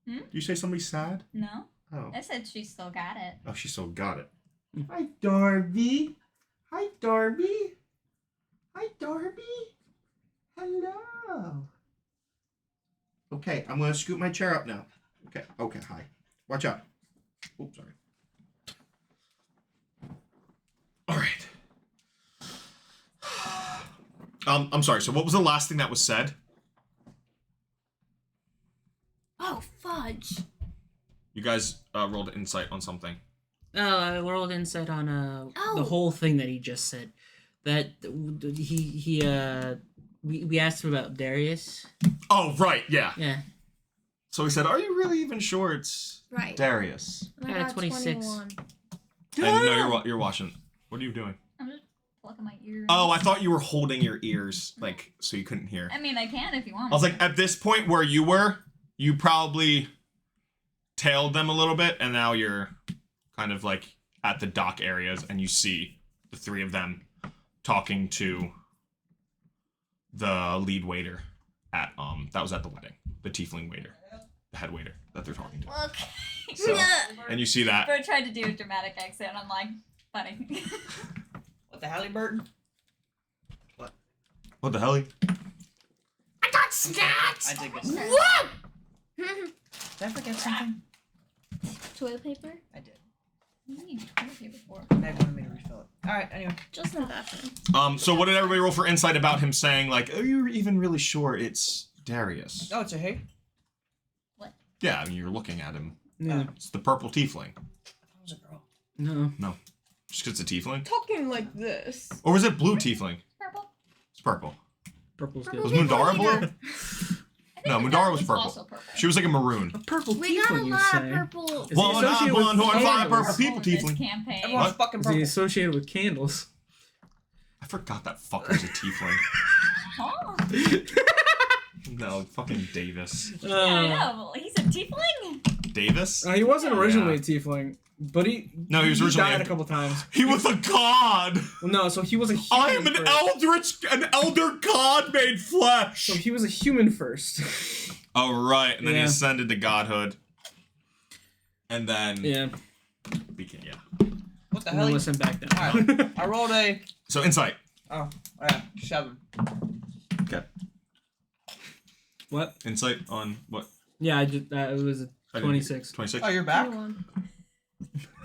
Hmm? Did you say somebody's sad? No, Oh. I said she still got it. Oh, she still got it. Hi, Darby. Hi, Darby. Hi, Darby. Hello. Okay, I'm gonna scoot my chair up now. Okay, hi. Watch out. Oops, sorry. All right. I'm sorry. So, what was the last thing that was said? Oh fudge! You guys rolled insight on something. Oh, I rolled insight on the whole thing that he just said. That we asked him about Darius. Oh, right. Yeah. Yeah. So he said, "Are you really even sure it's Right. Darius?" And I Yeah, got 26. 21. And no, you're watching. What are you doing? I'm just plucking my ears. Oh, I thought you were holding your ears, like, so you couldn't hear. I mean, I can if you want. I was like, at this point where you were, you probably tailed them a little bit, and now you're kind of like at the dock areas, and you see the three of them talking to the lead waiter at that was at the wedding, the tiefling waiter, the head waiter that they're talking to. Okay. So, and you see that. Bert tried to do a dramatic accent. I'm like, funny. What the Halliburton? What the hell? I got snacks. I did get snacks. What? Did I forget something? Toilet paper? I did. What do you need toilet paper for? Meg wanted me to refill it. Alright, anyway. Just in the bathroom. So what did everybody roll for insight about him saying like, "Are you even really sure it's Darius?" Oh, it's a hey? Yeah, I mean you're looking at him. Yeah. It's the purple tiefling. That was a girl. No. Just 'cause it's a tiefling, Talking like this. or was it blue tiefling? Purple. It's purple. Purple's Purple Was good. people Mundara either. blue? I think No, the Mundara dog was purple. Also purple. She was like a maroon. A purple We got a tiefling, you lot say? of purple. Is he Well, not associated one with who on fire, candles? purple people This tiefling. campaign. Everyone's What? fucking Is he purple. associated with candles? I forgot that fucker's a tiefling. Huh? No, fucking Davis. Yeah, I know. He's a tiefling. Davis? He wasn't originally Yeah. a tiefling, but he He originally died a- a couple times. He was a god. Well, no, so he was a human I am an elder god made flesh. So he was a human first. Oh right, and then he Yeah. ascended to godhood, and then Yeah. became What the And hell? then was sent back down. Alright, I rolled a. So insight. Oh, yeah, 7. Okay. What? Insight on what? Yeah, it was a 26. 26. Oh, you're back? 21.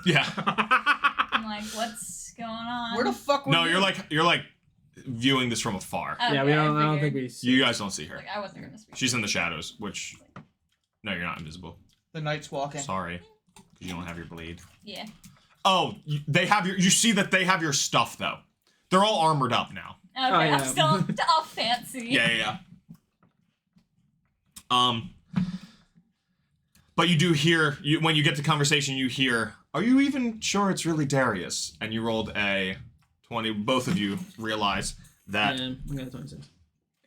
Yeah. I'm like, what's going on? Where the fuck were No, you? you're like viewing this from afar. Okay, Yeah, I don't think figured. we see. You guys don't see her. Like, I wasn't gonna speak. She's in the shadows, which no, you're not invisible. The Night's Walking. Sorry, because you don't have your blade. Yeah. Oh, they have your. You see that they have your stuff though. They're all armored up now. Okay, Oh, yeah. I'm still all fancy. Yeah. But you do hear when you get to conversation. You hear, "Are you even sure it's really Darius?" And you rolled a 20. Both of you realize that Yeah, I got a 26.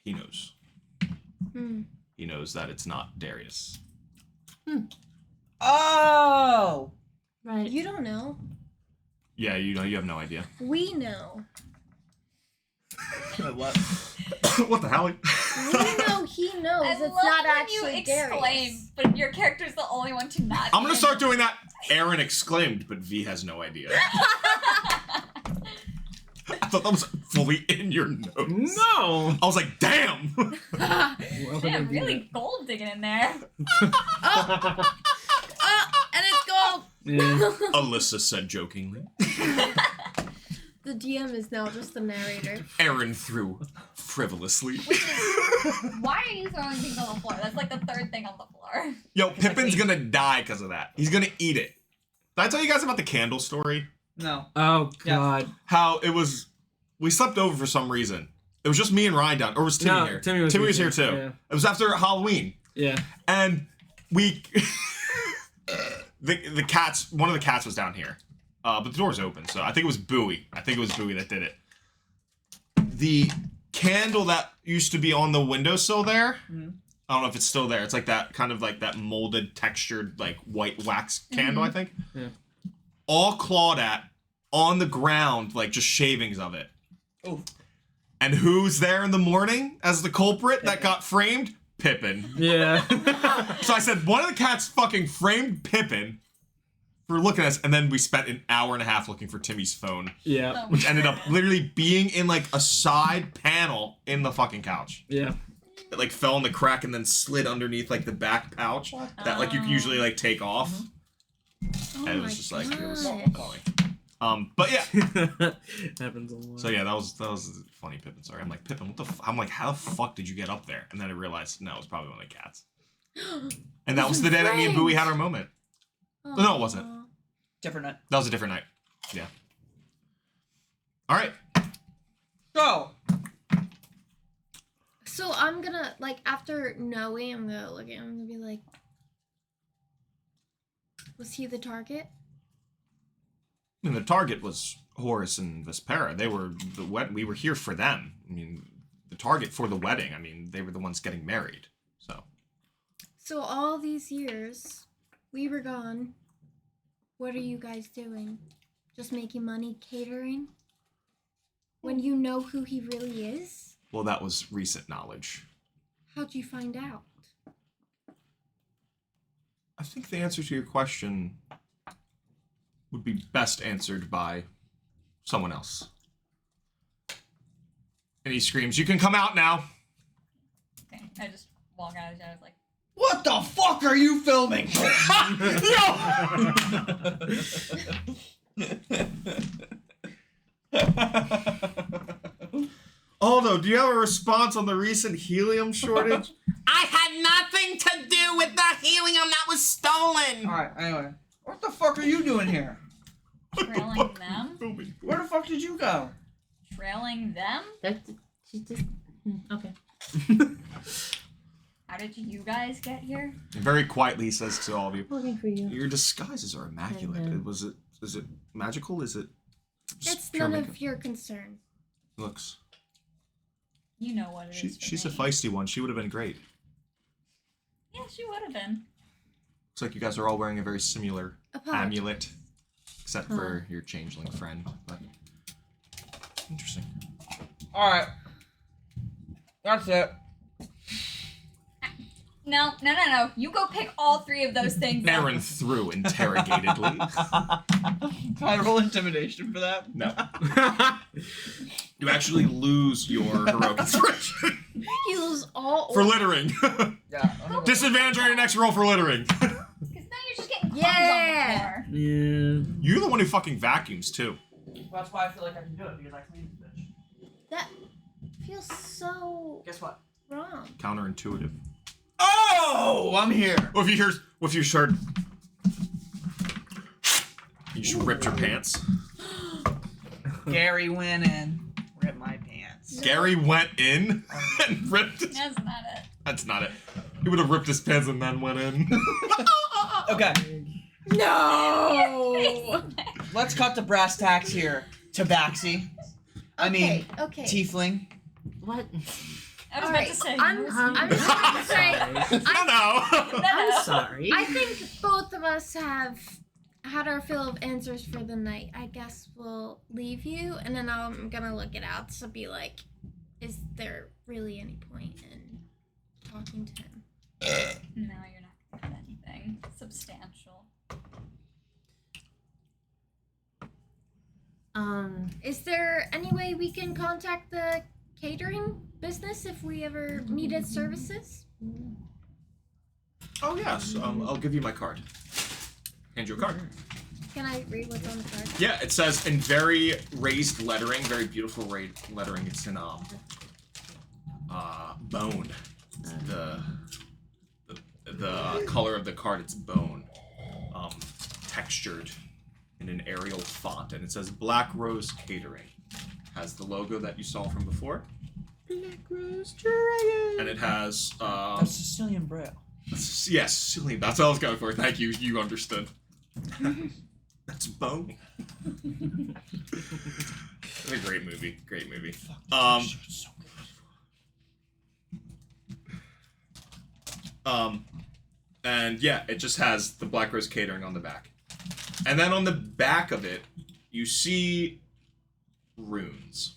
he knows. he knows that it's not Darius. Oh! Right. You don't know. Yeah, you know, you have no idea. We know. What? What the hell? We know he knows I it's love not when actually you Darius. exclaim, but your character's the only one to not. I'm gonna be start doing that. Aaron exclaimed, but V has no idea. I thought that was fully in your notes. No. I was like, damn. Damn, really gold digging in there. And it's gold. Yeah. Alyssa said jokingly. The DM is now just the narrator. Aaron threw frivolously. Why are you throwing things on the floor? That's like the third thing on the floor. Yo, Pippin's gonna die because of that. He's gonna eat it. Did I tell you guys about the candle story? No. Oh Yeah. God. How it was, we slept over for some reason. It was just me and Ryan down, or was Timmy No, here? Timmy was here here too. yeah. It was after Halloween. Yeah. And we, the cats, one of the cats was down here. But the door's open, so I think it was Bowie. I think it was Bowie that did it. The candle that used to be on the windowsill there, I don't know if it's still there. It's like that, kind of like that molded, textured, like white wax candle, I think. Yeah. All clawed at, on the ground, like just shavings of it. Oof. And who's there in the morning as the culprit that got framed? Pippin. Yeah. So I said, one of the cats fucking framed Pippin for looking at us, and then we spent an hour and a half looking for Timmy's phone, Yeah. which ended up literally being in like a side panel in the fucking couch. Yeah. It like fell in the crack and then slid underneath like the back pouch that like you can usually like take off. Oh And it my was just like, it was gosh. funny. But yeah. Happens a lot. So yeah, that was a funny Pippin. Sorry, I'm like, Pippin, what the? I'm like, how the fuck did you get up there? And then I realized, no, it was probably one of the cats. And that was the day that me and Bowie had our moment. No, it wasn't. Different night. That was a different night. Yeah. All right. Go! So I'm gonna, like, after knowing, I'm gonna look at him and be like, was he the target? I mean, the target was Horus and Vespera. They were we were here for them. I mean, the target for the wedding. I mean, they were the ones getting married. So all these years, we were gone. What are you guys doing? Just making money catering? When you know who he really is? Well, that was recent knowledge. How'd you find out? I think the answer to your question would be best answered by someone else. And he screams, "You can come out now!" Okay, I just walk out of the shadows like, What the fuck are you filming? Aldo, do you have a response on the recent helium shortage? I had nothing to do with the helium that was stolen. Alright, anyway. What the fuck are you doing here? trailing them? Where the fuck did you go? Trailing them? She just. Okay. How did you guys get here? And very quietly he says to all of you, Looking for you. "Your disguises are immaculate. I know. Is it magical? Is it just It's pure none makeup?" of your concern. Looks. You know what it is. for She's a me. feisty one. She would have been great. Yeah, she would have been. Looks like you guys are all wearing a very similar A pod. amulet, except for your changeling friend. But interesting. Alright. That's it. No. You go pick all three of those things up. Aaron threw interrogatedly. Can I roll intimidation for that? No. You actually lose your heroic inspiration He lose all for littering. Yeah. Disadvantage on your next roll for littering. Because now you're just getting crumbs Yeah. on the floor. Yeah. You're the one who fucking vacuums too. That's why I feel like I can do it, because I cleaned this bitch. That feels so Guess what? wrong. Counterintuitive. Oh! I'm here. Well, if you heard, you just ripped your pants. Gary went in. Rip my pants. Gary went in and ripped his... That's not it. That's not it. He would have ripped his pants and then went in. Okay. No! Let's cut to brass tacks here. Tabaxi. I mean, okay. tiefling. What? I was All about right, to say. I'm just gonna say, No. I'm sorry. I think both of us have had our fill of answers for the night. I guess we'll leave you, and then I'm gonna look it out to be like, is there really any point in talking to him? No, you're not gonna get anything substantial. Is there any way we can contact the catering business if we ever needed services? Oh yes, I'll give you my card. Hand you a card. Can I read what's on the card? Yeah, it says in very raised lettering, very beautiful lettering. It's in bone. The color of the card, it's bone, textured in an Arial font, and it says Black Rose Catering. Has the logo that you saw from before, Black Rose Dragon. and it has That's Sicilian Braille. yes, silly. That's what I was going for. Thank you. You understood. That's bone. It's a great movie. Great movie. And yeah, it just has the Black Rose Catering on the back. And then on the back of it, you see runes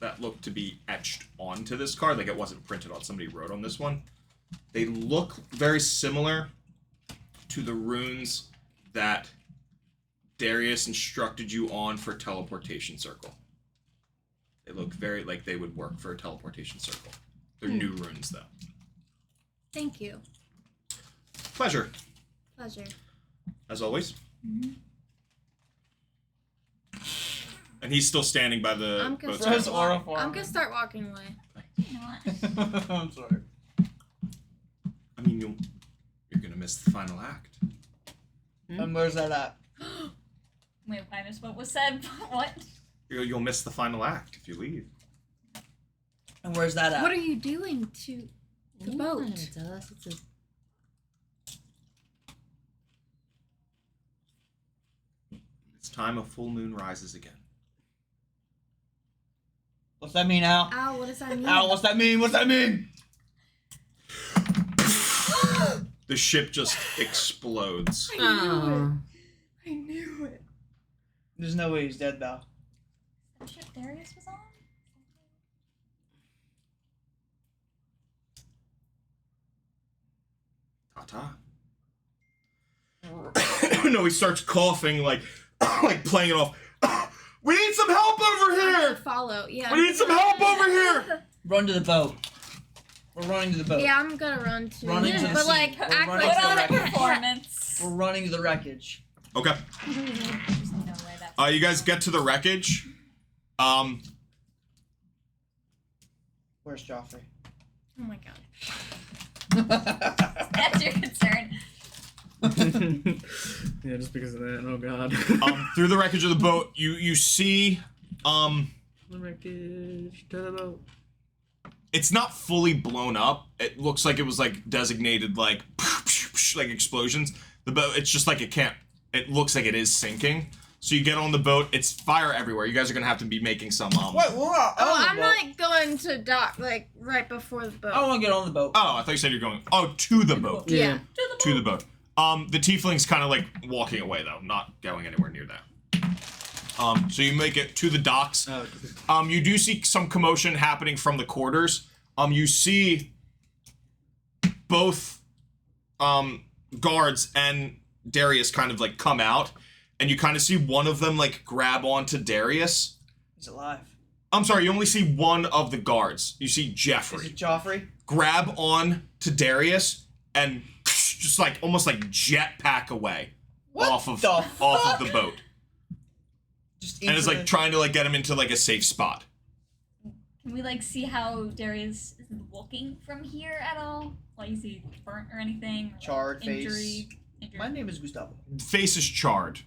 that look to be etched onto this card. Like it wasn't printed on, somebody wrote on this one. They look very similar to the runes that Darius instructed you on for teleportation circle. They look very like they would work for a teleportation circle. They're new runes though. Thank you. Pleasure. Pleasure. As always. And he's still standing by the I'm gonna, boat. Rose start aura walk- form. I'm gonna start walking away. Not. I'm sorry. I mean, you're gonna miss the final act. And where's that at? Wait, I missed what was said. What? You'll miss the final act if you leave. And where's that at? What are you doing to the boat? Tell us it's a It's time a full moon rises again. What's that mean, Al? Al, what does that mean? Al, what's that mean? What's that mean? The ship just explodes. Oh. I knew it. There's no way he's dead, though. That ship Darius was on? Ta-ta. No, he starts coughing, like playing it off. We need some help over I'm gonna here! follow. Yeah. We need some help over here! Run to the boat. We're running to the boat. Yeah, I'm gonna run too. Running to the but sea. like, We're act running like to the Put on a wreckage. performance. We're running to the wreckage. Okay. There's no way that. You guys get to the wreckage. Where's Joffrey? Oh my god. That's your concern. Yeah, just because of that. Oh god. Through the wreckage of the boat, you see, The wreckage to the boat. it's not fully blown up. It looks like it was like designated like explosions. The boat, it's just like it looks like it is sinking. So you get on the boat, it's fire everywhere. You guys are gonna have to be making some Wait, we're not Oh, on the I'm boat. like going to dock like right before the boat. I want to get on the boat. Oh, I thought you said you're going to the boat. Yeah. To the boat. The tiefling's kind of like walking away though, not going anywhere near that. So you make it to the docks. Oh. You do see some commotion happening from the quarters. You see both guards and Darius kind of like come out, and you kind of see one of them like grab onto Darius. He's alive. I'm sorry, you only see one of the guards. You see Is Jeffrey it Joffrey? grab on to Darius and just like almost like jetpack away What off of the the boat, Just and is into like trying to like get him into like a safe spot. Can we like see how Darius is looking from here at all? Like, is he burnt or anything? Or, Charred face. injury? My name is Gustavo. Face is charred.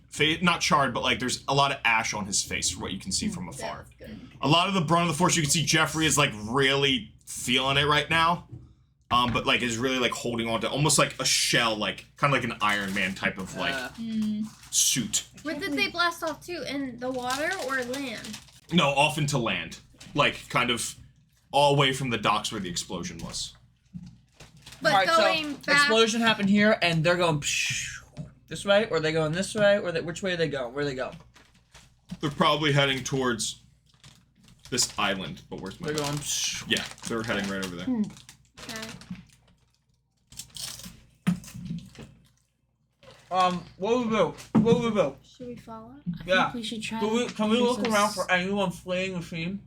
Not charred, but like there's a lot of ash on his face from what you can see from afar. That's good. A lot of the brunt of the force, you can see Jeffrey is like really feeling it right now. But like is really like holding on to almost like a shell, like kind of like an Iron Man type of like suit. Where did they blast off to? In the water or land? No, off into land. like kind of all away from the docks where the explosion was. But Alright, going so back. explosion happened here, and they're going this way, or are they going this way, or which way are they going? Where are they going? They're probably heading towards this island, but where's my... They're going. Yeah, they're heading right over there. Okay. What would we do? What would we do? Should we follow? I Yeah. think we should try. Can we look use around this- for anyone fleeing the scene?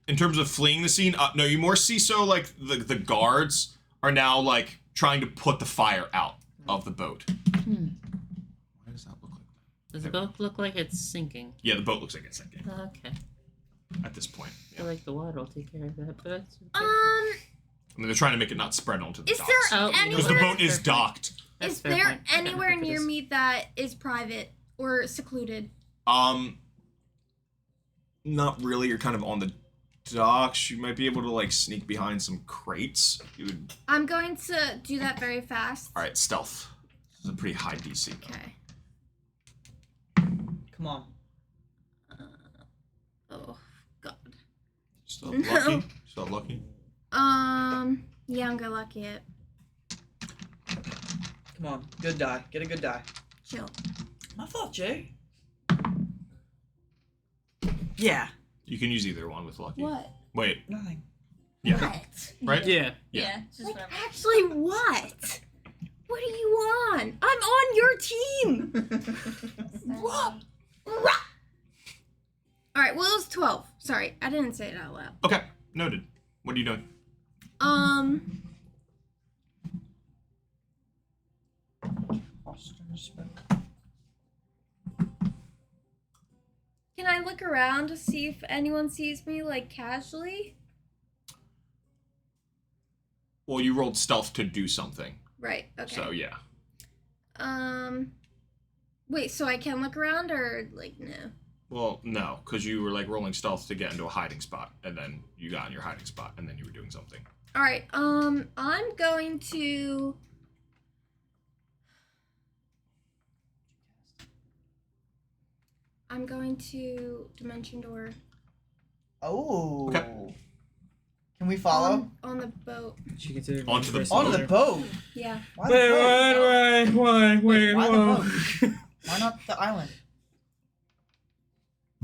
In terms of fleeing the scene, no, you more see so like the guards are now like trying to put the fire out of the boat. Why does that look like that? Does the boat look like it's sinking? Yeah, the boat looks like it's sinking Okay. at this point. I feel like the water will take care of that, but that's okay. I mean, they're trying to make it not spread onto the Is docks. there Oh, anywhere? Because the boat is Fair point. docked. That's Is fair there point. I gotta anywhere look at near this. me that is private or secluded? Not really. You're kind of on the docks. You might be able to like sneak behind some crates. You would. I'm going to do that very fast. All right, stealth. This is a pretty high DC. Okay. Come on. Oh God. Still No. lucky. Still lucky. Yeah, I'm gonna lucky it. Come on. Good die. Get a good die. Chill. My fault, Jay. Yeah. You can use either one with lucky. What? Wait. Nothing. Yeah. What? Right. Yeah. Yeah. Just Like, whatever. actually, what? What are you on? I'm on your team. What? All right. Well, it was 12. Sorry, I didn't say it out loud. Okay. Noted. What are you doing? Can I look around to see if anyone sees me, like, casually? Well, you rolled stealth to do something. Right, okay. So yeah. Wait, so I can look around, or, like, no? Well, no, because you were like rolling stealth to get into a hiding spot, and then you got in your hiding spot, and then you were doing something. Alright, I'm going to... I'm going to Dimension Door. Oh. Okay. Can we follow? On the boat. She considered Onto the Onto the boat. Yeah. Why the boat? why, Wait, why the boat? Why not the island?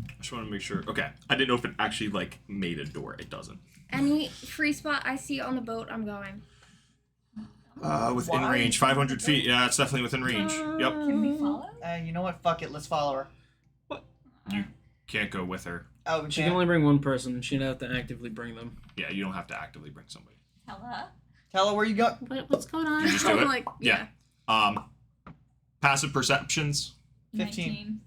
I just want to make sure. Okay, I didn't know if it actually like made a door. It doesn't. Any free spot I see on the boat, I'm going. Within Why? range, 500 feet. Yeah, it's definitely within range. Yep. Can we follow? You know what? Fuck it. Let's follow her. You can't go with her. Oh, we She can can't. only bring one person. She'd have to actively bring them. Yeah, you don't have to actively bring somebody. Hella. Tell her where you go. What's going on? You just do it. Like, Yeah. Passive perceptions. 15. 19.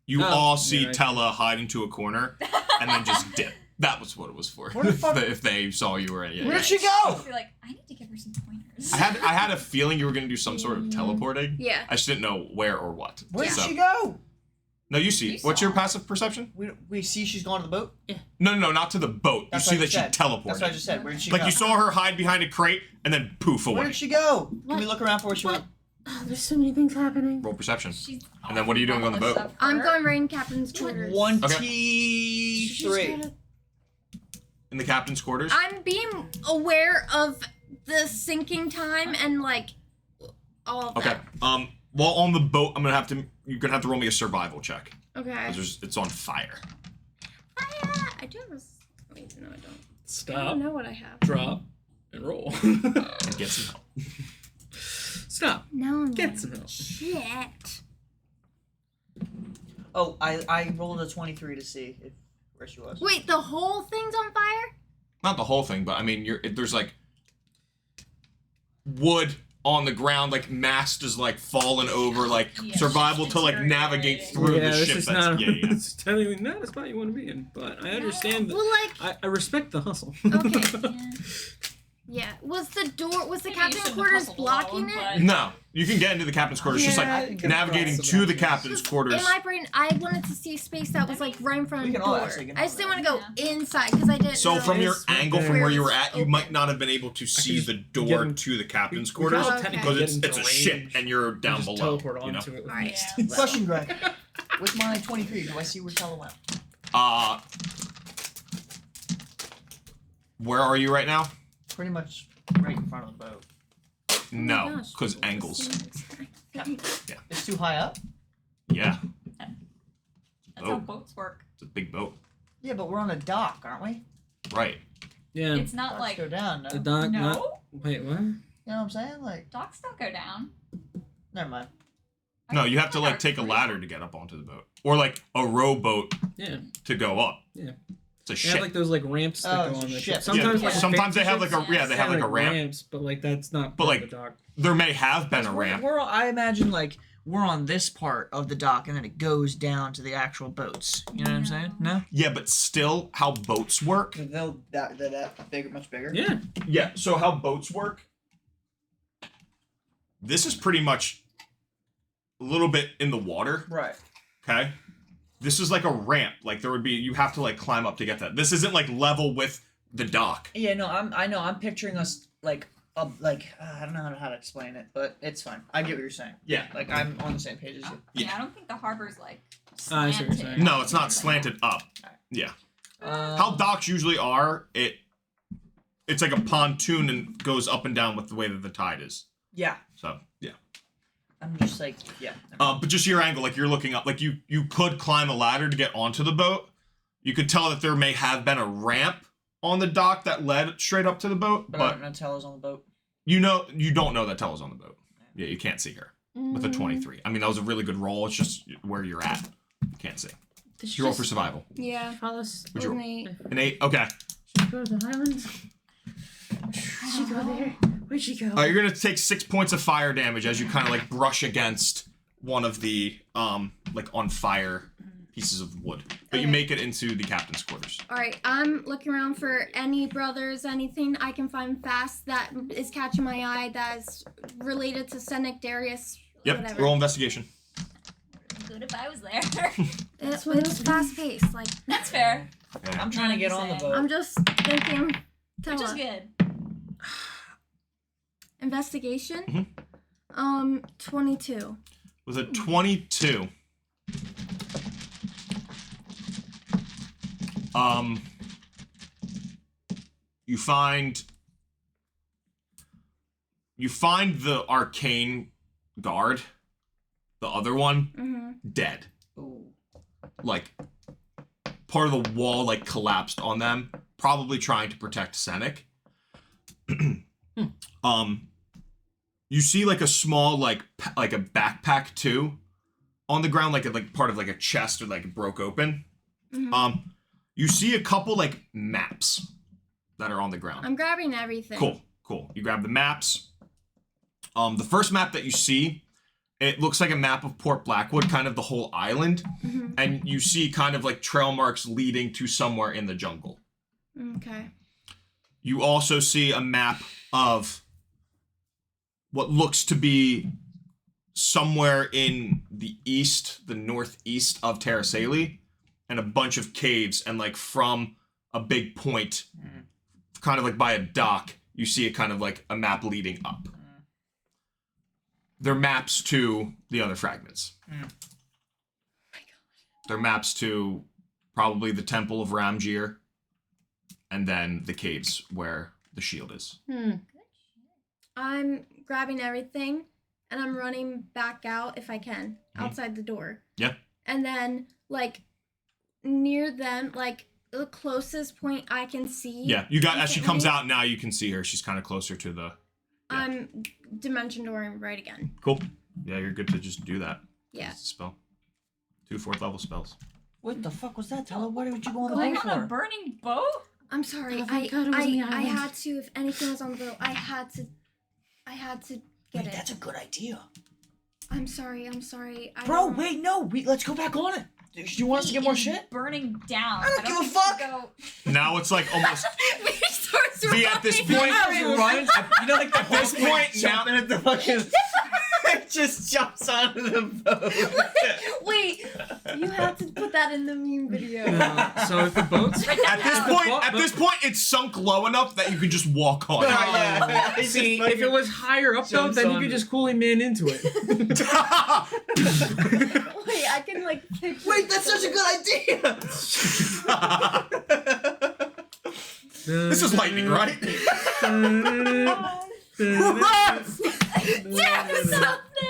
You Oh, all see yeah, I- Tella hide into a corner and then just dip. That was what it was for. Where the fuck- if they saw you or yeah. Where'd she go? You're like, I need to give her some pointers. I had a feeling you were gonna do some sort of teleporting. Yeah. I just didn't know where or what. Where did So- she go? No, you see. You What's saw. your passive perception? We see she's gone to the boat. No, not to the boat. That's you see what I that she said. teleported. That's what I just said. Where did she Like go? you saw her hide behind a crate and then poof away. Where did she go? Can What? we look around for where she went? Oh, there's so many things happening. Roll perception. She's And then what are you doing on the boat? I'm going right in Captain's quarters. 23. In the captain's quarters. I'm being aware of the sinking time and, like, all of Okay. that. While on the boat, you're gonna have to roll me a survival check. Okay. 'Cause it's on fire. I do have a... Wait, no, I don't. I Stop, don't know what I have. drop, and roll. And get some help. Stop. No, I'm Get not. some help. Shit. Oh, I rolled a 23 to see where she was. Wait, the whole thing's on fire? Not the whole thing, but I mean, there's like wood on the ground, like mast is like fallen over, like Yeah, survival shit's to like navigate deteriorating. through Yeah, the this ship. is That's not. yeah, yeah. It's technically not a spot you want to be in, but I understand. Well, like, I respect the hustle. okay. Yeah. Yeah. Was the Maybe you captain's shouldn't quarters hustle blocking alone, it? but- No, you can get into the captain's quarters, just Yeah. like navigating to the captain's quarters. In my brain, I wanted to see space that was like right in front We of the can all door. actually get I just didn't over want to go inside because I didn't So know. from your Yes, angle from where where you were it's at, you open. might not have been able to see just the get door in- to the captain's We can quarters all Okay. technically because get it's into a ship range. and you're down Just below. teleport You know? onto it with Alright. haste. Yeah. Question, Greg. With my 23, do I see where Tella went? Where are you right now? Pretty much right in front of the boat. No, because angles. It's too high up? Yeah, That's how Oh. boats work. it's a big boat. Yeah, but we're on a dock, aren't we? Right. Yeah. It's not Docks like go down, no? The You dock. no. Not, wait, what? know what I'm saying? Like, Docks don't go down. never mind. No, you have to like Our take a cruise- ladder to get up onto the boat, or like a rowboat Yeah. to go up. Yeah. It's a They ship. have like those like ramps that Oh, go it's on a the ship. ship. Sometimes Yeah. like Sometimes they fancy have like ships, a they have like a ramp, ramps, but like that's not But, part like, of the dock. there may have been a We're- ramp. I imagine, like, we're on this part of the dock, and then it goes down to the actual boats. You know what I'm saying? No? Yeah, but still, how boats work? They're that bigger, much bigger? Yeah. Yeah, so how boats work? This is pretty much a little bit in the water, Right. okay? This is like a ramp. Like there would be, you have to like climb up to get that. This isn't like level with the dock. Yeah, no, I know. I'm picturing us, like, I don't know how to explain it, but it's fine. I get what you're saying. Yeah. Like, I'm on the same page as you. Yeah, I don't think the harbor's like I see what you're slanted. saying. No, it's not Like slanted up. Yeah. Uh, How docks usually are, it's like a pontoon and goes up and down with the way that the tide is. Yeah. So, yeah. I'm just like, yeah. But just your angle, like you're looking up, like you could climb a ladder to get onto the boat. You could tell that there may have been a ramp on the dock that led straight up to the boat, But I but don't know Tella's on the boat. you don't know that Tella's on the boat. Yeah, you can't see her with a 23. I mean, that was a really good roll. It's just where you're at. You can't see. Did You roll for survival. Yeah. follow us? Would you roll? Only- An 8. Okay. Should we go to the islands? Did she go there? Where'd she go? You're gonna take 6 points of fire damage as you kind of like brush against one of the like on fire pieces of wood, but you Okay. make it into the captain's quarters. All right, I'm looking around for any brothers, anything I can find fast that is catching my eye that is related to Seneca Darius. Yep. Whatever. Roll investigation. Good if I was there. It's fast paced. Like That's fair. I'm trying to get on the boat. I'm just thinking. Which is Tella. good. Investigation. 22. With a 22. You find the arcane guard, the other one, Mm-hmm. dead. Ooh. Like part of the wall like collapsed on them, probably trying to protect Seneca. You see like a small like a backpack too on the ground, like part of like a chest or like it broke open. Mhm. You see a couple like maps that are on the ground. I'm grabbing everything. Cool. You grab the maps. The first map that you see, it looks like a map of Port Blackwood, kind of the whole island, Mhm. and you see kind of like trail marks leading to somewhere in the jungle. Okay. You also see a map of what looks to be somewhere in the east, the northeast of Terrasali, and a bunch of caves, and like from a big point, kind of like by a dock, you see a kind of like a map leading up. They're maps to the other fragments. They're maps to probably the Temple of Ramgir, and then the caves where the shield is. I'm grabbing everything and I'm running back out if I can, Mhm. outside the door. Yeah. And then like near them, like the closest point I can see. Yeah, you got as she comes instantly, out now, you can see her. She's kind of closer to the. I'm dimension dooring right again. Cool. Yeah, you're good to just do that. Yeah. It's a spell. 2 4th level spells. What the fuck was that, Tella? What did you go on the Going boat on a for? burning boat? I'm sorry. Oh, thank God it was on the I island. had to. If anything was on the boat, I had to get Wait, it. that's a good idea. I'm sorry. I Bro, don't- wait, no. Let's go back on it. Do you want us to get more It's shit? Burning down. I don't give a think fuck. we go- Now it's like almost. We start See, at this running. point, You know, like the At this point, now- jumping at the fucking. just jumps onto the boat. Wait, you have to put that in the meme video. So if the boat's At this point, it's sunk low enough that you can just walk on it. Yeah. He's see, just if it was higher up though, jumps then you on could it. just Kool-Aid Man into it. Wait, I can like picture. Wait, that's such a good idea. This is lightning, right?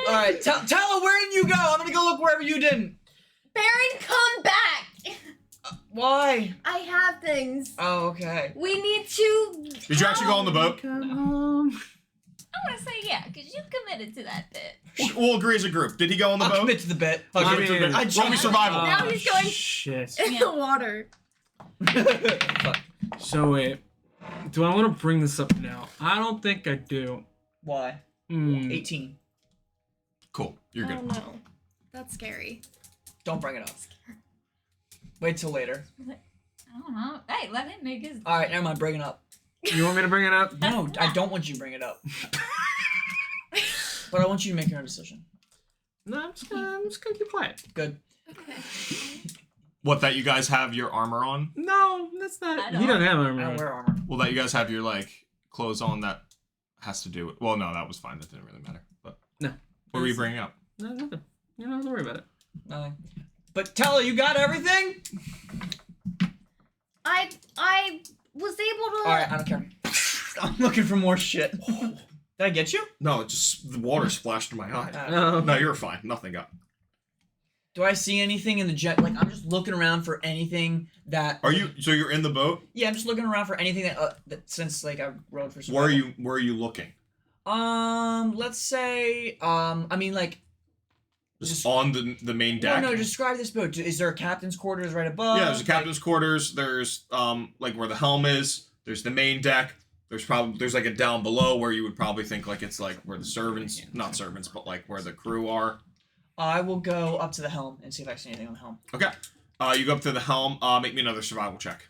All right, tell her, where did you go? I'm gonna go look wherever you didn't. Baron, come back! Why? I have things. Oh, okay. We need to. Did you actually go on the boat? Come home. I want to say yeah, because you committed to that bit. We'll agree as a group. Did he go on the I'll boat? commit to the bet. Fuck I it, mean- to the bit. I Roll me jumped- survival. Now he's going- Shit. In the water. Fuck. So wait, do I want to bring this up now? I don't think I do. Why? 18. Cool. You're Oh good. no, that's scary. Don't bring it up. Wait till later. I don't know. Hey, let him make his. All right, never mind. Bring it up. You want me to bring it up? No, I don't want you to bring it up. But I want you to make your own decision. No, I'm just gonna keep quiet. Good. Okay. What, that you guys have your armor on? No, that's I not. don't. He doesn't have I armor. don't on. wear armor. Well, that you guys have your, like, clothes on that has to do with... Well, no, that was fine. That didn't really matter. But No. what were you bringing up? No, nothing. You don't have to worry about it. Nothing. But tell her you got everything. I was able to. All right, I don't care. I'm looking for more shit. Did I get you? No, it just... The water splashed in my eye. No. No, you're fine. Nothing got... Do I see anything in the jet? Like, I'm just looking around for anything that. Are you... So you're in the boat? Yeah, I'm just looking around for anything that since like I rode for. Where survival. are you looking? Let's say, I mean, like. Just on the main deck? No, describe this boat. Is there a captain's quarters right above? Yeah, there's a captain's quarters. There's like where the helm is. There's the main deck. There's like a down below where you would probably think like it's like where the servants, not servants, but like where the crew are. I will go up to the helm and see if I see anything on the helm. Okay. You go up to the helm. Make me another survival check.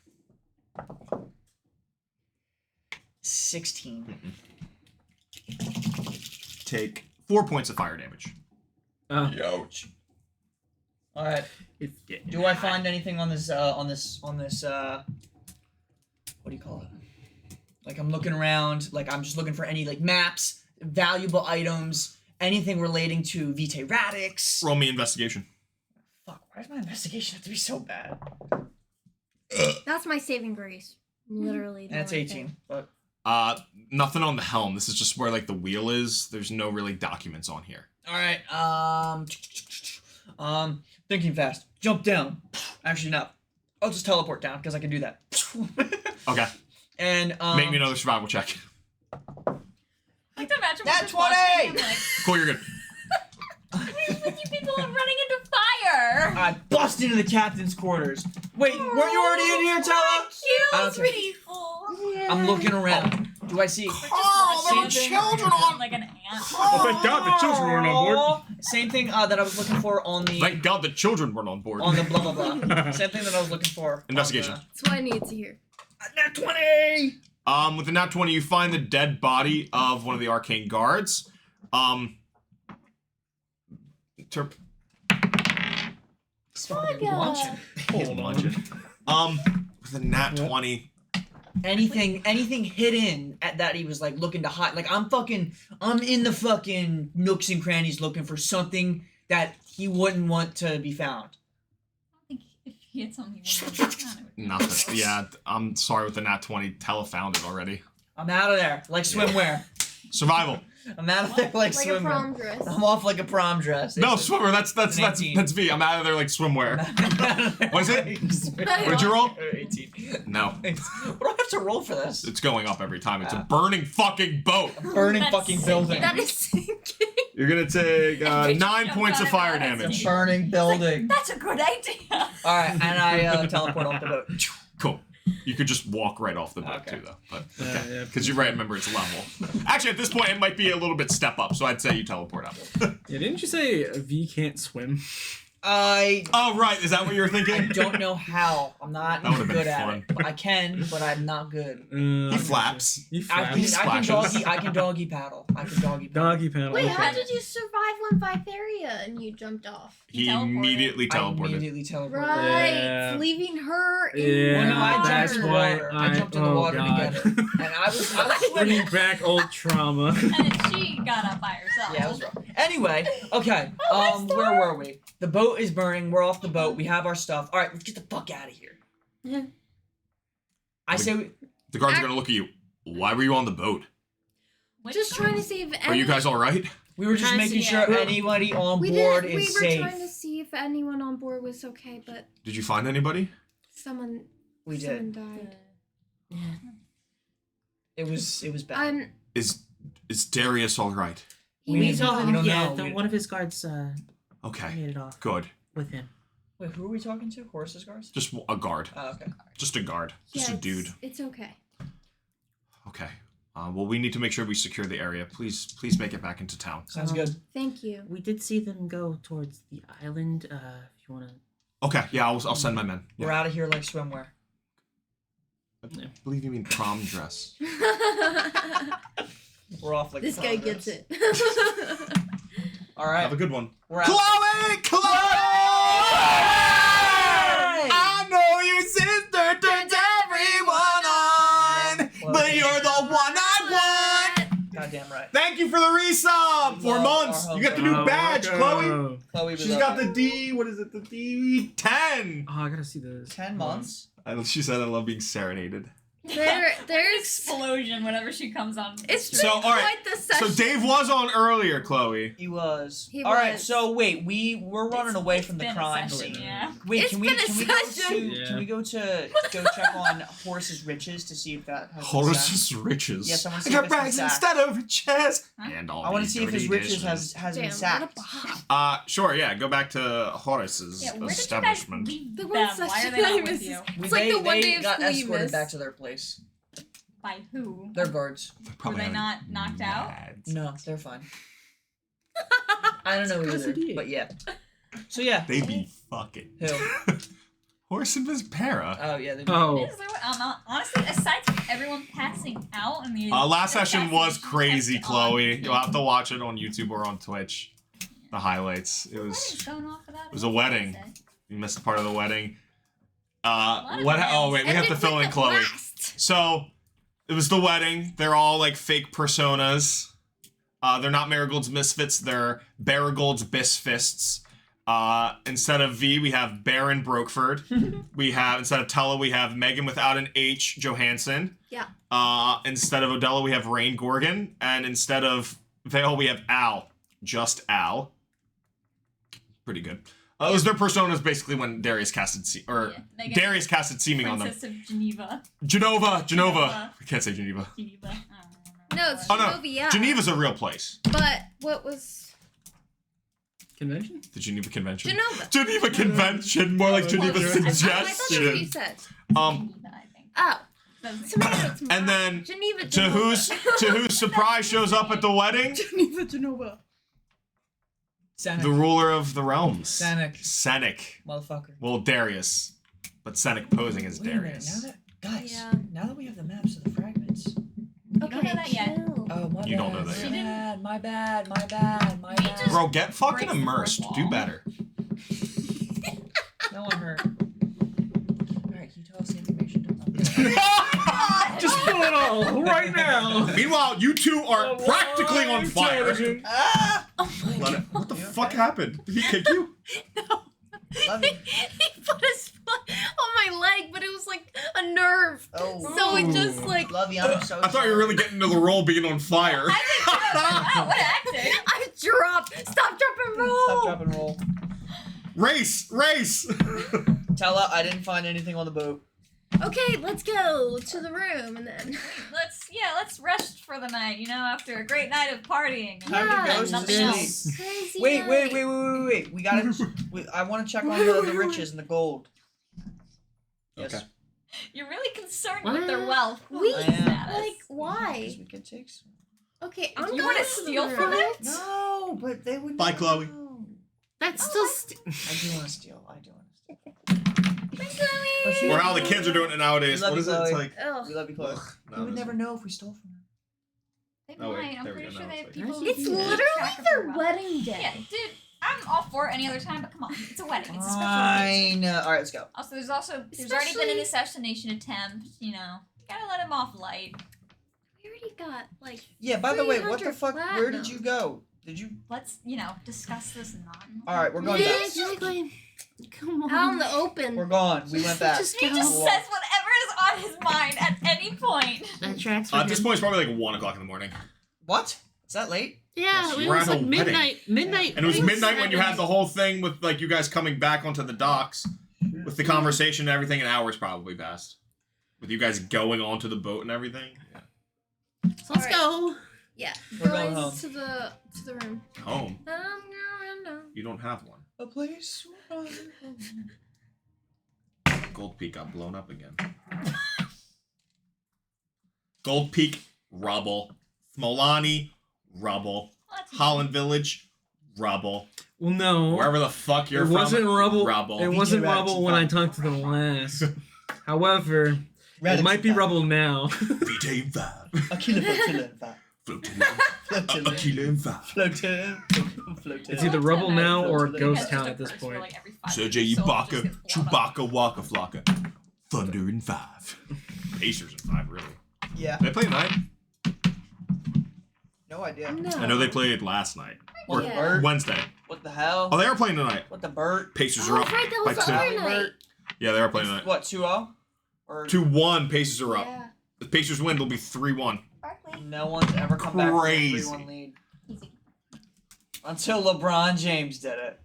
16. Take 4 points of fire damage. Ouch. All right. It's getting Do I find anything on this? What do you call it? Like I'm looking around. Like I'm just looking for any like maps, valuable items, anything relating to Vitae Radix. Roll me investigation. Fuck. Why does my investigation have to be so bad? That's my saving grace. Literally. the That's only 18. thing. But Nothing on the helm. This is just where like the wheel is. There's no really documents on here. all right. Thinking fast. Jump down. Actually, no. I'll just teleport down because I can do that. Okay. And Make me another survival check. I like to imagine Nat we're just watching 20! him, like, Cool, you're good. with you people are running into fire. I bust into the captain's quarters. Wait, weren't you already in here, Tella? I don't Kills care. people. I'm looking around. Do I see? Oh, there were Same thing. children on. Like an ant. Oh, thank God the children weren't on board. Same thing that I was looking for on the Thank God the children weren't on board. blah blah blah. Same thing that I was looking for. Investigation. That's what I need to hear. Nat 20. With the nat 20, you find the dead body of one of the arcane guards. Launching. Hold on. With the nat 20, Anything hidden that he was like looking to hide. Like I'm in the fucking nooks and crannies looking for something that he wouldn't want to be found. I think if he had something he wanted to be found, it would be- nothing. Yeah, I'm sorry with the nat 20. Tella found it already. I'm out of there like swimwear. Survival. I'm out of there like Like a swimwear. prom dress. I'm off like a prom dress. No, It's a- swimmer. That's an 18. V. I'm out of there like swimwear. What is it? I What'd you roll? 18. No, What do I have to roll for this? it's going up every time. It's a burning fucking boat. Burning That's fucking sick. building. That is sinking. You're gonna take Every 9 time points of I fire got it, damage. Burning building. That's a good idea. All right, and I teleport off the boat. Cool. You could just walk right off the boat Okay. too, though. But Yeah. because you're right. Remember, it's level. Actually, at this point, it might be a little bit step up. So I'd say you teleport up. Yeah, didn't you say V can't swim? Oh, right. Is that what you were I thinking? don't know how. I'm not That would've been good at fun. it. I can, but I'm not good. He flaps. He I flaps. can, I can splashes. doggy paddle. I can doggy paddle. Doggy paddle. Wait, okay. how did you survive when Vipharia and you jumped off? He Teleported. immediately I teleported. immediately teleported. Right, Yeah. leaving her in Yeah, Well, no, I jumped that's in the why water. I jumped in the water to get her. And I was swimming. Bringing back old trauma. And then she got up by herself. Yeah, it was rough. Anyway, okay. Where were we? The boat is burning. We're off the boat. We have our stuff. All right, let's get the fuck out of here. Yeah. I say we. The guards are gonna look at you. Why were you on the boat? Which just side? trying to see if Are you guys all right? We were just Trying to making see- sure yeah. anybody on we board didn't. We is were safe. trying to see if anyone on board was okay, but Did you find anybody? someone We someone did. died. Yeah. It was bad. Is Darius all right? He We was don't- off. we don't Yeah, know. one of his guards Okay, made it off good. with him. Wait, who are we talking to? Horses guards? Just a guard. Oh, okay. Just a guard. Just Yeah, a dude. It's okay. Okay. Well, we need to make sure we secure the area. Please make it back into town. Sounds good. Thank you. We did see them go towards the island. If you want to. Okay. Yeah, I'll send my men. We're Yeah. out of here like swimwear. I believe you mean prom dress. We're off like This guy gets progress. it. All right. Have a good one. We're out. Chloe! I know your sister turns everyone on, but you're the one I want. Goddamn right. Thank you for the resub. 4 Love months. our You got the new Oh, badge, Chloe. oh. Chloe, we She's love got you. the D. What is it? The D10. Oh, I gotta see this. 10 months. She said, "I love being serenaded." There's Explosion whenever she comes on. it's So, all right. quite the session. So Dave was on earlier, Chloe. He was. He All right. was. So wait, we're running away from the Been a crime session, scene. yeah. Wait, It's can we been a can we go session. to Yeah. can we go check on Horace's riches to see if that has been sacked? Horace's riches. Yes, I wanna see I if got it's been rags sacked. instead of riches. Huh? And all I want to these see if his dirty riches dishes. has Damn, been what sacked. a bomb. Sure, yeah. Go back to Horace's Yeah, where did you guys establishment. leave The them? one Why are session they I not with missed you? It's like the one day of got school you escorted missed. back to their place. By who? Their guards. They're Were probably they having not knocked out? nads. No, they're fine. I don't know either, custody. but yeah. So yeah. They be fucking. Who? Horace and Vespera. Oh yeah. They Oh. Is there, honestly, aside from everyone passing out and the Last session was assassination crazy, test Chloe. on- You'll have to watch it on YouTube or on Twitch. The highlights. It What was. is going off for that? It was a wedding. Say? You missed part of the wedding. lot of What? Oh events. wait, we have to Ended fill with in the Chloe. blast. So, it was the wedding. They're all like fake personas. They're not Marigold's Misfits. They're Marigold's Bisfists. Instead of V, we have Baron Brokeford. We have, instead of Tella, we have Megan without an H, Johansson. Yeah. Instead of Odella, we have Rain Gorgon. And instead of Vale, we have Al. Just Al. Pretty good. It was their personas basically when Darius casted Yeah, Megan, Darius casted seeming on them. Princess of Geneva. Genova. Geneva. I can't say Geneva. Geneva. I don't No, know. it's Oh, no. Genovia. Geneva's a real place. But what was Convention? The Geneva Convention. Genova? Geneva Convention, more like Geneva Well, I thought you Suggestion. said. Um, Geneva, I think. Oh, Doesn't- tomato, tomato. and then Geneva. to Genova. whose surprise shows up at the wedding? Geneva, Genova. Senec. The ruler of the realms. Senec. Senec. Motherfucker. Well, Darius, but Senec posing as Wait a minute, Darius. now that guys, Yeah. now that we have the maps of the fragments. don't know that yet. chill. Oh my You bad. don't know that She yet. My bad. My bad. My We bad. just- Bro, get fucking Breaks the immersed. fourth Do wall. better. No one hurt. Alright, can you tell us the information? Just fill it all right now. Meanwhile, you two are practically on fire. Ah! Oh my Let god. it- what the You fuck okay? happened? Did he kick you? Love he you. put his foot on my leg, but it was like a nerve. Oh. So it just like Love you. I'm so I thought you were really getting into the role being on fire. I think wow, what acting. I dropped. Stop, drop, and roll. Stop, drop, and roll. Race! Tella, I didn't find anything on the boat. Okay, let's go to the room and then. Let's rest for the night, you know, after a great night of partying. Time to go to Nothing sleep. else. Crazy Wait. night. We gotta. I want to check on the riches and the gold. Yes. Okay. You're really concerned with their What? wealth. We I am. like Because why? we could take some. Okay, You I'm wanna going to steal the from room. it? No, but they would. Bye, never Chloe. know. That's still. I do want to steal. Or how the kids are doing it nowadays. We love What you, is it? It's Chloe. like. Ugh. We love you, Chloe. Ugh, no, We would it never isn't. know if we stole from her. They Oh, wait, might. I'm there we pretty go, sure now they it's have like- people. It's who keep Literally track of their wealth. wedding Yeah, day. dude. I'm all for it any other time, but come on, it's a wedding. It's a special occasion. Fine. All right, let's go. Also, there's already been an Especially- assassination attempt. You know, gotta let him off light. We already got like. Yeah. By the way, what the 300 fuck? Where did platinum. you go? Did you? Let's discuss this not. All right, we're going Yeah. back. Exactly. Come on. Out in the open. We're gone. We went back. Just He go. just says whatever is on his mind at any point. That tracks for At this him. point, it's probably like 1 o'clock in the morning. What? Is that late? Yeah, Yes, it you were was at a like wedding. midnight. And it was It midnight when you had the whole thing with like you guys coming back onto the docks with the conversation and everything. An hour's probably passed with you guys going onto the boat and everything. Yeah. So let's go. Yeah. We're going Going home. to the room. Home. I'm going home. You don't have one. A place. Gold Peak got blown up again. Gold Peak, rubble. Smolani, rubble. Holland Village, rubble. Well, no. Wherever the fuck you're it from, wasn't rubble. rubble. It wasn't DJ rubble when I talked to them last. However, it might be rubble now. VJ and Vibe. A kilo flotilla. Floating. A kilo and Vibe. Flotilla. It's either rubble now or Floating. Ghost Because Town just at this occurs for, point. like, every 5 Sergey minutes, so it Ibaka, just gets blown up. Chewbacca, Waka Flocka. Thunder and 5. Pacers in 5, really. Yeah. They play tonight? No idea. No. I know they played last night. Or What the Yeah. bird? Wednesday. What the hell? Oh, they are playing tonight. What the bird? Pacers Oh, are up right, that by was the 2. other night. Yeah, they are playing tonight. What, 2-0? Or 2-1, Pacers are up. Yeah. If Pacers win, it'll be 3-1. Barkley. no one's ever come back from a Crazy. 3-1 lead. Easy. Until LeBron James did it.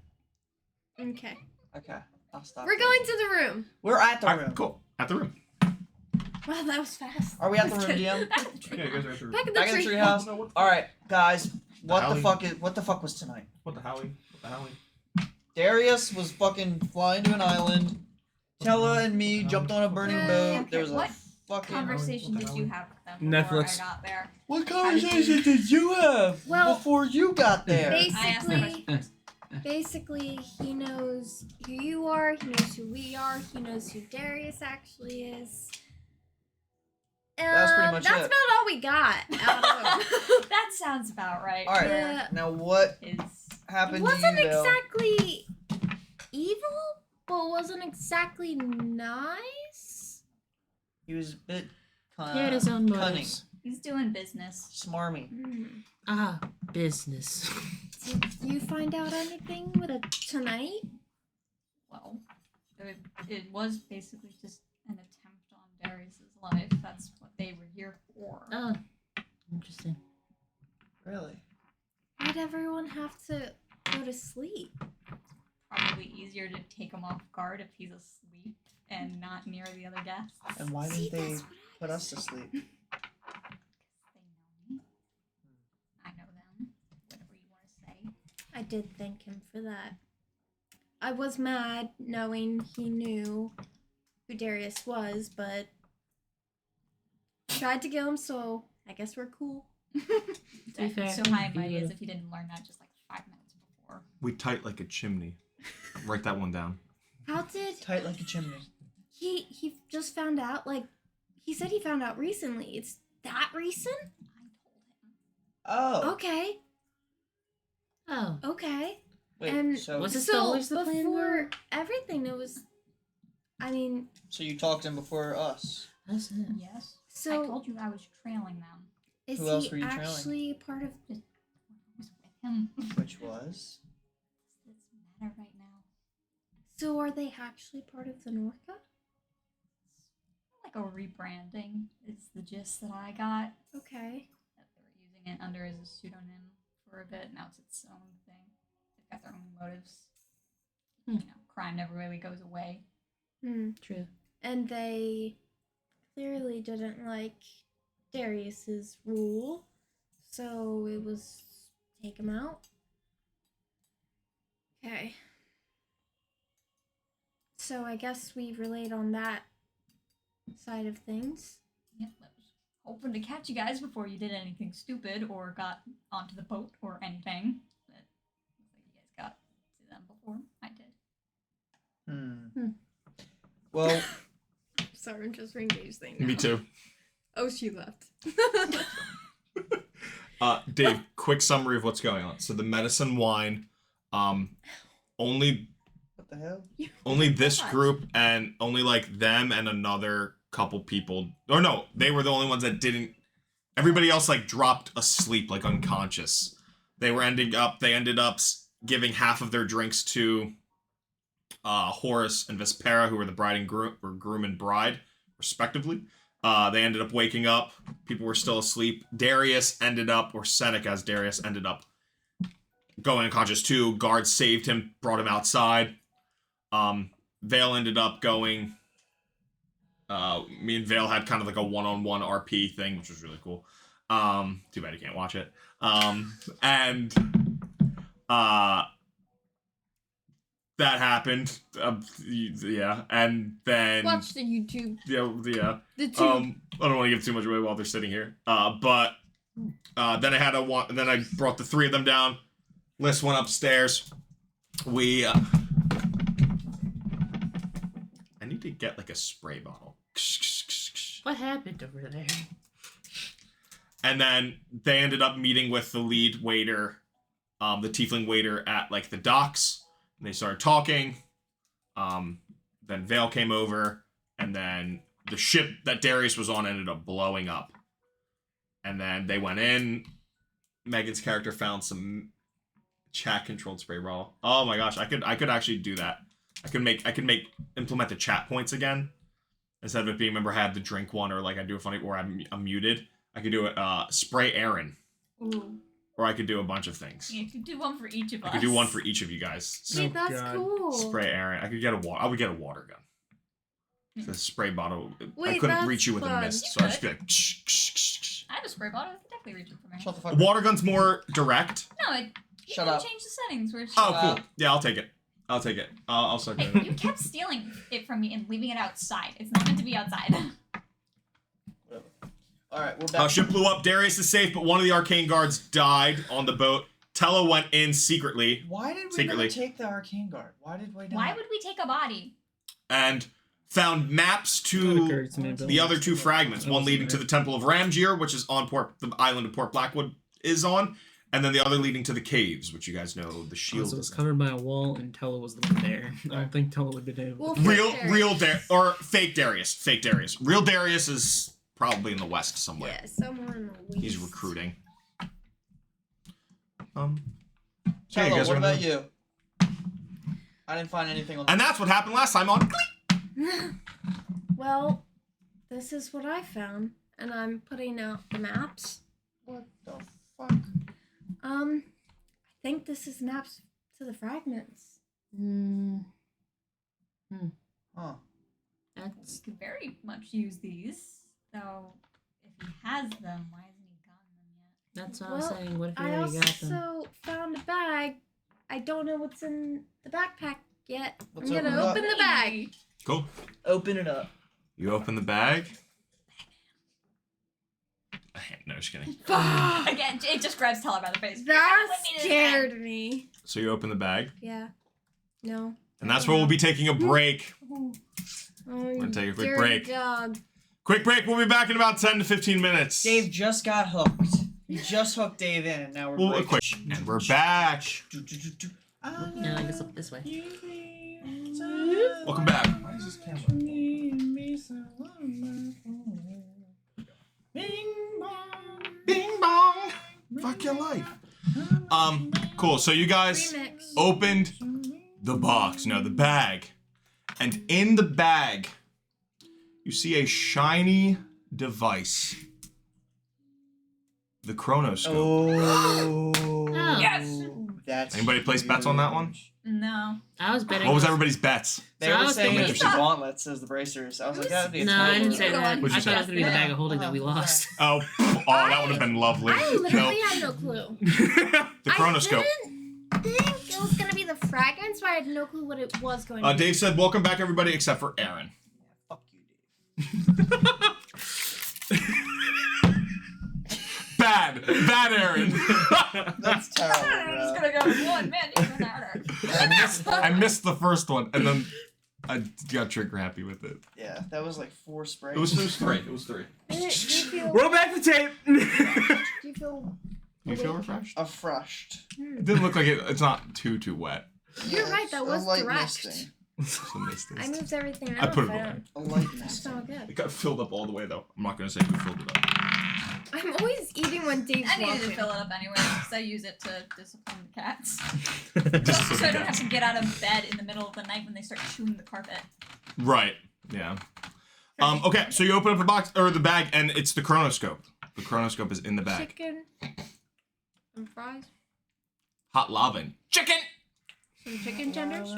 Okay. Okay, I'll stop. We're going to the room. We're at the All room. right, cool. At the room. Wow, that was fast. Are we at the room, DM? Yeah, you guys are at the room. Back in the Back in the tree. treehouse. All right, guys. What the Howie? fuck was tonight? What the Howie? What the Howie? Darius was fucking flying to an island. Tella and me jumped on a burning boat. Okay, There was a what fucking. conversation did you have with them before Netflix. I got there? What conversation did you have Well, before you got there? I asked the Basically, question first. basically, he knows who you are. He knows who we are. He knows who Darius actually is. That was pretty much That's it. about all we got out of him. That sounds about right. All right. Yeah. Now what Is happened Wasn't to you, Bill? exactly evil, but wasn't exactly nice. He was a bit He had his own cunning, motives. he's doing business. smarmy. Ah, business. Did you find out anything with it tonight? Well, it was basically just an attempt on Darius's life. That's what they were here for. Oh, interesting. Really? Why'd everyone have to go to sleep? Probably easier to take him off guard if he's asleep and not near the other guests. And why See, didn't they that's what I put was us to sleep? They know me. I know them. Whatever you want to say. I did thank him for that. I was mad knowing he knew who Darius was, but tried to kill him, so I guess we're cool. To be fair, So high and you mighty as would've- if you didn't learn that just like 5 minutes before. We tight like a chimney. Write that one down. How did Tight like a chimney. he just found out? Like, he said he found out recently. It's that recent? I told him. Oh. Okay, Oh, okay. Wait. and So Was it so always the plan, before everything, it was. I mean, so you talked to him before us. that's it. Yes. I so told you I was trailing them. is Who else he were you trailing? actually part of? I was with him. Which was? Doesn't matter right now. So are they actually part of the Norca? Like a rebranding is the gist that I got. Okay. That they were using it under as a pseudonym for a bit. Now it's its own thing. They've got their own motives. Hmm. You know, crime never really goes away. True. And they clearly didn't like Darius's rule, so it was take him out. Okay. So I guess we relayed on that side of things. Yep, I was hoping to catch you guys before you did anything stupid or got onto the boat or anything. But looks like you guys got to them Well, Sorry, I'm just reading these things. Me too. Oh, she left. Dave, quick summary of what's going on. So the medicine wine, only what the hell? only this group and only like them and another couple people. Or no, they were the only ones that didn't. Everybody else like dropped asleep, like unconscious. They ended up giving half of their drinks to Horace and Vespera, who were the bride and groom and bride, respectively. They ended up waking up. People were still asleep. Seneca as Darius ended up going unconscious too. Guards saved him, brought him outside. Vale ended up going. Me and Vale had kind of like a one-on-one RP thing, which was really cool. Too bad you can't watch it. That happened. Yeah, and then Watch the YouTube. yeah. The two. I don't want to give too much away while they're sitting here. But then I brought the three of them down. Liz went upstairs. We. I need to get like a spray bottle. What happened over there? And then they ended up meeting with the lead waiter, the tiefling waiter at like the docks. And they started talking. Then Vale came over, and then the ship that Darius was on ended up blowing up. And then they went in. Megan's character found some chat-controlled spray bottle. Oh my gosh, I could actually do that. I could implement the chat points again. Instead of it being, remember, I had the drink one, or like I do a funny, or I'm muted. I could do a spray Aaron. Ooh. Or I could do a bunch of things. Yeah, you could do one for each of us. I could do one for each of you guys. So Wait, that's God. cool. spray Aaron. I would get a water gun. The spray bottle. I Wait, couldn't that's reach you with a fun. mist, You so I just could. be like. Shh, shh, shh, shh. I have a spray bottle. It definitely reach it for me. Shut the fuck A up. water gun's more direct. No, you Shut can up. change the settings where it's Oh, Shut cool. up. Yeah, I'll take it. I'll start doing Hey, it. you kept stealing it from me and leaving it outside. It's not meant to be outside. Alright, we're back. Ship blew up. Darius is safe, but one of the arcane guards died on the boat. Tello went in secretly Why did we Secretly. not take the arcane guard? Why did we not? Why would we take a body? and found maps That to occurred to me, Bill. the other two fragments. One leading to the Temple of Ramgir, which is on the island of Port Blackwood is on, and then the other leading to the caves, which you guys know the shield Also, it was is. covered by a wall, and Tello was the one there. I don't think Tello would be able to. Well, Fake Darius. Real Darius is probably in the west somewhere. Yeah, somewhere in the west. He's recruiting. Hello, you guys what are about in you? I didn't find anything on the And that's what happened last time on. Well, this is what I found, and I'm putting out the maps. What the fuck? I think this is maps to the fragments. Huh. That's Could very much use these. So if he has them, why hasn't he gotten them yet? that's what Well, I'm saying. What if you I already got them? also found a bag. I don't know what's in the backpack yet. Let's I'm open gonna it up. open the bag. Cool. Open it up. You open the bag. No, just kidding. Again, it just grabs Teller by the face. That scared me. So you open the bag, Yeah. No. and that's where we'll be taking a break. Oh, We're gonna take a quick dirty break. dog. Quick break. We'll be back in about 10 to 15 minutes. Dave just got hooked. You just hooked Dave in, and now we're Well, breaking. quick, and we're back. Yeah, I guess up this way. Welcome back. Why is this camera? Bing bong. Fuck your life. Cool. So you guys Remix. opened the box, no, the bag, and in the bag, you see a shiny device. The chronoscope. Oh. Yes! That's Anybody place bets on that one? No. I was betting. What was everybody's bets? They So I were was saying thinking- it's the gauntlets as the bracers. I was like, that would be a No, I total- didn't say that. What'd you I say? thought it was gonna be the bag of holding that we lost. Oh, that would have been lovely. I literally Nope. had no clue. The chronoscope. I didn't think it was gonna be the fragments, but I had no clue what it was going to be. Dave said, "Welcome back, everybody, except for Aaron." Fuck you, Dave. Bad, Aaron. That's terrible, I'm just bro. gonna go with one. Man, you went harder. I missed the first one, and then I got trigger happy with it. Yeah, that was like 4 sprays. It was 3. It was 3. Do you feel? Roll back the tape. Do you feel? You feel refreshed? Refreshed. It didn't look like it's not too wet. You're right. That a was light direct. misting. It's a mist. I moved everything I else. put it I away. don't. A light That's misting. all good. It got filled up all the way though. I'm not gonna say who filled it up. I'm always eating when Dave's I needed to watching. fill it up anyway because I use it to discipline the cats. Just So so I don't have to get out of bed in the middle of the night when they start chewing the carpet. Right. Yeah. Okay. So you open up the box or the bag, and it's the chronoscope. The chronoscope is in the bag. Chicken and fries. Hot lava and chicken. Some chicken tenders.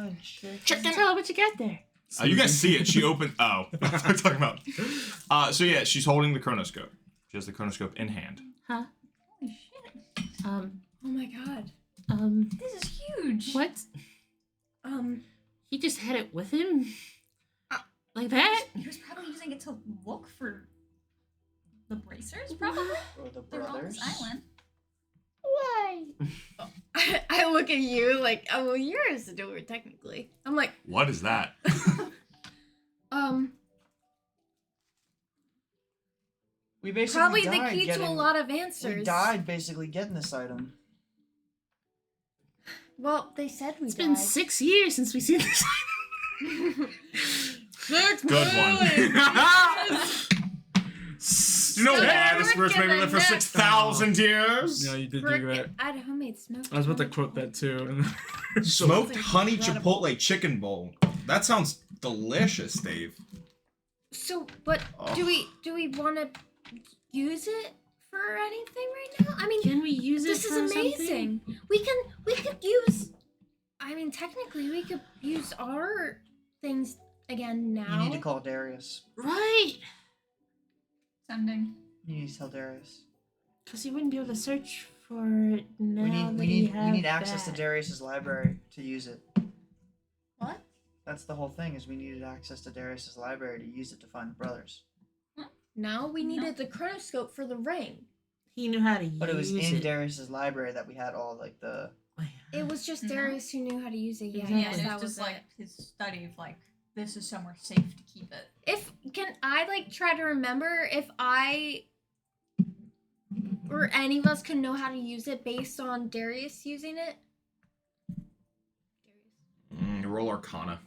Chicken. Tell her what you got there. You guys see it. She opened. Oh, what am I talking about? So yeah, she's holding the chronoscope. She has the chronoscope in hand. Huh? Holy shit. Oh my god. This is huge. What? He just had it with him? Like that? He was probably using it to look for the bracers, probably. Or the They're on this brothers. island. Why? I look at you like, oh, well, you're a Sador, technically. I'm like, What is that? We basically probably the died key to a getting- lot of answers. We died basically getting this item. Well, they said we It's died. been 6 years since we've seen this. Good one. You know why the spirits made me live for 6,000 years? Yeah, you did do Frick, that. I had homemade smoked. I was about to honey quote that chipotle. too. Smoked honey incredible. chipotle chicken bowl. That sounds delicious, Dave. So, but do we want to use it for anything right now? I mean, Can we use it this for is amazing. We could use. I mean, technically, we could use our things again now. You need to call Darius. Right. Sending. You need to tell Darius. Because he wouldn't be able to search for it now We that need access to that. Darius's library to use it. What? That's the whole thing. Is we needed access to Darius's library to use it to find the brothers. No, we needed the chronoscope for the ring. He knew how to But it was use in it. Darius's library that we had all like the. It was just No. Darius who knew how to use it. Yeah, Exactly. Yeah, yes, and that it's was just like it. his study of like, this is somewhere safe to keep it. If can I like try to remember if I or any of us can know how to use it based on Darius using it? Roll Arcana.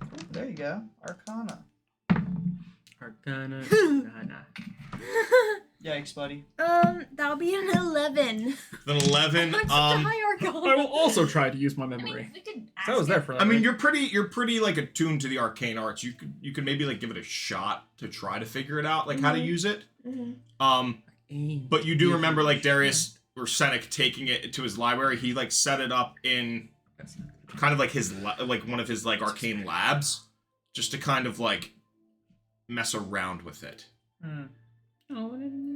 Oh, there you go. Arcana. Arcana. Nah. Yikes, buddy. That'll be an 11. Then 11. I'm such a high I Arcana. will also try to use my I mean, memory. we could I was ask there it. for that. I mean, right? you're pretty like attuned to the arcane arts. You could maybe like give it a shot to try to figure it out, like how to use it. But you do remember like Darius or Senek taking it to his library. He like set it up in kind of like his like one of his like arcane labs, just to kind of like mess around with it. Hmm.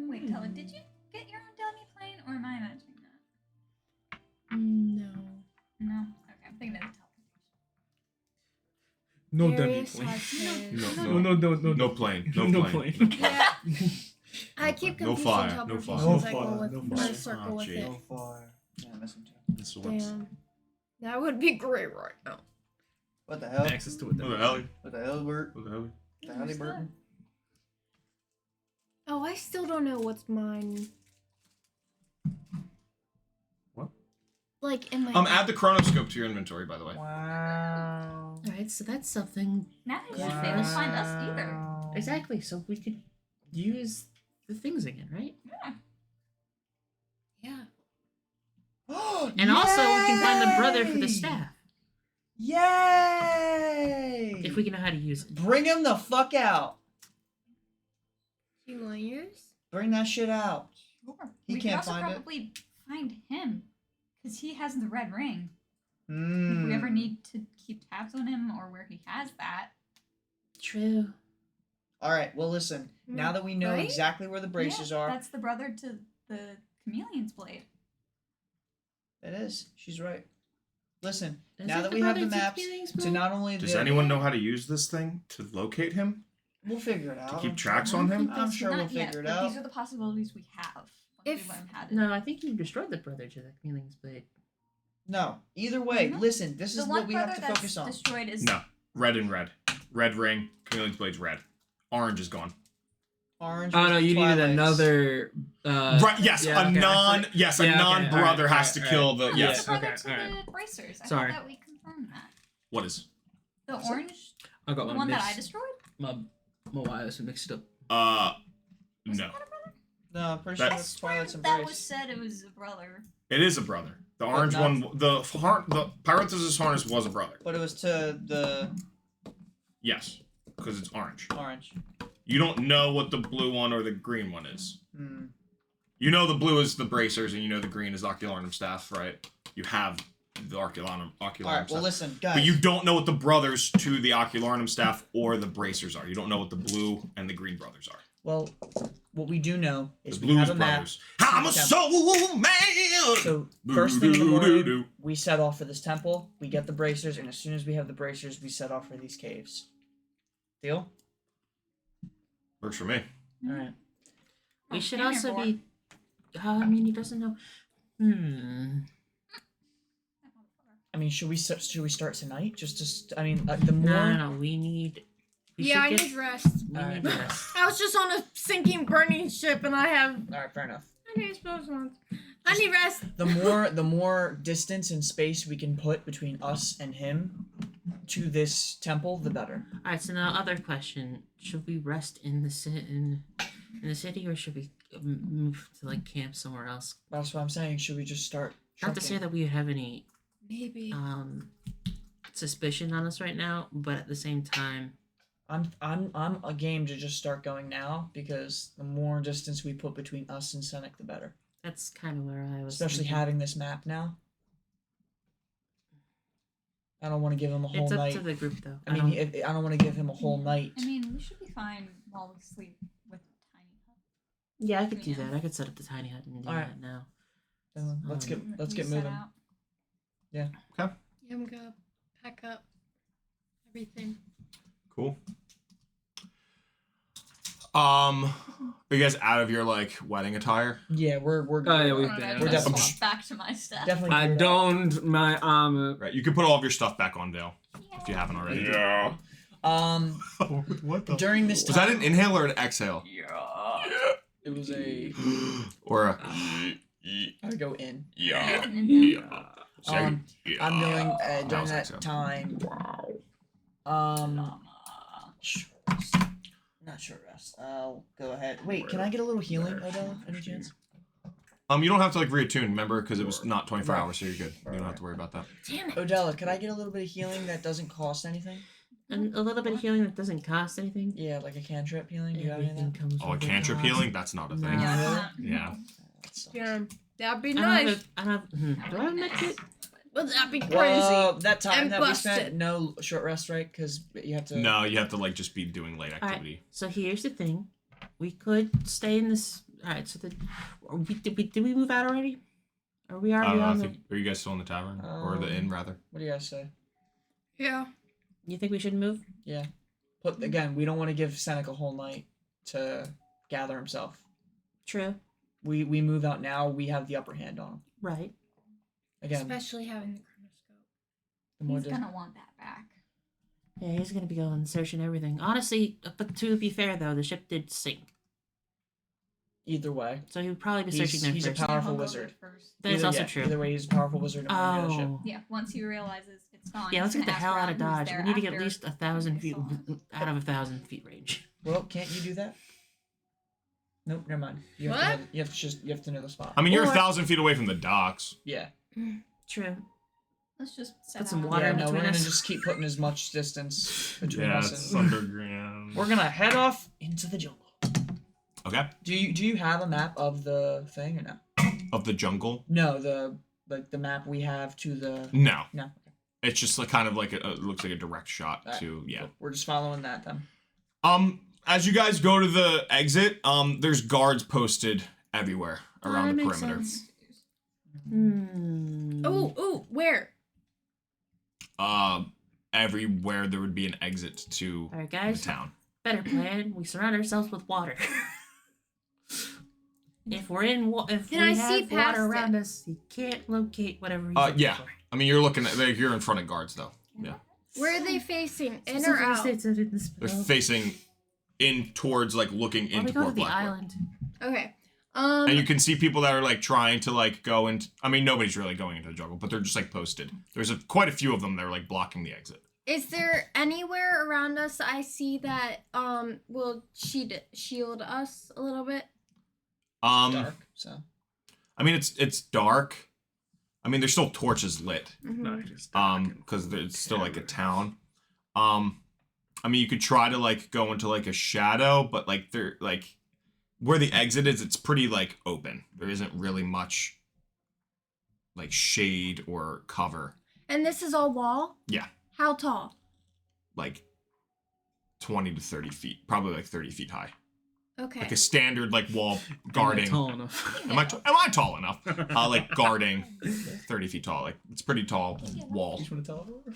Wait, Tella, did you get your own dummy plane, or am I imagining that? No. No. Okay, I'm thinking of the No dummy Darius plane. has his. No plane. No No plane. plane. Yeah. I keep No confusing fire, no teleportation fire. cycle No fire, with no my fire. circle Oh, with gee. it. So far. Yeah, I miss him too. This one's- Damn. That would be great right now. What the hell? Access to it. What the hell? What the hell, Bert? What the hell? What the hell, Burton? Oh, I still don't know what's mine. What? Like in my Add the chronoscope to your inventory, by the way. Wow. Alright, so that's something. Now they won't be able to find us either. Exactly, so we could use the things again, right? Yeah. Yeah. And also, we can find the brother for the staff. Yay! If we can know how to use it. Bring him the fuck out. You want yours? Bring that shit out. Sure. He we can't could also find it. probably find him, because he has the red ring. Hmm. If we ever need to keep tabs on him or where he has that. True. All right. Well, listen. Now that we know Right? exactly where the braces Yeah, are, That's the brother to the chameleon's blade. it is. She's right. Listen. Is now it that the we have the brother to maps Phoenix to Blade? not only Does the, anyone know how to use this thing to locate him? We'll figure it out. To keep I'm tracks sure. on him? I'm sure we'll Not yet, figure it but out. These are the possibilities we have. Once If- we learn how to. No, I think you destroyed the brother to the chameleon's blade. No. Either way, No. listen. This the is one what we brother have to that's focus on. destroyed is No. Red and red. Red ring. Chameleon's blade's red. Orange is gone. Orange. Oh was no, the you needed Twilight's. another. Right. Yes. yeah, a okay, non. Yes. A yeah, okay, non-brother alright, has to alright, kill alright. the. Yeah. Yes. The brother okay, to alright. the bracers. I Sorry. thought that we confirmed that. What is? The orange, I got the one one that mixed. I destroyed. My wires are mixed up. Was No. that a brother? No, I'm pretty That- sure I that's swear Twilight's that Embrace. was said it was a brother. It is a brother. The orange not- one. The Pyrothesis harness was a brother. But it was to the Yes, because it's orange. orange. You don't know what the blue one or the green one is. Hmm. You know the blue is the bracers, and you know the green is the Ocularnum staff, right? You have the Ocularnum Alright, staff. well listen, guys. But you don't know what the brothers to the Ocularnum staff or the bracers are. You don't know what the blue and the green brothers are. Well, what we do know is The we have blues a map. brothers. I'm a soul man! So first thing in the morning, Doo-doo-doo-doo. we set off for this temple. We get the bracers, and as soon as we have the bracers, we set off for these caves. Deal? Works for me. All right. We should came here also for. be. I mean, he doesn't know. I mean, should we start tonight? Just to I mean, the more. No. We need. We Yeah, I should need get, rest. We Alright. need rest. I was just on a sinking, burning ship, and I have. All right, fair enough. I need supposed ones. I need rest. The more distance and space we can put between us and him to this temple, the better. All right. So now, other question: should we rest in the city, or should we move to like camp somewhere else? That's what I'm saying. Should we just start? Not to say trekking? that we would have any Maybe. suspicion on us right now, but at the same time, I'm a game to just start going now because the more distance we put between us and Senek, the better. that's kind of where I was. Especially thinking. having this map now. I don't want to give him a whole It's up night. to the group, though. I mean, I don't want to give him a whole night. I mean, we should be fine while we sleep with Tiny Hut. yeah, I could do Yeah. that. I could set up the tiny hut and do Alright. that now. Let's get We moving. set out. Yeah, I'm gonna pack up everything. Cool. Are you guys out of your like wedding attire? Yeah, we're Oh yeah, I we've don't know, been. We're I definitely- swap back to my stuff. definitely. I geared up. donned my armor. Right. You can put all of your stuff back on, Dale, if you haven't already. Yeah. What the? During this Was time, that an inhale or an exhale? it was a. Or a? I go in. Yeah. I'm going That during was that excellent. time. Short rest. Not short rest. I'll go ahead. Wait, can I get a little healing, Odella? Any chance? You don't have to like reattune, remember, because it was not 24 Right. hours, so you're good. You don't have to worry about that. Damn it. Odella, could I get a little bit of healing that doesn't cost anything? And a little bit of healing that doesn't cost anything. Yeah, like a cantrip healing. Do you have any of Everything that? comes Oh, a with cantrip cost. healing? That's not a thing. No. Yeah. Yeah. That sucks. Yeah, that'd be I don't nice. have. I don't have. Do I have med kit? Would that be crazy? Well, that time And that we busted. spent, no short rest, right? Because you have to. No, you have to like just be doing late right. activity. So here's the thing: we could stay in this. All right. So did we move out already? Are we I already don't know. on I the? think, are you guys still in the tavern or the inn rather? What do you guys say? Yeah. You think we should move? Yeah. But again, we don't want to give Senek a whole night to gather himself. True. We move out now. We have the upper hand on him. Right. Again, Especially having the chronoscope. the more He's dis- gonna want that back. Yeah, he's gonna be going searching everything. Honestly, but to be fair though, the ship did sink, either way. so he would probably be He's- searching there he's a first. power- Powerful He'll go wizard. there first. That is Either- also yeah, true. Either way, he's a powerful wizard. And we're gonna get a ship. Oh. Yeah, once he realizes it's gone. Yeah, let's he's get the gonna hell ask out of around who's Dodge. there We need to get at after least 1,000 they feet saw him. out of 1,000 feet range. Well, can't you do that? Nope, never mind. You have What? to. You have to know the spot. I mean, you're Or- 1,000 feet away from the docks. Yeah. True. Let's just set Put some out. water Yeah. in No, we're between gonna us. just keep putting as much distance between Yeah, us it's and. underground. We're gonna head off into the jungle. Okay. Do you have a map of the thing or no? Of the jungle? No, the map we have to the. No. No. Okay. It's just like kind of like it looks like a direct shot Alright, to yeah. cool. We're just following that then. As you guys go to the exit, there's guards posted everywhere around that the makes perimeter. sense. Hmm. Oh, where? Everywhere there would be an exit to All right, the guys. town. Better plan. We surround ourselves with water. If we're in, if Can we I have see past water around it? us, he can't locate whatever he's Uh, looking yeah. for. I mean, you're looking at like, you're in front of guards though. Yeah. Where are they facing? In So or out? states that in this They're spell. facing in towards like looking Why into we go to Port the Blackwood. island? Okay. And you can see people that are like trying to like go into. I mean, nobody's really going into the jungle, but they're just like posted. There's quite a few of them that are like blocking the exit. Is there anywhere around us I see that will shield us a little bit? Dark. So. I mean, it's dark. I mean, there's still torches lit. Mhm. Because it's still like a town. I mean, you could try to like go into like a shadow, but like they're like where the exit is, it's pretty like open. There isn't really much like shade or cover. And this is all wall? Yeah. How tall? Like 20 to 30 feet, probably like 30 feet high. Okay. Like a standard like wall guarding. Tall enough. Am I tall enough? Like guarding 30 feet tall. Like it's pretty tall wall. You want to teleport?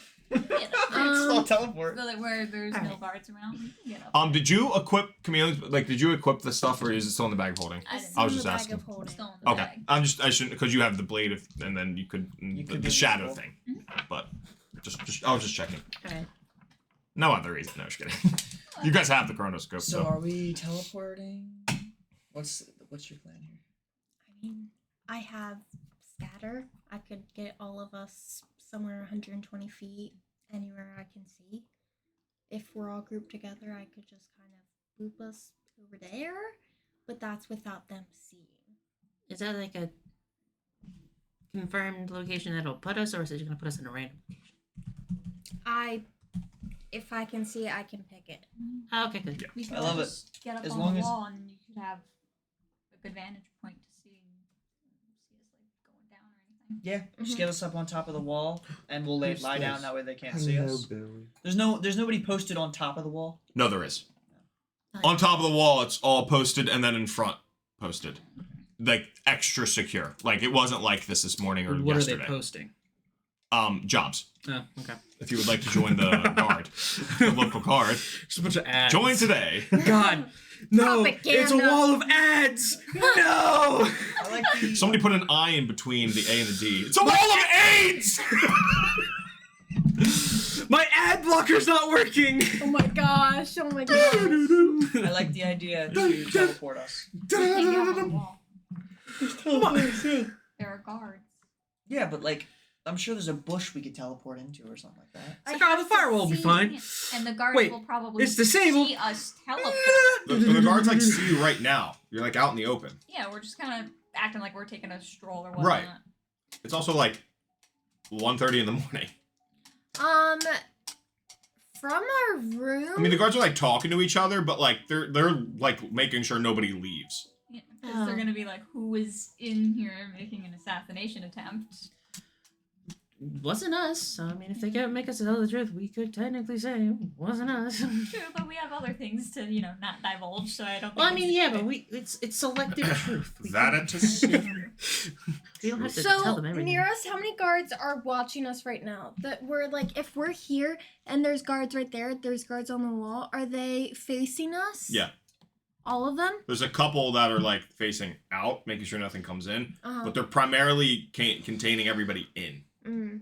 Um, Still teleport. So, like, where there's no Alright. guards around. You know. Did you equip chameleons? Like, did you equip the stuff, or is it still in the bag of holding? I It's didn't I was in just the bag asking. of holding. Still in the Okay, bag. I shouldn't because you have the blade, and then you could, You the, could the be shadow invisible. thing, but just I was just checking. Alright. No other reason. No, just kidding. You guys have the chronoscope, So so are we teleporting? What's your plan here? I mean, I have scatter. I could get all of us somewhere 120 feet, anywhere I can see. If we're all grouped together, I could just kind of loop us over there, but that's without them seeing. Is that like a confirmed location that'll put us, or is it just gonna put us in a random location? If I can see it, I can pick it. Oh, okay, good. We could I love all it. just get up As on long the as- wall and you could have a good vantage point to see us like going down or anything. Yeah, just Mhm. get us up on top of the wall, and we'll Who's lie down. this? That way they can't see us. Billy. There's nobody posted on top of the wall. no, there is. Oh, On top of the wall, it's all posted, and then in front posted, like extra secure. Like it wasn't like this morning or What yesterday. are they posting? Jobs. Oh, okay. If you would like to join the guard, the local guard, Just a bunch of ads. join today. God, no! Propaganda. It's a wall of ads. No! I like the. Somebody put an I in between the A and the D. It's a wall of AIDS. My ad blocker's not working. Oh my gosh! Oh my gosh! I like the idea to teleport us. You can't get up on the wall. There are guards. Yeah, but like, I'm sure there's a bush we could teleport into or something like that. It's like, oh, the firewall will be fine. Yeah. And the guards Wait, will probably it's disabled. see us teleport. The guards like see you right now. You're like out in the open. Yeah, we're just kind of acting like we're taking a stroll or whatnot. Right. It's also like 1:30 in the morning. From our room. I mean, the guards are like talking to each other, but like they're like making sure nobody leaves. Yeah, because they're gonna be like, who is in here making an assassination attempt? Wasn't us. So, I mean, if they can't make us tell the truth, we could technically say it wasn't us. True, but we have other things to, not divulge, so I don't think Well, I we mean, should yeah, do but it. it's selective truth. We That can't- it is. We don't have to tell So them everything. near us, how many guards are watching us right now? That we're like, if we're here and there's guards right there, there's guards on the wall. Are they facing us? Yeah. All of them? There's a couple that are like facing out, making sure nothing comes in, Uh-huh. but they're primarily containing everybody in. Mm,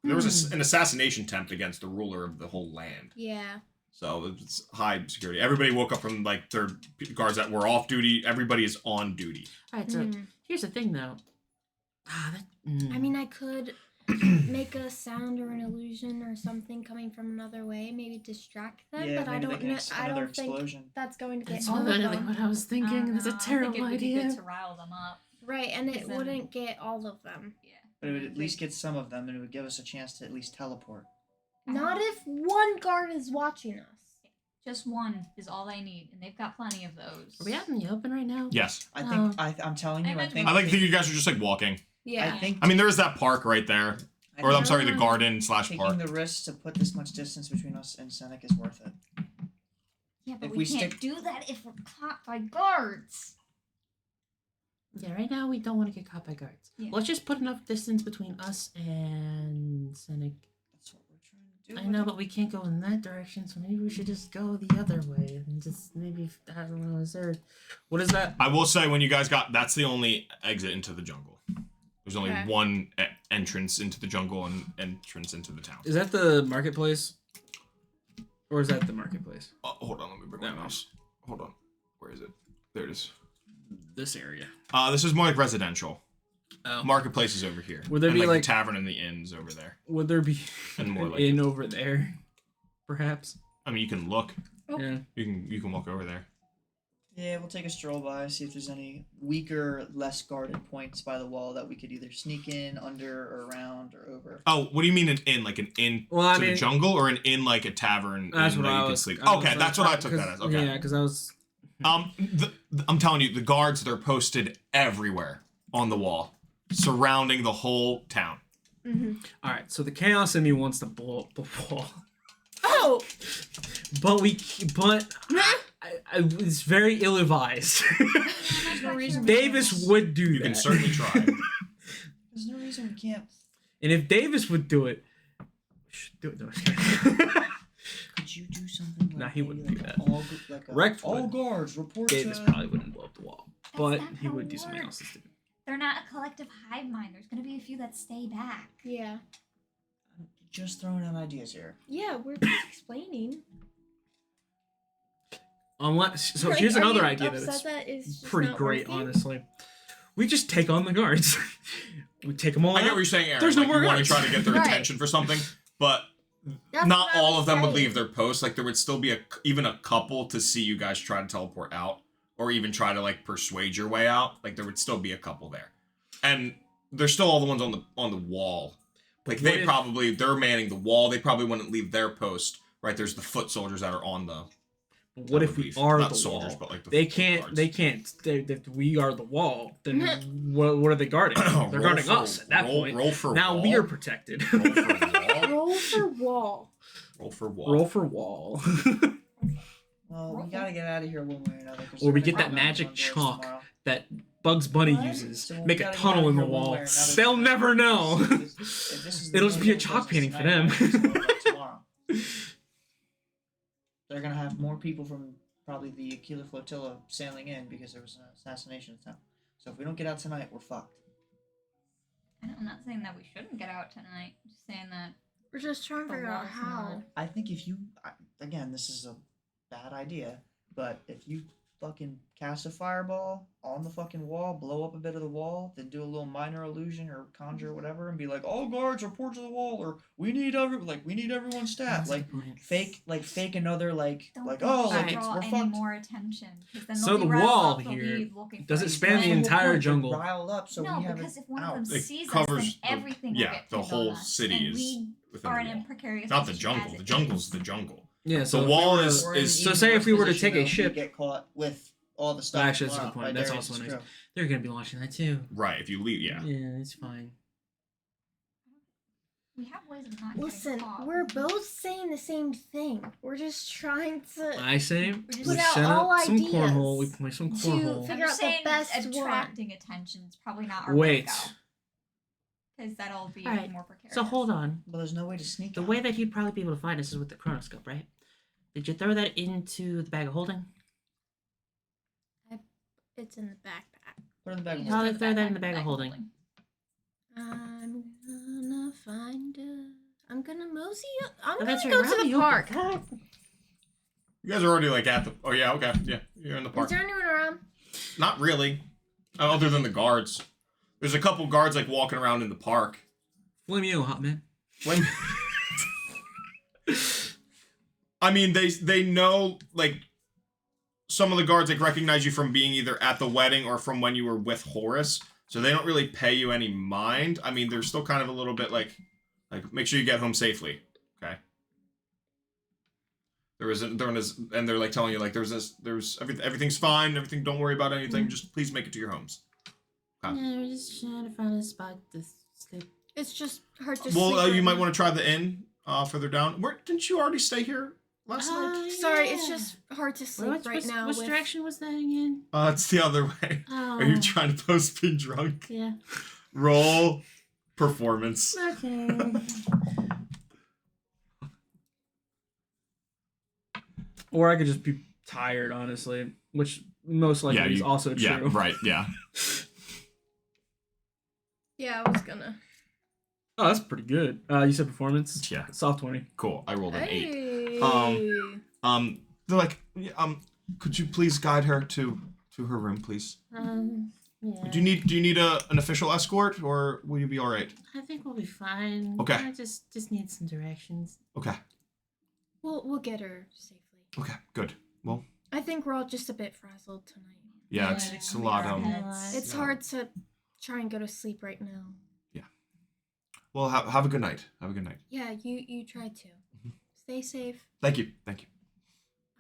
There was an assassination attempt against the ruler of the whole land. yeah. So it's high security. Everybody woke up from like their guards that were off duty. Everybody is on duty. All right, so Mm. here's the thing, though. I mean, I could make a sound or an illusion or something coming from another way, maybe distract them. Yeah, but I maybe don't they know. can I another don't think explosion. that's going to get that's all of literally them. what I was thinking. That's a terrible I think it would be idea. good to rile them up. Right, and it Because then- wouldn't get all of them. Yeah. But it would at least get some of them, and it would give us a chance to at least teleport. Not if one guard is watching us. Just one is all they need, and they've got plenty of those. Are we out in the open right now? Yes. I think I'm telling you, I I imagine think I like to think you guys are just like walking. Yeah. I think I mean, there is that park right there. Or I'm sorry, the Ah. garden / taking park. the risk to put this much distance between us and Seneca is worth it. Yeah, but If we we can't stick- do that if we're caught by guards. Yeah, right now we don't want to get caught by guards. Yeah. Let's just put enough distance between us and Seneca. That's what we're trying to do. I know, but we can't go in that direction, so maybe we should just go the other way and just maybe, I don't know, is there... What is that? I will say when you guys got, that's the only exit into the jungle. There's only Okay. one entrance into the jungle and entrance into the town. Is that the marketplace? Or is that the marketplace? Hold on, let me bring my mouse. Hold on. Where is it? There it is. This area. This is more like residential. Oh. Marketplace is over here. Would there and be the like tavern and the inns over there? Would there be And more an like inn over there? Perhaps. I mean, you can look. Oh. Yeah. You can walk over there. Yeah, we'll take a stroll by, see if there's any weaker, less guarded points by the wall that we could either sneak in, under, or around, or over. Oh, what do you mean an inn? Like an inn to the jungle, or an inn like a tavern? That's inn what that I you can was. sleep? I was Okay, like, that's what I took that as. Okay. Yeah, because I was. I'm telling you, the guards, they're posted everywhere on the wall, surrounding the whole town. Mm-hmm. All right, so the chaos in me wants to blow up the wall, Oh! but it's very ill-advised. There's no reason. Davis would do You that. can certainly try. There's no reason we can't. And if Davis would do it, we should do it. No, I'm kidding. Could you do something? Like Nah, he wouldn't maybe do like that. All, like a, Rex all would. guards report Davis to. probably wouldn't blow up the wall, That's but not he how would it do something else works. stupid. They're not a collective hive mind. There's gonna be a few that stay back. Yeah. Just throwing out ideas here. Yeah, we're just explaining. So Like, here's are another you idea upset that's that it's just pretty not great, working? honestly. We just take on the guards. We take them all I get out. what you're saying, Aaron. There's no like, more you want to guards. try to get their Right. attention for something, but That's not what I all was of them would saying. leave their posts. Like there would still be even a couple to see you guys try to teleport out, or even try to like persuade your way out. Like there would still be a couple there, and they're still all the ones on the wall. Like What if- they're manning the wall. They probably wouldn't leave their post. Right, there's the foot soldiers that are on the. What if we leave. are Not the soldiers, wall? but like the They foot can't. guards. They can't. If we are the wall, then what are they guarding? They're Roll guarding for- us at that roll- point. Roll for Now wall. we are protected. Roll for wall. Roll for wall. Roll for wall. Roll for wall. Well, we gotta get out of here one way or another. 'cause Or we they're get gonna that knock magic on doors chalk tomorrow. that Bugs Bunny What? uses. So we Make a gotta get tunnel out in the of here one wall. way or another. They'll never know. If this is the It'll just be a way chalk it painting goes for tonight, them. it's gonna look like tomorrow. They're gonna have more people from probably the Aquila flotilla sailing in because there was an assassination attempt. So if we don't get out tonight, we're fucked. I'm not saying that we shouldn't get out tonight. I'm just saying that We're just trying to The figure out wall's how. not- I think if you, again, this is a bad idea, but if you fucking cast a fireball on the fucking wall, blow up a bit of the wall, then do a little minor illusion or conjure or whatever, and be like, "All guards report to the wall," or "We need everyone's stat." Like fake another like don't like think oh we like should it's draw we're any fucked. more attention. 'Cause then So they'll be the riled wall up, they'll here, be looking does for it these span the guys. Whole entire point, they're jungle? riled up, so no, we have because it if one out. of them It sees us, covers then the- everything will yeah, get the pinned whole on us, city and is we within are the in wall. a precarious Not the position jungle. as The it jungle's is. the jungle. Yeah. So The if we wall were to- is- We're in an So even say if worse we were to position, take a though, if we ship- get caught with all the stuff. Actually, that's a good tomorrow point. by That's Darius' also nice. crew. They're gonna be launching that too. Right. If you leave, yeah. Yeah, it's fine. We have ways of not getting Listen, caught. we're both saying the same thing. We're just trying to I say just we put out set all up some ideas cornhole. We play some to cornhole. I'm figure out just the saying best one. attracting attention is probably not our Wait. way to go. Because that'll be Alright, more precarious. So hold on. But there's no way to sneak. The out. way that he'd probably be able to find us is with the chronoscope, right? Did you throw that into the bag of holding? It's in the backpack. Put it in the bag. You of just How holding. they throw that in the bag of holding? I'm gonna find I'm gonna mosey up. I'm Oh, gonna that's right, go we're to on the the open park. park. You guys are already like at the. Oh yeah. Okay. Yeah. You're in the Is park. there anyone around? Not really. Other than the guards. There's a couple guards like walking around in the park. Blame you, hot man. When I mean, they know, like, some of the guards like recognize you from being either at the wedding or from when you were with Horace, so they don't really pay you any mind. I mean, they're still kind of a little bit like make sure you get home safely, okay? And they're like telling you like everything's fine, everything. Don't worry about anything. Just please make it to your homes. Yeah, we're just trying to find a spot to sleep. It's just hard to Well, sleep you right might now. want to try the inn further down. Where didn't you already stay here last night? Sorry, it's just hard to sleep Which, right now. Which with... direction was that again? It's the other way. Oh. Are you trying to post be drunk? Yeah. Roll performance. Okay. Or I could just be tired, honestly, which most likely is also true. Yeah, right, yeah. Yeah, I was gonna. Oh, that's pretty good. You said performance? Yeah. Soft 20. Cool. I rolled an 8. Hey. They're like, yeah, could you please guide her to her room, please? Yeah. Do you need an official escort, or will you be all right? I think we'll be fine. Okay. I just need some directions. Okay. We'll get her safely. Okay. Good. Well, I think we're all just a bit frazzled tonight. yeah, Yeah, it's a lot. It's hard to try and go to sleep right now. Well, have a good night. Have a good night. Yeah, you try to. Stay safe. Thank you. Thank you.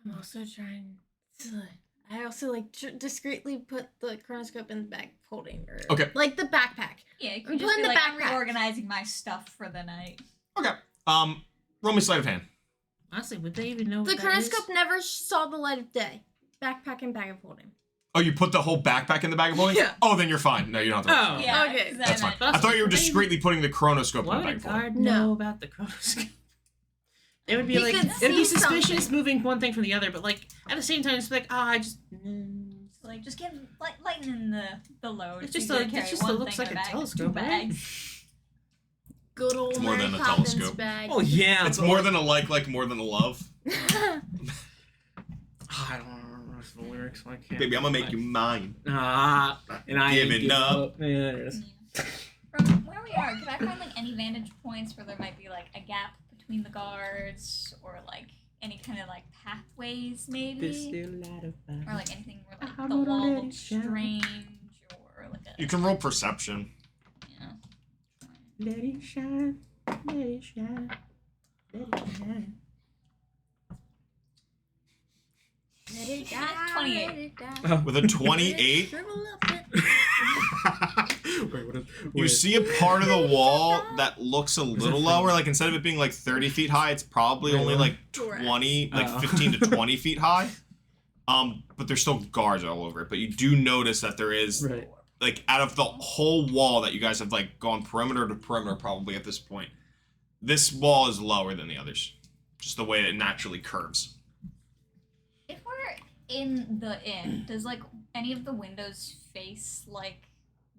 I'm also trying to. I also like discreetly put the chronoscope in the bag holding her. Okay. Like the backpack. Yeah, you I'm could just putting be the like, I'm backpack. reorganizing my stuff for the night. Okay. Roll me sleight of hand. Honestly, would they even know The what that is? chronoscope never saw the light of day. Backpack and bag of holding. Oh, you put the whole backpack in the bag of holding? Yeah. Oh, then you're fine. No, you don't have to. Oh. roll. Yeah, Okay. 'cause That's then fine. I thought you were discreetly putting the chronoscope Why in the would a bag of holding. guard No. know about the chronoscope? It would be He like could it would be see suspicious something. moving one thing from the other, but like at the same time, it's like I just. So, like, just lighten the load. It's just You a- gotta carry it's just one looks thing like in a bag, telescope, two right? bags. Good old It's more Mary than a Poppins telescope. bag. Oh, yeah. It's but, more than a like more than a love. I don't remember the lyrics. So I can't. Baby, I'm gonna make you mine. Ah, and I ain't Giving giving up. up. Yeah, there it is. From where we are, can I find like any vantage points where there might be like a gap between the guards, or like any kind of like pathways, maybe, This still light of fire. or like anything where like I'm the gonna wall let it looks shine. strange, or like a You can roll perception. yeah. Let it shine, let it shine, let it shine. Let it die, 28. let it die. Oh. With a 28, Shrivel up it. Wait, what is, you wait. see a part of the wall that looks a little lower. Like instead of it being like 30 feet high, it's probably only like 20, like Oh. 15 to 20 feet high. But there's still guards all over it. But you do notice that there is Right. like out of the whole wall that you guys have like gone perimeter to perimeter probably at this point, this wall is lower than the others. Just the way it naturally curves. If we're in the inn, does like any of the windows face like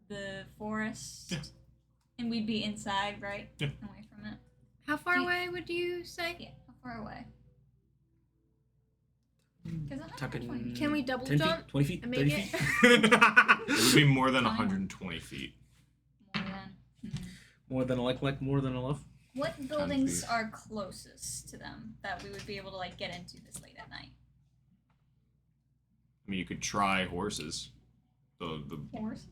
the forest? Yeah. And we'd be inside, right? Yeah. Away from it. How far Do you- away would you say? Yeah. How far away? Because Tucking Can we double 10 jump feet, 20 feet, and 30 make feet. It would be more than Fine. 120 feet. more than. More than a like, more than a love. What buildings feet. are closest to them that we would be able to like get into this late at night? I mean, you could try horses. Horses.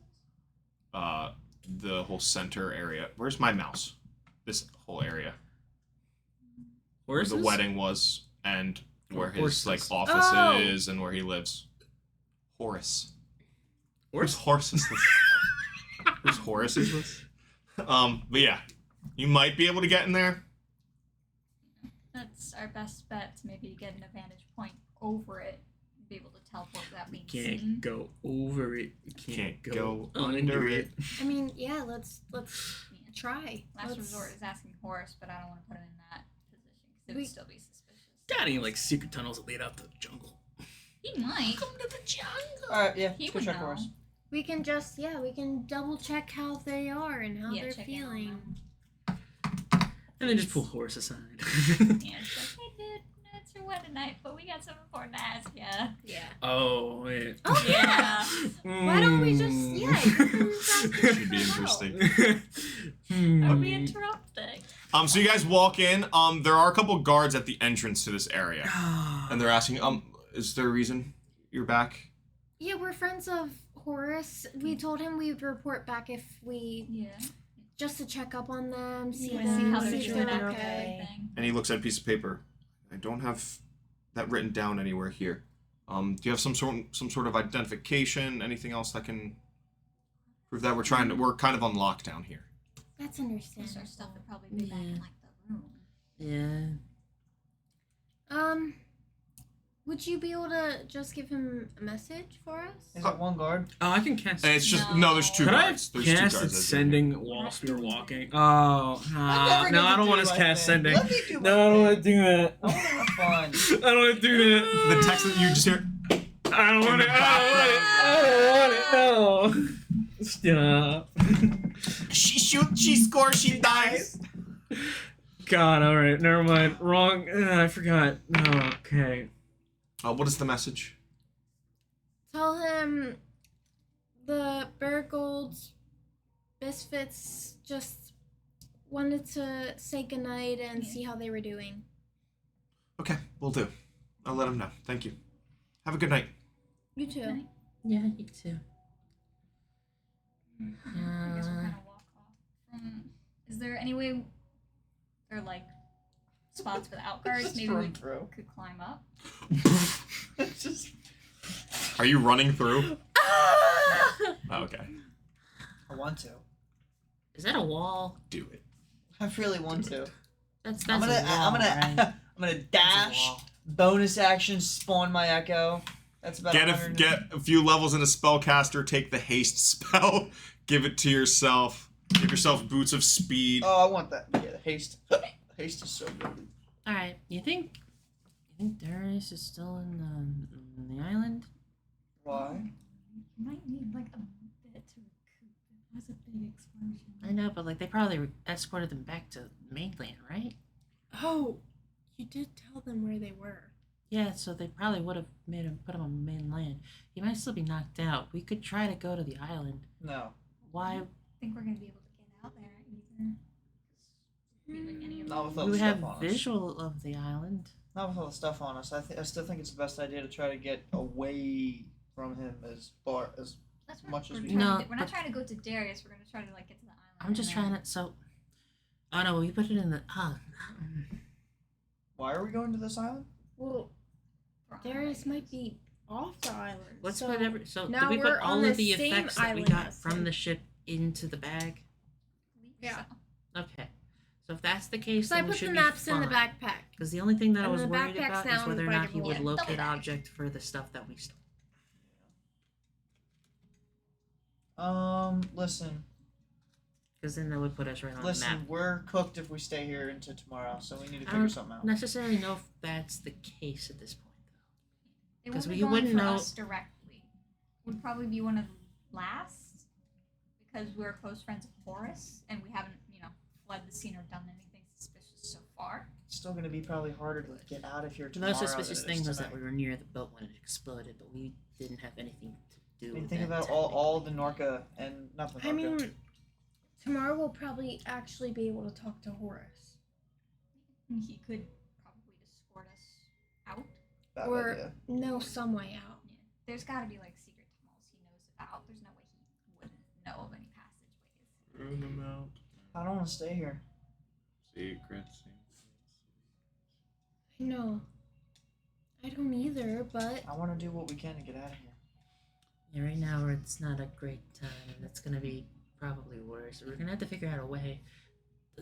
The whole center area. Where's my mouse? This whole area where Horses? the wedding was, and where his Horses. like office Oh. is, and where he lives. Horace. Horse? Whose horse is this? Whose Horace is this? But yeah, you might be able to get in there. That's our best bet to maybe get an vantage point over it, be able to teleport without being Can't seen. go over it. You can't, Can't go, go under under it. I mean, yeah, let's Yeah. try. Last Let's- resort is asking Horace, but I don't want to put him in that position because it We- would still be suspicious. Got any like secret tunnels that lead out to the jungle? He might. Come to the jungle. Alright, yeah, He let's go would check know. for us. We can just we can double check how they are and how Yeah, they're check in on feeling. them. And then just pull horse aside. Yeah, it's like, hey dude, it's your wedding night, but we got something important to ask ya. Yeah. Oh wait. Oh Yeah. Why don't we just Should be interesting. Are we Hmm. interrupting? So you guys walk in. There are a couple guards at the entrance to this area, and they're asking, is there a reason you're back? Yeah, we're friends of Horace. We told him we would report back if we Yeah. just to check up on them, see Yeah, them, See how see they're if doing they're after okay. everything. And he looks at a piece of paper. I don't have that written down anywhere here. Do you have some sort of identification? Anything else that can prove that we're kind of on lockdown here? That's Most of our understandable. stuff would probably be back in like the room. Yeah. Would you be able to just give him a message for us? Is it one guard? Oh, I can cast. And it's just No. there's two Could I guards. There's two cast guards. it that do it. sending whilst we were walking? Oh, I'm never no, gonna I don't do want to my cast thing. sending. Let me do my No, I don't thing. want to do that. I want to have fun. I don't want to do that. The text that you just hear. I don't want it. I don't want it. I don't want it. No. Stop. She shoots, she scores, she dies. God, all right, never mind. Wrong. I forgot. Oh, okay. What is the message? Tell him the Marigold Misfits just wanted to say goodnight and see how they were doing. Okay, we'll do. I'll let him know. Thank you. Have a good night. You too. Night. Yeah, you too. I guess we'll kind of walk off. Is there any way, or like spots with outcarts? Just Maybe run we through. could climb up. It's just. Are you running through? Oh, okay. I want to. Is that a wall? Do it. I really want to. That's I'm a gonna. wall, right? I'm gonna That's a dash. wall. Bonus action. Spawn my echo. That's about. Get 100. a few levels in a spellcaster. Take the haste spell. Give it to yourself. Give yourself boots of speed. Oh, I want that. Yeah, the haste. The haste is so good. All right, you think Darius is still in the island? Why? You might need like a bit to recoup. It was a big explosion. I know, but like they probably escorted them back to mainland, right? Oh, you did tell them where they were. Yeah, so they probably would have put him on mainland. He might still be knocked out. We could try to go to the island. No. Why? I think we're gonna be able to get out there either. Really, any of Not with them. all We the would have stuff on us. visual of the island. Not with all the stuff on us. I still think it's the best idea to try to get away from him as far as. That's much as we're we trying can. to do. We're not but- trying to go to Darius. We're gonna try to like get to the island. I'm just and then- trying to. So. Oh no, we put it in the. Why are we going to this island? Well, We're on Darius our way. might be off the island. What's so whatever. So now did we put we're all on of the the same effects that we island got as from him. the ship into the bag? Yeah. Okay. So if that's the case, So I then we put should the be maps in the fine. backpack. Because the only thing that I And was the worried backpack's about now is whether or not he unbreakable. would Yeah, locate double bag. object for the stuff that we stole. Listen. Because then that would put us right on the Listen, map. we're cooked if we stay here until tomorrow, so we need to I figure don't something out. necessarily know if that's the case at this point, though. It 'Cause won't be we going wouldn't for know- us directly. Would probably be one of the last because we're close friends of Horace and we haven't, fled the scene or done anything suspicious so far. It's still gonna be probably harder to get out of here The tomorrow. most suspicious than it is thing was that tonight. we were near the boat when it exploded, but we didn't have anything to do I mean, with think that. about all the Norca and not the Norca. I mean, tomorrow we'll probably actually be able to talk to Horace. He could probably escort us out. Bad or- idea. know some way out. Yeah. There's got to be like secret tunnels he knows about. There's no way he wouldn't know of any passageways. Through the mount. I don't want to stay here. Secrets. I know. I don't either, but I want to do what we can to get out of here. Yeah, right now it's not a great time, and it's gonna be probably worse. We're gonna have to figure out a way.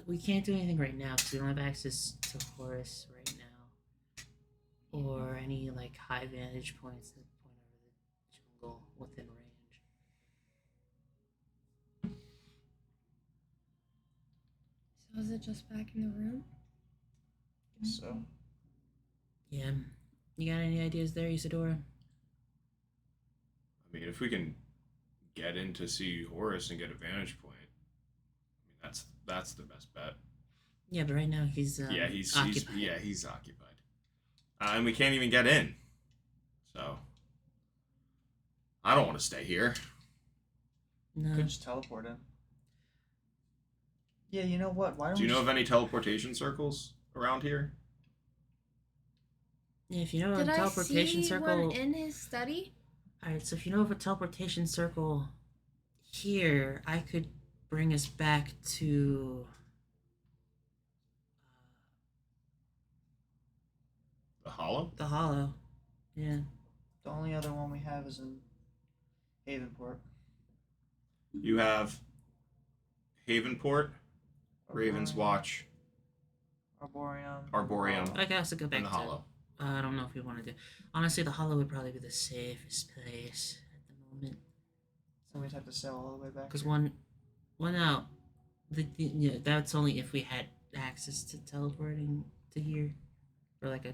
We can't do anything right now because we don't have access to Horace right now, or any like high vantage points that point over the jungle within range. so is it just back in the room? So Yeah, you got any ideas there, Isadora? I mean, if we can get in to see Horace and get a vantage point, I mean, that's the best bet. Yeah, but right now he's he's occupied. he's occupied, and we can't even get in. So I don't want to stay here. No. could just teleport in. Yeah, you know what? Why don't Do you we know just... of any teleportation circles around here? Yeah, if you know Did a I teleportation see circle. one in his study? Alright, so if you know of a teleportation circle here, I could bring us back to. The Hollow? The Hollow. Yeah. The only other one we have is in Havenport. You have Havenport, Raven's Arborium, Watch, Arboreum, I could also go back and the to. Hollow. I don't know if we want to do. Honestly, the Hollow would probably be the safest place at the moment. So we'd have to sail all the way back. Because one out. Yeah, that's only if we had access to teleporting to here, or like a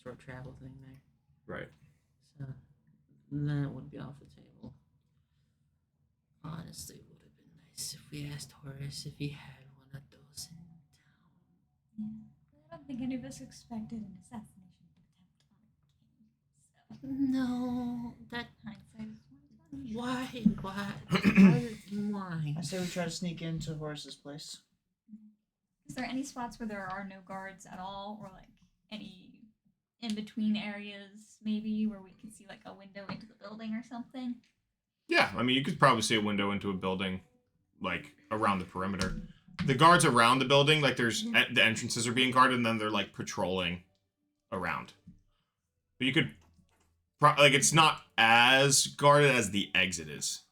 short travel thing there. Right. So that would be off the table. Honestly, it would have been nice if we asked Horace if he had one of those in town. Yeah. I don't think any of us expected an assassination attempt on a king. So No, that. hindsight is 2020. Why? I say we try to sneak into Horace's place. Is there any spots where there are no guards at all, or like any in between areas maybe where we can see like a window into the building or something? Yeah, I mean, you could probably see a window into a building, like, around the perimeter. The guards around the building, like, the entrances are being guarded, and then they're, like, patrolling around. But you could, it's not as guarded as the exit is.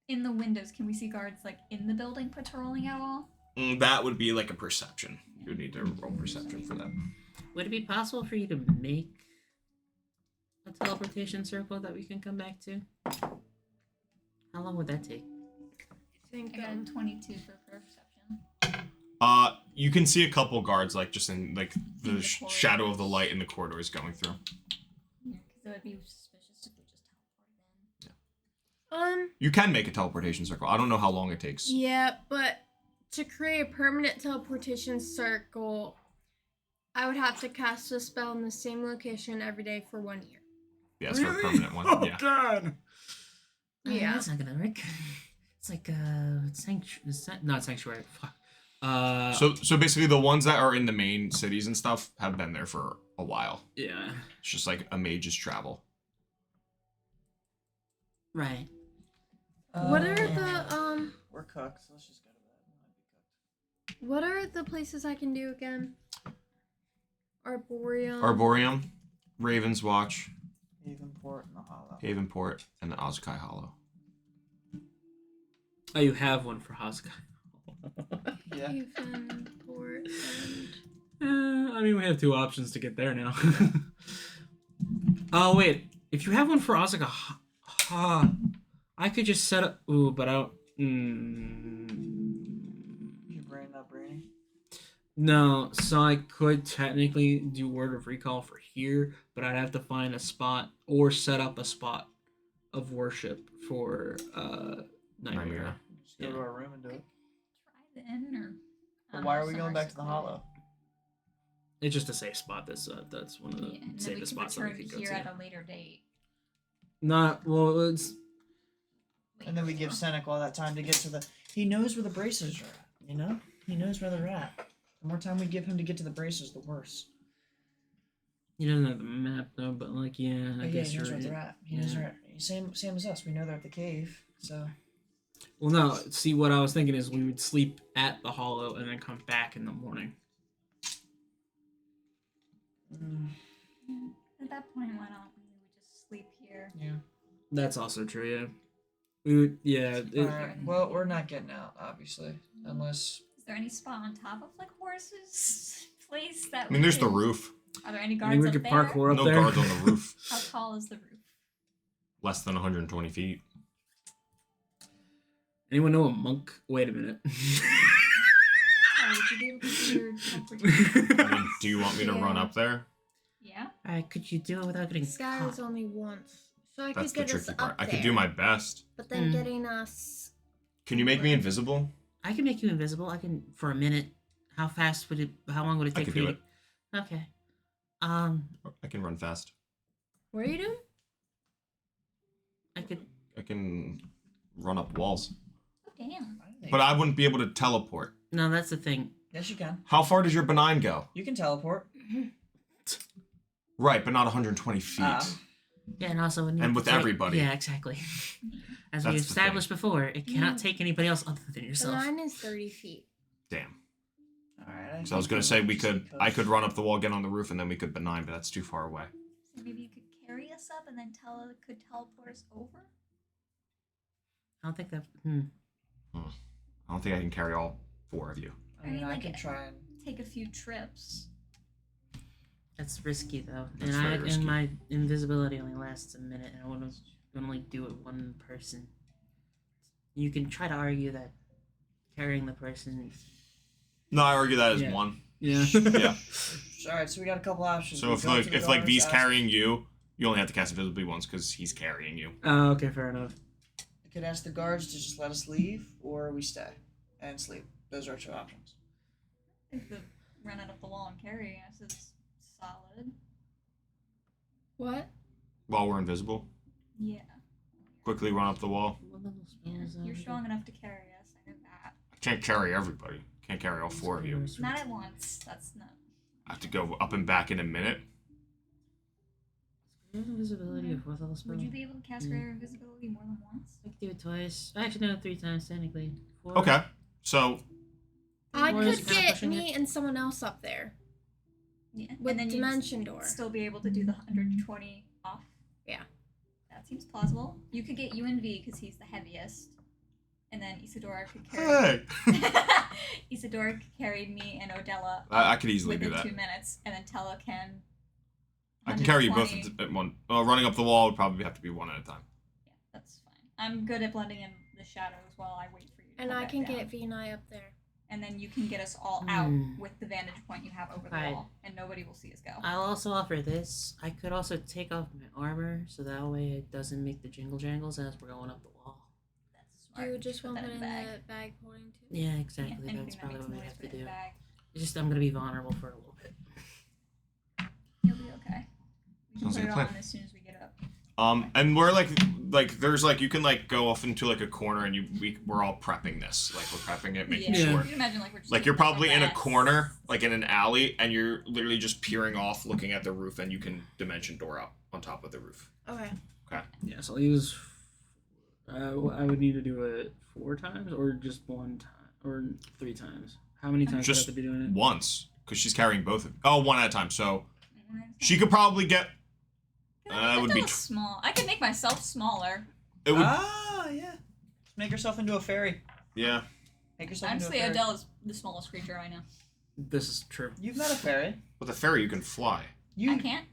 In the windows, can we see guards like in the building patrolling at all? That would be, like, a perception. You would need to roll perception for that. Would it be possible for you to make a teleportation circle that we can come back to? How long would that take? I think I got a 22 for perception. You can see a couple guards, like, just in, like, the the shadow of the light in the corridors going through. Yeah, because it would be suspicious if we just teleport in. You can make a teleportation circle. I don't know how long it takes. Yeah, but to create a permanent teleportation circle, I would have to cast a spell in the same location every day for 1 year. Yeah, it's for a permanent one. Oh Yeah. God. Yeah. That's not gonna work. It's like not sanctuary. Fuck. So basically, the ones that are in the main cities and stuff have been there for a while. Yeah. It's just like a mage's travel. Right. What are the We're cooked. So let's just go to bed. We might be cooked. what are the places I can do again? Arboreum. Arboreum, Raven's Watch, Havenport and the Hollow. Havenport, and the Ozkai Hollow. Oh, you have one for Hazuka. Yeah. Havenport and I mean, we have two options to get there now. Oh wait, if you have one for Asuka, I could just set up. Ooh, but I don't. Your brain not braining. No, so I could technically do Word of Recall for here, but I'd have to find a spot or set up a spot of worship for Nightmare. Just go to our room and do it. Try then, or. But why are we going back to the Hollow? It's just a safe spot. That's one of the Yeah, and then we safest can spots that we return could go here to. at a later date. Not well. It's And then we give Seneca all that time to get to the. He knows where the braces are at. You know, he knows where they're at. The more time we give him to get to the braces, the worse. he doesn't have the map though, but like yeah, I But yeah, guess he knows you're where right. they're at. He knows where. Same as us. We know they're at the cave. So. Well, no. See, what I was thinking is we would sleep at the Hollow and then come back in the morning. At that point, why don't we just sleep here? Yeah. That's also true. Yeah. We would. Yeah. All right. Well, we're not getting out, obviously, unless. Is there any spot on top of like Horace's place that? I mean, there's the roof. Are there any I guards mean, we up could there? parkour up No there. guards on the roof. How tall is the roof? Less than 120 feet. Anyone know a monk? Wait a minute. Oh, would you be able to do your teleportation? I mean, do you want me to run up there? Yeah. Could you do it without getting Sky caught? is only once, so I That's could the get us tricky part. up I could there, do my best. but then getting us. Can you make me invisible? I can make you invisible. I can for a minute. How fast would it? How long would it I take could for you? do it. Okay. I can run fast. What are you doing? I could. I can run up walls. Oh damn. But I wouldn't be able to teleport. No, that's the thing. Yes, you can. How far does your benign go? You can teleport. Right, but not 120 feet. Yeah, and also And with everybody. Yeah, exactly. As we That's the established before, it cannot take anybody else other than The yourself. line is 30 feet. Damn. All right. So I was gonna say I could run up the wall, get on the roof, and then we could benign, but that's too far away. So maybe you could carry us up and then could teleport us over. I don't think that. I don't think I can carry all 4 of you. I mean, I like can try and. Take a few trips. That's risky though, That's very risky. and my invisibility only lasts a minute, and I want to only do it one person. You can try to argue that carrying the person. No, I argue that as Yeah. 1. Yeah. Yeah. All right, so we got a couple options. So We if go to the like guards, V's ask- carrying you, you only have to cast invisibility once because he's carrying you. Oh, okay, fair enough. I could ask the guards to just let us leave, or we stay and sleep. Those are our two options. I think the running up the wall and carrying us is solid. What? While we're invisible, Yeah. quickly run up the wall. What level Yeah. spells You're are strong enough to carry us. I know that. I can't carry everybody. Can't carry all 4 of you. Not at once. That's not. I have to go up and back in a minute. Invisibility of 4th level spell. Would you be able to cast greater invisibility more than once? I could do it twice. Actually, no, 3 times technically. 4. Okay, so I Or is could it kinda get pushing me and someone else up there Yeah. with and then dimension you'd door. still be able to do the 120 off. Yeah. That seems plausible. You could get UNV because he's the heaviest, and then Isadora could carry. hey, Isadora carried me and Odella I could easily within do that. 2 minutes, and then Tella can. I can carry you both 120. at one. Well, running up the wall would probably have to be one at a time. Yeah, that's fine. I'm good at blending in the shadows while I wait for you. To And come I back can down. get V and I up there. And then you can get us all out Hmm. with the vantage point you have over the Right. wall, and nobody will see us go. I'll also offer this. I could also take off my armor so that way it doesn't make the jingle jangles as we're going up the wall. That's Do smart. you just Put want to that put in in the bag. the bag holding too? Yeah, Yeah, exactly. anything That's that probably makes what we noise, have put to it in do. the bag. It's just I'm gonna be vulnerable for a little bit. You'll be okay. We can Sounds put like it a plan. on as soon as we get up. And we're like there's like you can like go off into like a corner and we're all prepping this. Like we're prepping it, making Yeah. sure. You can imagine like we're just Like you're doing probably in a rest. corner, like in an alley, and you're literally just peering off, looking at the roof, and you can dimension door out on top of the roof. Okay. Yeah, so I'll use. I would need to do it 4 times or just 1 time or 3 times. How many times do I Just have to be doing it? Once, because she's carrying both of. Oh, one at a time. So Mhm. she could probably get. That would be was small. I could make myself smaller. It would. Yeah. Just make yourself into a fairy. Yeah. Make yourself Honestly, into a fairy. Odella's the smallest creature I know. This is true. You've met a fairy. With a fairy, you can fly. You I can't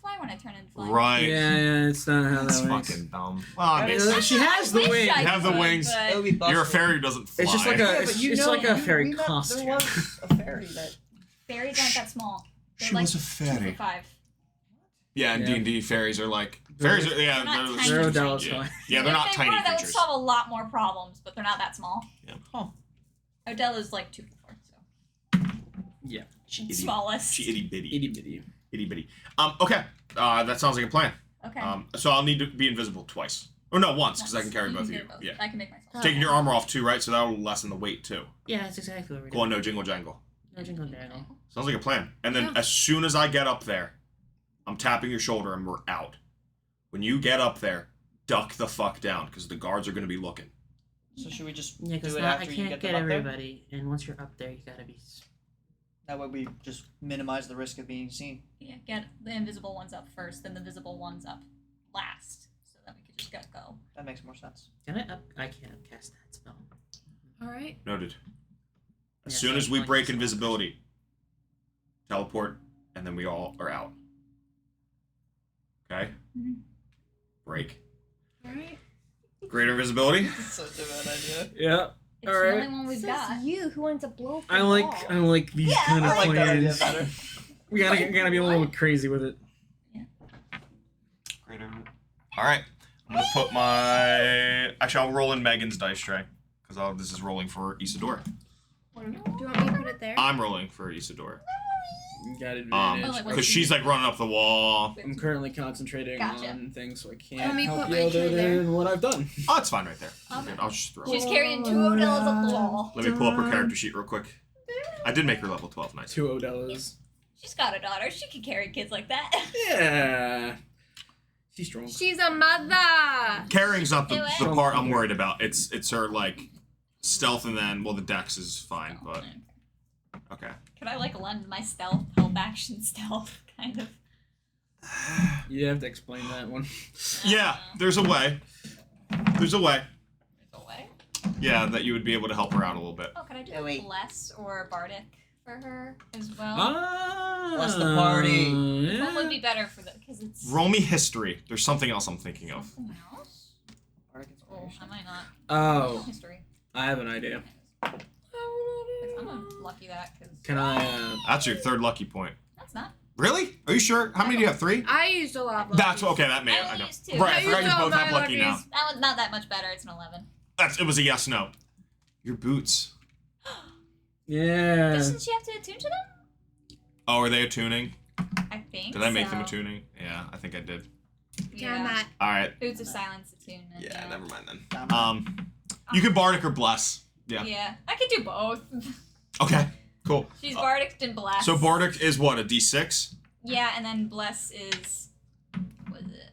fly when I turn into flying. Right. Yeah, it's not how That's that works. fucking dumb. Well, I mean, That is- She has the I wish wings. I You have the could, wings. but- It would be busted. you're a fairy who doesn't fly. It's just like a. Yeah, it's but you it's know, like a we fairy met- costume. There was a fairy that. Fairies aren't that small. They're She like was a 2 fairy. for 5. Yeah, in Yeah. D&D, fairies are like fairies. Are, yeah, They're not they're, tiny. Zero Tiny. dollars yeah. fine. yeah, they're not If they tiny were, that would creatures. solve a lot more problems, but they're not that small. Yeah. Huh. Odella's like 2 for 4, so She itty, smallest. she itty bitty, Itty bitty. itty bitty. Okay, that sounds like a plan. Okay. So I'll need to be invisible twice, or no, once, because I can carry You both of do you. both. Yeah, I can make myself. taking your armor off too, right? So that will lessen the weight too. Yeah, that's exactly what we're Go on, doing. no jingle jangle. No jingle jangle. Sounds like a plan. And then Yeah. as soon as I get up there, I'm tapping your shoulder and we're out. When you get up there, duck the fuck down because the guards are going to be looking. So should we just Yeah, because do it I after you can't get get them up there? everybody, and once you're up there, you gotta be. That way we just minimize the risk of being seen. Yeah, get the invisible ones up first, then the visible ones up last, so that we could just get go. That makes more sense. Can I up? I can't upcast that spell. All right. Noted. As Yeah, soon so as we one break is- invisibility, teleport, and then we all are out. Okay? Mhm. Break. All right. Greater invisibility. That's such a bad idea. Yeah. It's All the right. only one we've This got. is you who wants to blow up the I wall. like these Yeah, kind of I like that idea plans. better. We gotta be a little crazy with it. Greater. All right. I'm gonna put my. Actually, I'll roll in Megan's dice tray because this is rolling for Isadora. Do you want me to put it there? I'm rolling for Isadora. Got Oh, advantage. like Because she's like running up the wall. I'm currently concentrating Gotcha. on things, so I Let can't me help put you my other tray there. than what I've done. Oh, it's fine right there. Okay. I'll just throw. She's it. carrying 2 Odellas up the wall. Let me pull up her character sheet real quick. I did make her level 12. Nice. 2 Odellas. She's got a daughter. She can carry kids like that. Yeah. She's strong. She's a mother. Carrying's not the Do it. part I'm worried about. It's her like stealth and then the dex is fine, Oh, but okay. okay. Could I like lend my stealth, help action stealth, kind of? You have to explain that one. Yeah, there's a way. There's a way. There's a way. Yeah, that you would be able to help her out a little bit. Oh, could I do Yeah, wait. bless or bardic for her as well? Ah. Bless the party. Which one would Yeah. be better for the? Because it's Roll me history. There's something else I'm thinking of. something else. Bardic Oh, inspiration. I might not. Oh, History. I have an idea. I'm unlucky that because Can I? That's your third lucky point. that's not. Really? Are you sure? How many do you have? 3? I used a lot of That's luckies. okay. That may I I only know. used 2. Right, I I forgot used you all both have my lucky now. luckies. That was not that much better. It's an 11. It was a yes no. Your boots. Yeah. Doesn't she have to attune to them? Oh, are they attuning? I think. Did I make them so. attuning? Yeah, I think I did. Damn it. All right. Boots of Silence attunement. Yeah, never mind then. Damn You can bardic or bless. Yeah. Yeah, I could do both. Okay. Cool. She's bardic and bless. So bardic is what, a D6? Yeah, and then bless is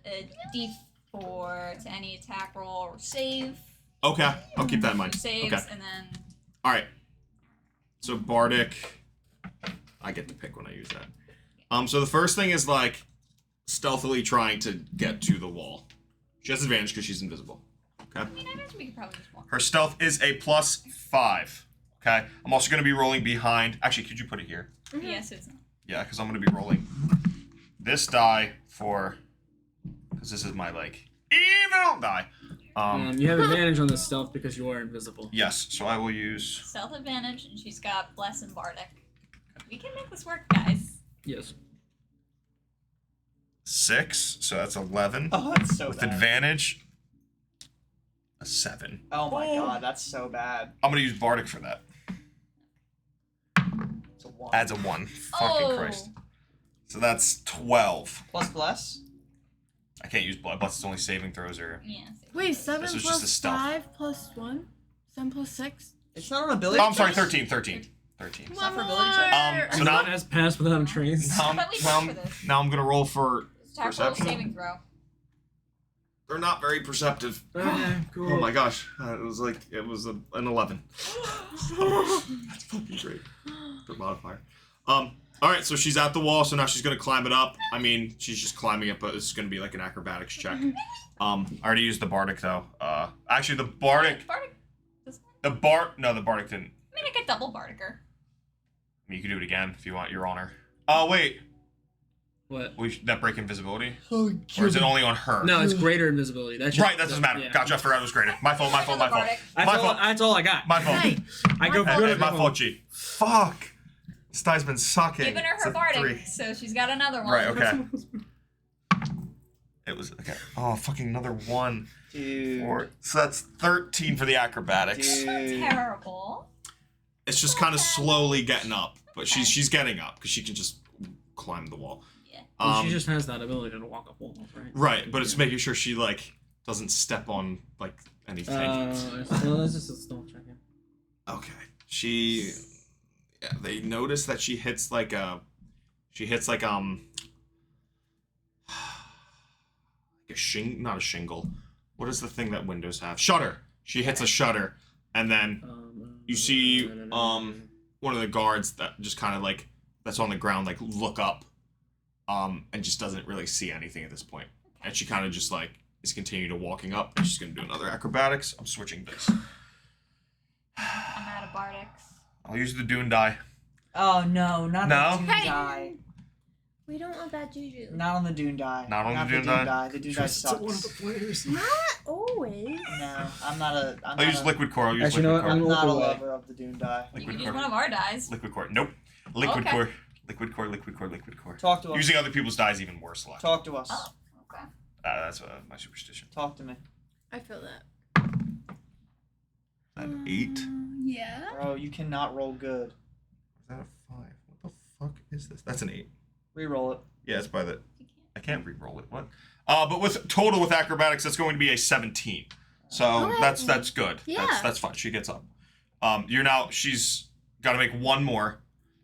a D4 to any attack roll or save. Okay, I'll keep that in mind. Saves Okay. and then All right. So bardic, I get to pick when I use that. So the first thing is like stealthily trying to get to the wall. She has advantage because she's invisible. Okay. I mean, I imagine we could probably just walk. Her stealth is a +5. Okay. I'm also going to be rolling behind. Actually, could you put it here? Yeah, so it's not. Yeah, because I'm going to be rolling this die for, because this is my like evil die. You have advantage on the stealth because you are invisible. Yes. So I will use. Stealth advantage, and she's got bless and bardic. We can make this work, guys. Yes. 6, so that's 11. Oh, that's so With bad. advantage, a 7. Oh my god, that's so bad. I'm gonna use bardic for that. It's a 1. Adds a 1. Oh. Fucking Christ. So that's 12. Plus bless? I can't use blood. Bless is only saving throws or. Yeah. Wait, 7 This was just a plus stealth. 5 plus 1? 7 plus 6? It's not an ability Oh, I'm sorry, check? 13. 13. It's not for ability check. So now, Has passed without a trace. now, But we now, roll for this. now I'm gonna roll for. Attack roll Perception? saving throw. They're not very perceptive. Okay, cool. Oh my gosh, it was an 11. That's fucking great. Good modifier. All right, so she's at the wall, so now she's gonna climb it up. I mean, she's just climbing it, but this is gonna be like an acrobatics check. I already used the bardic though. Actually, the bardic, Bardic. Doesn't it? the bardic didn't. I mean, I could double bardicer. I mean, you can do it again if you want, Your Honor. Oh wait, What? that break invisibility, Oh, or is it only on her? No, it's greater invisibility. That Right, that doesn't matter. Yeah. Gotcha, I forgot it was greater. My fault. Another bardic. That's, My all, fault. that's all I got. My fault. Hey, I go My good Hey, at my the fault, G. Fuck. This die's been sucking. Giving her It's her a bardic, 3. so she's got another one. Right, okay. It was okay. Oh, fucking another 1. Dude. 4. So that's 13 for the acrobatics. Dude. Not terrible. It's just kind of slowly getting up, but she's getting up because she can just climb the wall. Well, she just has that ability to walk up walls, right? Right, but it's making sure she like doesn't step on like anything. So that's just a stealth check. Yeah. Okay. Yeah, they notice that she hits like a not a shingle. What is the thing that windows have? Shutter. She hits a shutter, and then you see one of the guards that just kind of like that's on the ground like look up, and just doesn't really see anything at this point. And she kind of just like is continuing to walking up, and she's gonna do another acrobatics. I'm switching this. I'm out of bardics. I'll use the Dune die. Oh no, not No? on the Dune Hey. die. we don't want that juju. Not on the Dune die. Not on the Dune die? The Dune die sucks. players. Not always. No, I'm not a. I'll use liquid core. I'll use Actually, you know liquid what? core. I'm not a Look away. lover of the Dune die. You Liquid can use core. one of our dies. Liquid core. Nope. Liquid Okay. core. Liquid core. Liquid core. Liquid core. Talk to us. Using other people's dies even worse luck. Talk to us. Oh, okay. That's my superstition. Talk to me, I feel that. An 8. Is Yeah. bro. You cannot roll good. that a 5? What the fuck is this? That's an 8. Reroll it. Yeah, it's by the. You can't. I can't re-roll it. What? But with total with acrobatics, that's going to be a 17. So Okay. that's good. Yeah. That's fine. She gets up. She's got to make one more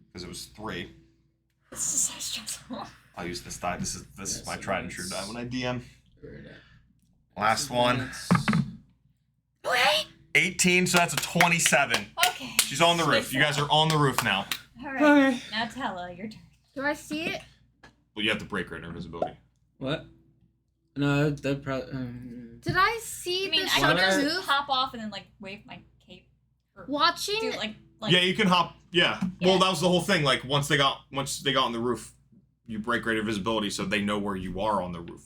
because it was 3. This is so stressful. I'll use this die. This is Yeah, my so tried and true die that's- when I DM. Last one. Wait. 18, so that's a 27. Okay. She's on the roof. You guys are on the roof now. All right. Okay. Now Tella, your turn. Do I see it? Well, you have to break her invisibility. What? No, that probably. Did I see I mean, the I shutter can just move? pop off and then like wave my cape. Or Watching. do like Yeah, you can hop. Yeah. Yeah. Well, that was the whole thing. Like once they got on the roof, you break greater visibility so they know where you are on the roof.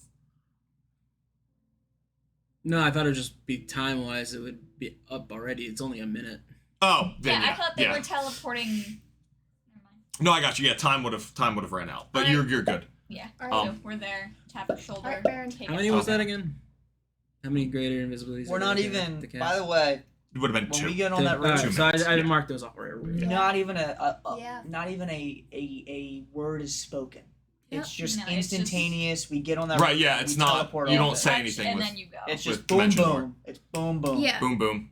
No, I thought it would just be time wise. It would be up already. It's only a minute. Oh, then I thought they yeah. were teleporting. Never mind. No, I got you. Yeah, time would have ran out, but Alright. you're good. Yeah. Alright. So we're there. Tap her shoulder. Alright, Baron. Take How it. many was Okay. that again? How many greater invisibilities? We're are not there even. to cast? By the way, It would have been when 2. we get on that All right, road, so I minutes, didn't yeah. mark those off wherever we go. not even Yeah. not even a word is spoken. Yep. It's just No, it's just- instantaneous. We get on that Right, road, yeah, we it's not. teleport You off don't it. say Touch, anything and with then you go. It's with just boom dimension boom. door. It's boom boom. Yeah. boom boom.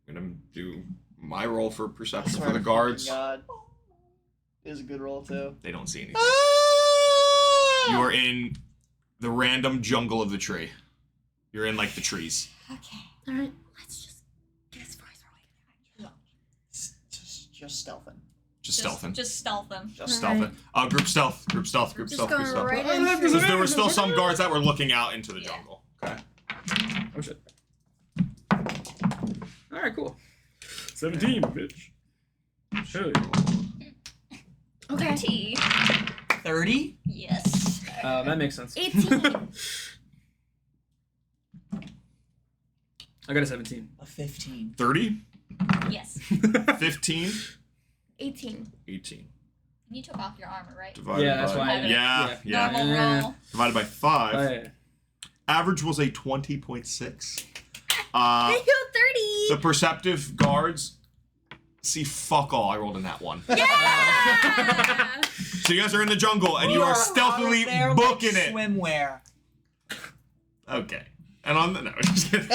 I'm gonna do my roll for I perception swear for the to guards. God. It was a good roll too. They don't see anything. You are in the random jungle of the tree. You're in like the trees. Okay. Alright, let's just get as far as we're Just stealthing. Just stealthing. Just stealth them. Just Alright. Stealthing. Group stealth. Group stealth. Group Just stealth. Group going stealth. right Oh, in. no, Because there were still some guards that were looking out into the Yeah. jungle. Okay. Oh shit. All right, cool. 17, bitch. Hell yeah. Okay. T. 30? Yes. That makes sense. 18. I got a 17. A 15. 30, Yes. 15, 18. 18. You took off your armor, right? Divided Yeah, that's by, why I- Yeah, yeah. Normal Yeah. roll. Divided by 5. Oh, yeah. Average was a 20.6. I feel 30. The perceptive guards see fuck all. I rolled in that one. Yeah! So you guys are in the jungle and you are stealthily They're booking like it. swimwear. Okay. And on the no, just kidding.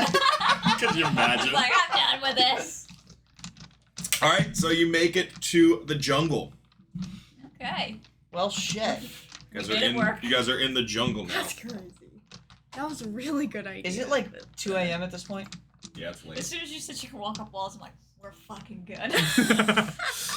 Could you imagine? Like, I'm done with this. All right, so you make it to the jungle. Okay. Well, shit. You guys We are made it in. work. You guys are in the jungle now. That's crazy. That was a really good idea. Is it like 2 a.m. at this point? Yeah, it's As late. soon as you said you can walk up walls, I'm like, we're fucking good.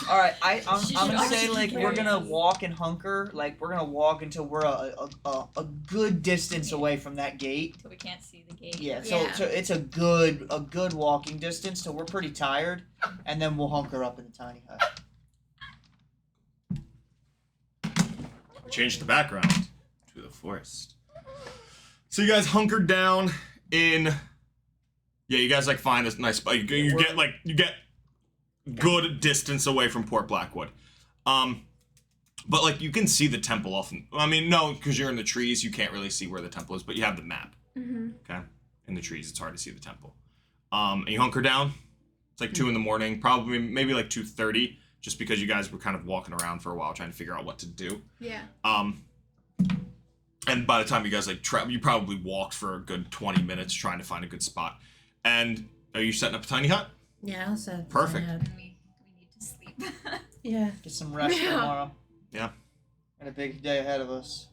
All right, I'm She gonna should say always like be we're gonna very- walk and hunker. Like we're gonna walk until we're a good distance away from that gate. So we can't see the gate. Yeah, so Yeah. so it's a good walking distance. So we're pretty tired, and then we'll hunker up in the tiny hut. Change the background to the forest. So you guys hunkered down in. Yeah, you guys like find this nice spot. You get good distance away from Port Blackwood. But like you can see the temple often. I mean, no, because you're in the trees, you can't really see where the temple is. But you have the map. Mm-hmm. Okay, in the trees, it's hard to see the temple. And you hunker down. It's like 2 in the morning, probably maybe like 2:30, just because you guys were kind of walking around for a while trying to figure out what to do. Yeah. And by the time you guys like you probably walked for a good 20 minutes trying to find a good spot. And are you setting up a tiny hut? Yeah, I'll set. Perfect. Yeah. And we need to sleep. Yeah. Get some rest Yeah. tomorrow. Yeah. Got a big day ahead of us.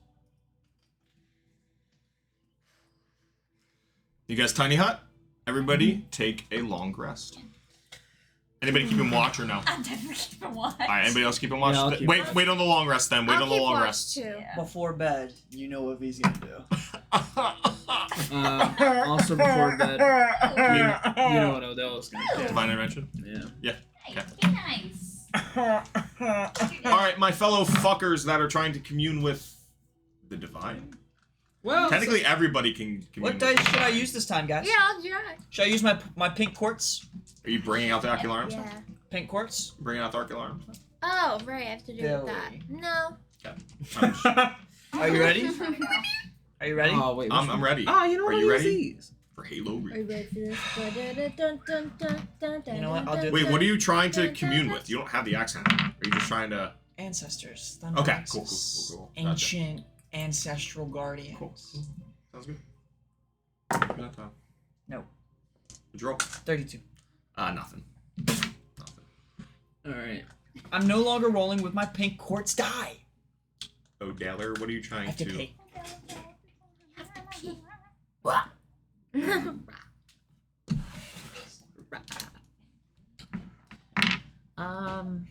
You guys tiny hut? Everybody take a long rest. Anybody keeping watch or no? I'm definitely keeping watch. All right, anybody else keeping watch? Yeah, I'll keep wait, watch. wait on the long rest then. Wait I'll on the keep long watch rest. too. Yeah. Before bed, you know what V's gonna do. Also before bed, you know what Odella's gonna do. Divine intervention. Yeah. Hey, be nice. All right, my fellow fuckers that are trying to commune with the divine. Well, Technically, everybody can commune. What dice should I use this time, guys? Yeah, I'll try. Should I use my pink quartz? Are you bringing out the Ocularms? Yeah. Pink quartz? Bringing out the Ocularms? Oh, right. I have to do with that. Billy. No. I'm, Are you ready? There we go. Are you ready? Oh wait, which I'm one? ready Oh, you know Are what? you I'll use ready? these. for Halo Are Reach. you ready for this? You know what, I'll do- Wait, what are you trying to commune with? You don't have the accent. Are you just trying to... Ancestors. Okay, Thunderboxes, cool. Gotcha. Ancient ancestral guardians. Cool. Sounds good. No. What'd you roll? 32. Nothing. All right. I'm no longer rolling with my pink quartz die. Odella, what are you I trying have to to... pee. Um.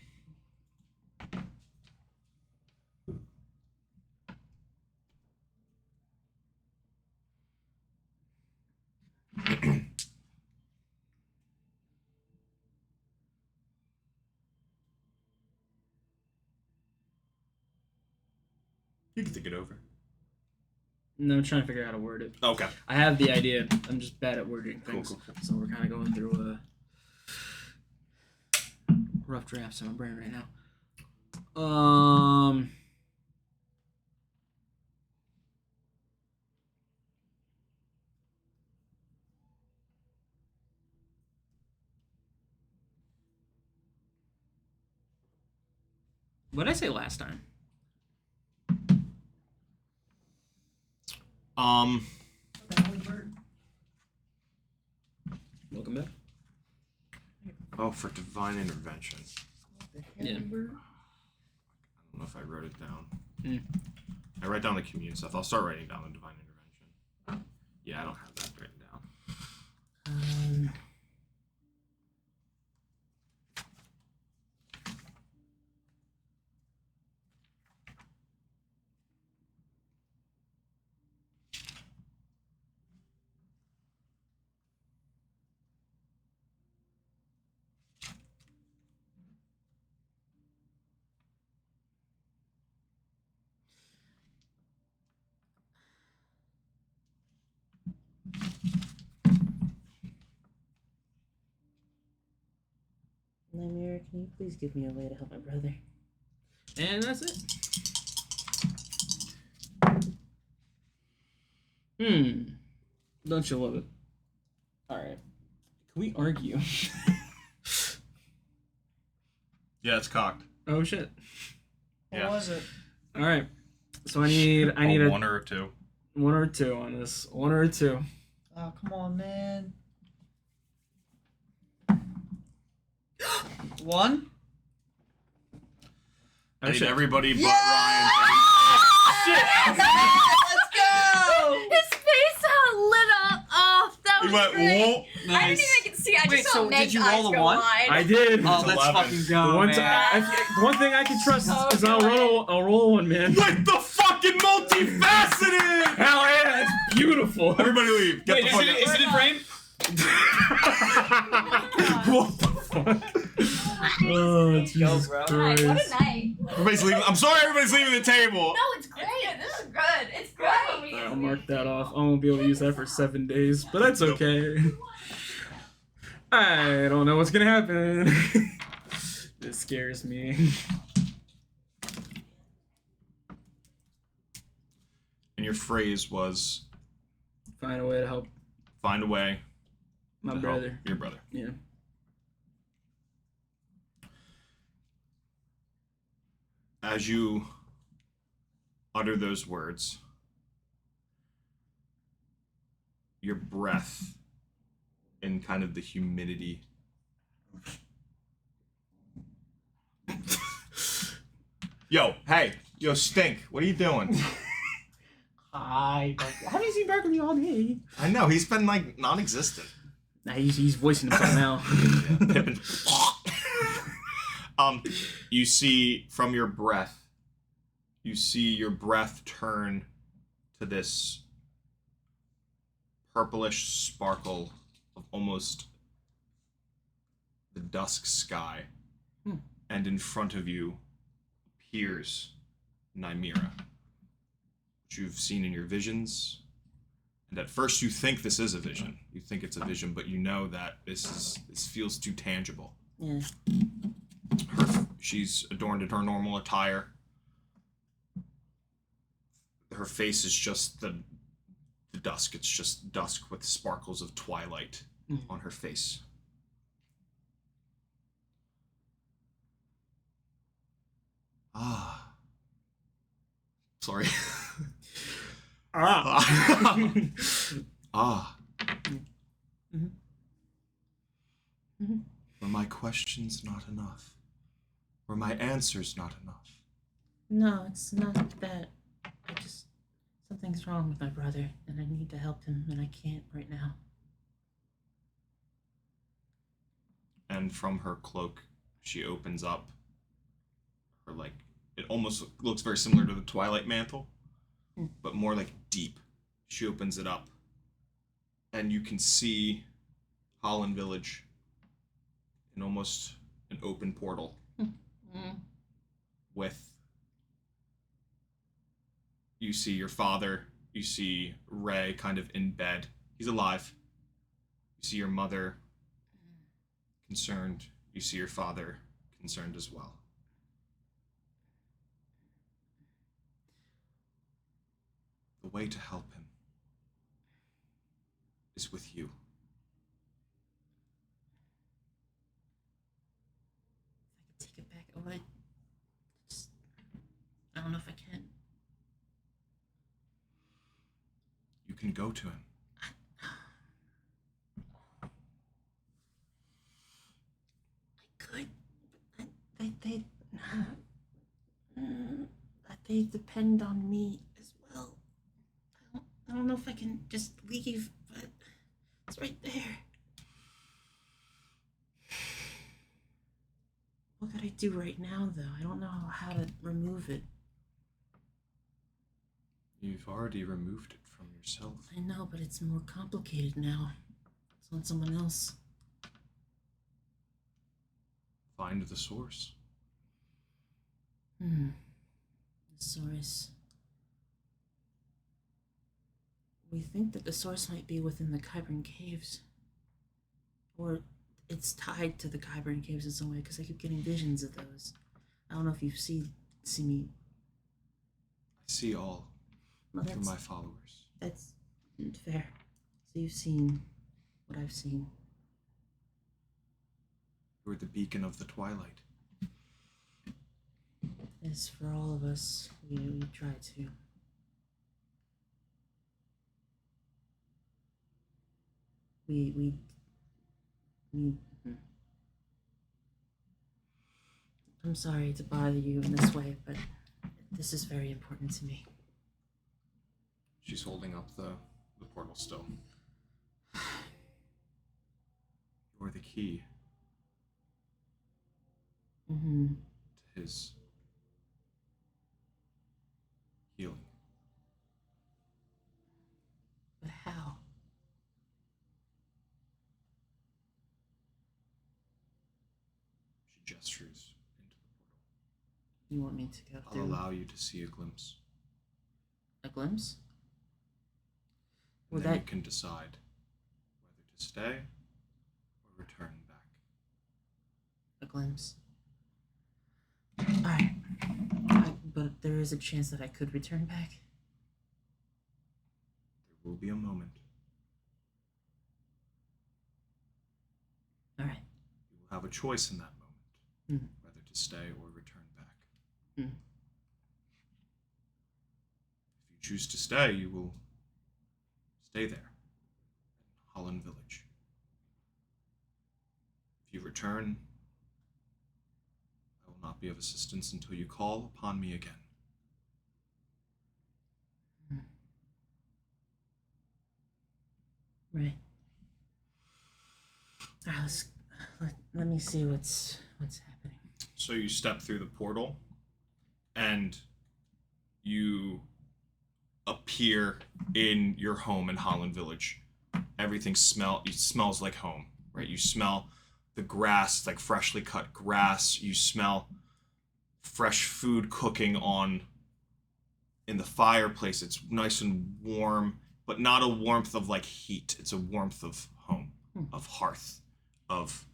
You can think it over. No, I'm trying to figure out how to word it. Okay. I have the idea. I'm just bad at wording Cool, things. cool. So we're kind of going through a rough drafts in my brain right now. What did I say last time? Welcome back. Oh, for divine intervention. Yeah. I don't know if I wrote it down. Mm. I write down the commune stuff. I'll start writing down the divine intervention. Yeah, I don't have that written down. Lemire, can you please give me a way to help my brother? And that's it. Don't you love it? Alright. Can we argue? Yeah, it's cocked. Oh shit. Yeah. What was it? Alright. So I need a one or a two. one or two on this. One or two. Oh, come on, man. One? I need shit. everybody but Yeah! Ryan. Let's go! His face lit up. Oh, that He was went, great. whoa. I didn't even see. I Wait, just saw so Meg's did you roll eyes a go one? wide. I did. Oh, let's 11. fucking go, The one, man. the one thing I can trust is So I'll roll one, man. Like the fucking multifaceted! Hell yeah, it's beautiful. Everybody leave. Get the fuck out. Is it in frame? What the fuck? Oh, Jesus bro. Christ. What a night. Everybody's leaving. I'm sorry everybody's leaving the table. No, it's great. This is good. It's great. I'll mark that off. I won't be able to use that for 7 days, but that's okay. I don't know what's gonna happen. This scares me. And your phrase was Find a way to help find a way my to help brother. your brother. Yeah. As you utter those words, your breath and kind of the humidity yo, Stink, what are you doing? Hi, I haven't seen Berkeley all day. I know, he's been like non-existent. Nah, he's voicing himself now. Pippin. You see from your breath, turn to this purplish sparkle of almost the dusk sky. And in front of you appears Nymera, which you've seen in your visions. And at first you think this is a vision. You think it's a vision, but you know that this feels too tangible. Yeah. She's adorned in her normal attire. Her face is just the dusk. It's just dusk with sparkles of twilight on her face. Ah. Sorry. Ah. Were my questions not enough? Were my answers not enough? No, it's not that. Something's wrong with my brother, and I need to help him, and I can't right now. And from her cloak, she opens up her, like, it almost looks very similar to the Twilight Mantle, but more like deep. She opens it up, and you can see Holland Village in almost an open portal with, you see your father, you see Ray kind of in bed. He's alive. You see your mother concerned. You see your father concerned as well. The way to help him is with you. If I could take it back, I would. Just, I don't know if I can. You can go to him. I could. They depend on me as well. I don't know if I can just leave, but it's right there. What could I do right now, though? I don't know how to remove it. You've already removed it from yourself. I know, but it's more complicated now. It's on someone else. Find the source. The source. We think that the source might be within the Kyburn Caves. Or it's tied to the Kyburn Caves in some way, because I keep getting visions of those. I don't know if you see me. I see all Well, through my followers. That's fair. So you've seen what I've seen. You're the beacon of the twilight. As for all of us, we try to. We I'm sorry to bother you in this way, but this is very important to me. She's holding up the portal still. You're the key to his healing. But how? She gestures into the portal. You want me to go I'll through? allow you to see a glimpse. A glimpse? And Would then you that... can decide whether to stay or return back. A glimpse. Alright. But there is a chance that I could return back. There will be a moment. Alright. You will have a choice in that moment, whether to stay or return back. If you choose to stay, you will stay there, in Holland Village. If you return, I will not be of assistance until you call upon me again. Right. Alright, let me see what's happening. So you step through the portal, and you appear in your home in Holland Village. Everything smells like home, right? You smell the grass, like freshly cut grass. You smell fresh food cooking in the fireplace. It's nice and warm, but not a warmth of like heat. It's a warmth of home, of hearth, of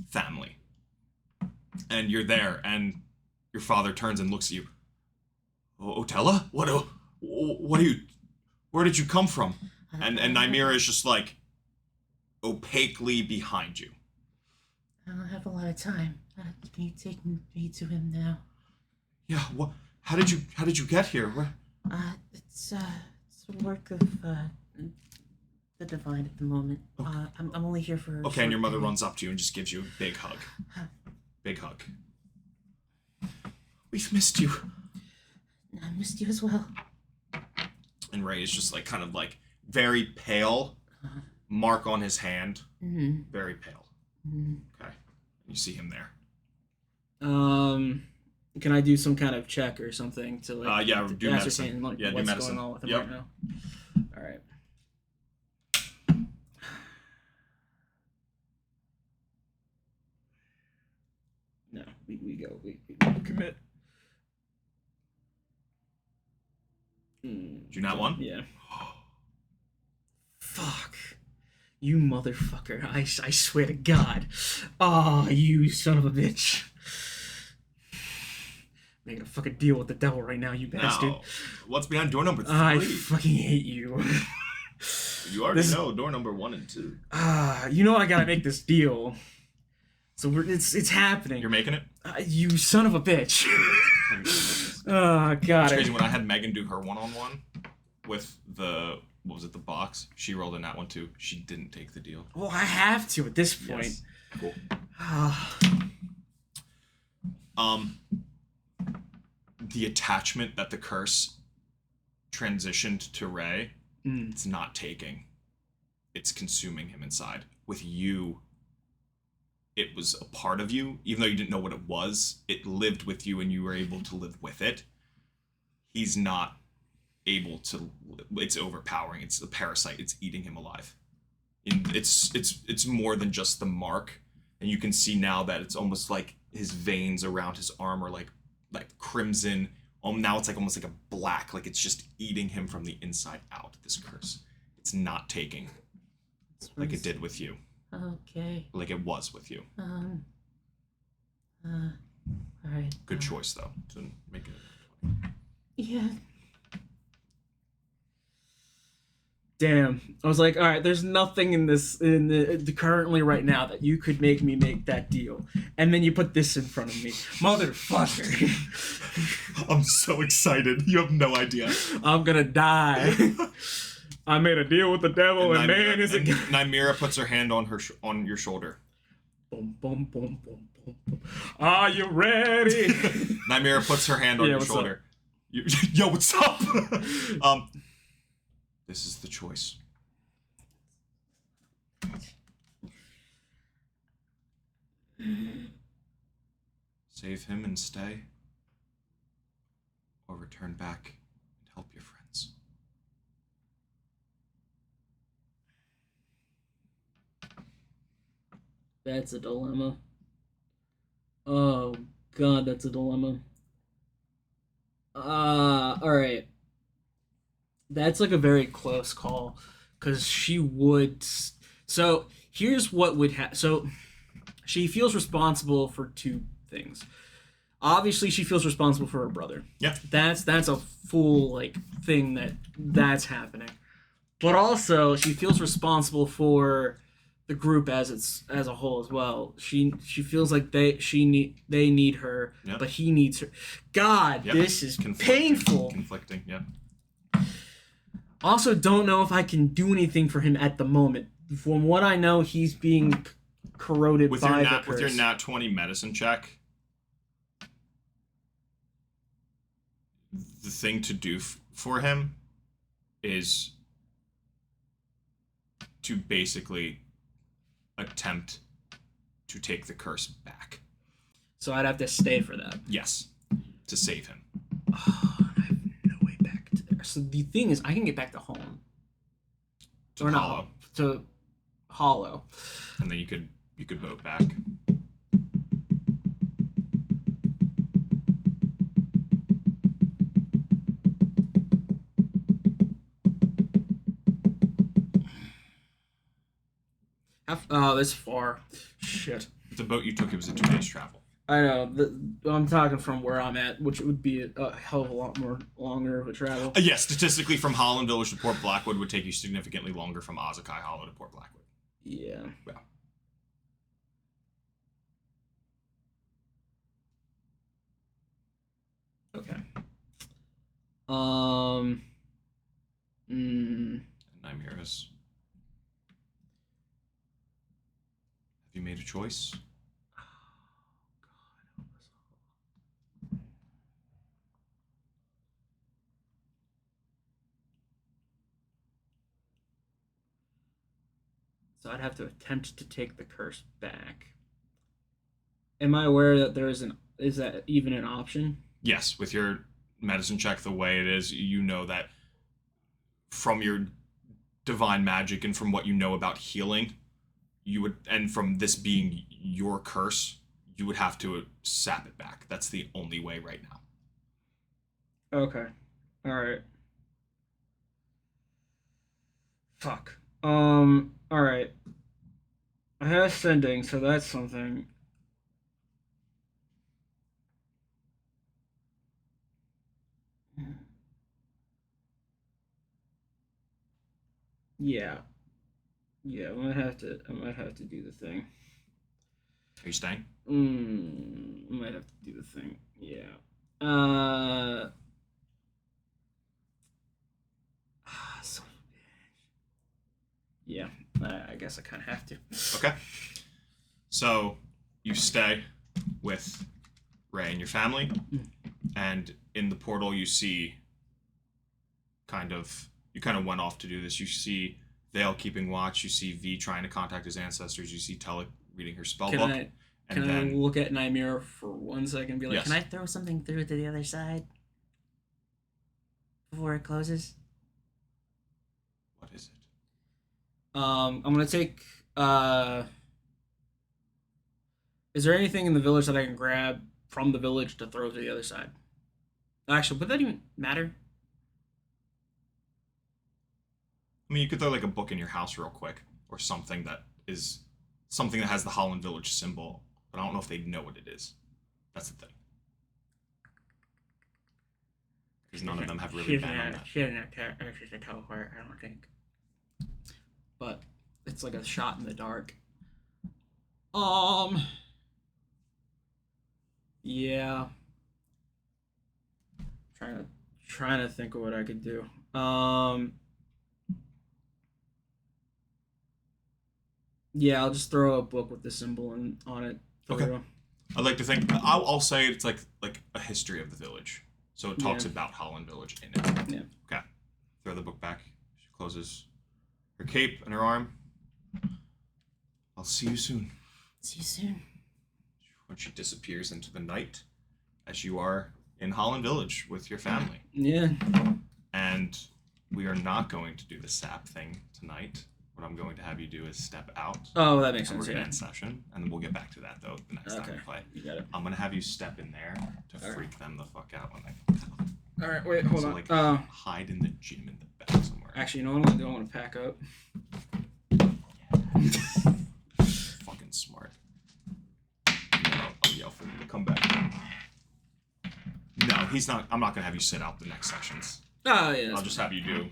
family. And you're there, and your father turns and looks at you. Odella? What are you? Where did you come from? And Nymira is just like opaquely behind you. I don't have a lot of time. Can you take me to him now? Yeah. What? How did you get here? Where? It's a work of the divine at the moment. Okay. I'm only here for. Okay, and your mother runs up to you and just gives you a big hug. Big hug. We've missed you. I missed you as well. And Ray is just like kind of like very pale. Mark on his hand. Very pale. Okay. You see him there. Can I do some kind of check or something to like do ascertain medicine. like, Yeah, do what's medicine. going on with him Yep. right now? All right. No, we commit. Do you not want? Yeah. Fuck. You motherfucker. I swear to God. Oh, you son of a bitch. making a fucking deal with the devil right now, you bastard. Now, what's behind door number 3? I fucking hate you. You already know door number 1 and 2. You know I gotta make this deal. So it's happening. You're making it? You son of a bitch. Oh, God. It's crazy when I had Megan do her one-on-one with the, what was it, the box? She rolled in that one too. She didn't take the deal. Well, I have to at this point. Yes. Cool. The attachment that the curse transitioned to Ray, it's not taking. It's consuming him inside. With you, it was a part of you, even though you didn't know what it was. It lived with you, and you were able to live with it. He's not able to. It's overpowering. It's a parasite. It's eating him alive. It's more than just the mark, and you can see now that it's almost like his veins around his arm are like crimson. Now it's like almost like a black, like it's just eating him from the inside out. This curse, it's not taking, like it did with you. Okay. Like it was with you. All right. Good choice though to make it. Yeah. Damn. I was like, all right, there's nothing in the currently right now that you could make me make that deal. And then you put this in front of me. Motherfucker. I'm so excited. You have no idea. I'm gonna die. I made a deal with the devil, and man, is it... Nymeria puts her hand on on your shoulder. Boom, boom, boom, boom, boom, boom. Are you ready? Nymeria puts her hand on your shoulder. Yo, what's up? This is the choice. Save him and stay, or return back and help your friends. That's a dilemma. Oh, God, that's a dilemma. Alright. That's like a very close call, because she would... So, here's what would happen. So, she feels responsible for two things. Obviously, she feels responsible for her brother. Yeah. That's a full, like, thing that's happening. But also, she feels responsible for the group as a whole as well. She feels like they need her, yep. But he needs her. God, yep. This is painful. Conflicting, yeah. Also, don't know if I can do anything for him at the moment. From what I know, he's being corroded with by your the nat, curse. With your nat 20 medicine check, the thing to do for him is to basically attempt to take the curse back. So I'd have to stay for that. Yes, to save him. Oh, I have no way back to there. So the thing is, I can get back to home. To Hollow. To Hollow. And then you could vote back. Oh, this far. Shit. The boat you took, it was a 2 days travel. I know. I'm talking from where I'm at, which would be a hell of a lot more longer of a travel. Yes, statistically, from Holland Village to Port Blackwood would take you significantly longer from Azakai Hollow to Port Blackwood. Yeah. Yeah. Okay. Nymeris. Have you made a choice? So I'd have to attempt to take the curse back. Am I aware that is that even an option? Yes, with your medicine check the way it is, you know that from your divine magic and from what you know about healing, you would, and from this being your curse, you would have to sap it back. That's the only way right now. Okay. Alright. Fuck. Alright. I have sending, so that's something. Yeah. Yeah, I might have to do the thing. Are you staying? I might have to do the thing. Yeah. Son of a bitch. Yeah, I guess I kind of have to. Okay. So you stay with Ray and your family, and in the portal you see you kind of went off to do this. You see Vale keeping watch. You see V trying to contact his ancestors. You see Tele reading her spell book. Can I look at Nightmare for 1 second and be like, Yes. Can I throw something through to the other side before it closes? What is it? I'm gonna take. Is there anything in the village that I can grab from the village to throw to the other side? Actually, would that even matter? I mean, you could throw like a book in your house real quick, or something that has the Holland Village symbol, but I don't know if they'd know what it is. That's the thing. Because none of them have really been on that. She doesn't have access to teleport, I don't think. But it's like a shot in the dark. Yeah. Trying to think of what I could do. Yeah, I'll just throw a book with the symbol on it. Okay. I'd like to think I'll say it's like a history of the village. So it talks Yeah. about Holland Village in it. Yeah. Okay. Throw the book back. She closes her cape and her arm. I'll see you soon. See you soon. When she disappears into the night, as you are in Holland Village with your family. Yeah. And we are not going to do the sap thing tonight. What I'm going to have you do is step out. Oh, that makes And we're sense. going to Yeah. end session, and then we'll get back to that though the next time Okay. we play. You got it. I'm gonna have you step in there to Alright. freak them the fuck out when they All right. Wait. Hold so on. like hide in the gym in the back somewhere. Actually, you know what I'm gonna do? I'm gonna pack up. Fucking smart. I'll yell for him to come back. No, he's not. I'm not gonna have you sit out the next sessions. Oh yeah. I'll just have you do.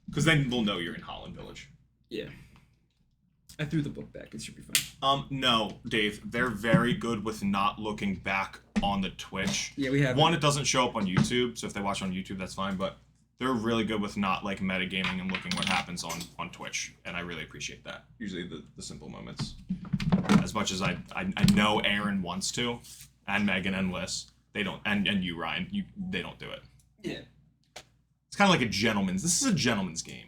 Because then we'll know you're in Holland Village. Yeah. I threw the book back. It should be fine. No, Dave. They're very good with not looking back on the Twitch. Yeah, we have. One, it doesn't show up on YouTube, so if they watch on YouTube, that's fine. But they're really good with not like metagaming and looking what happens on Twitch, and I really appreciate that. Usually the simple moments. As much as I know Aaron wants to, and Megan and Liz, they don't, and you Ryan, they don't do it. Yeah. It's kind of like this is a gentleman's game.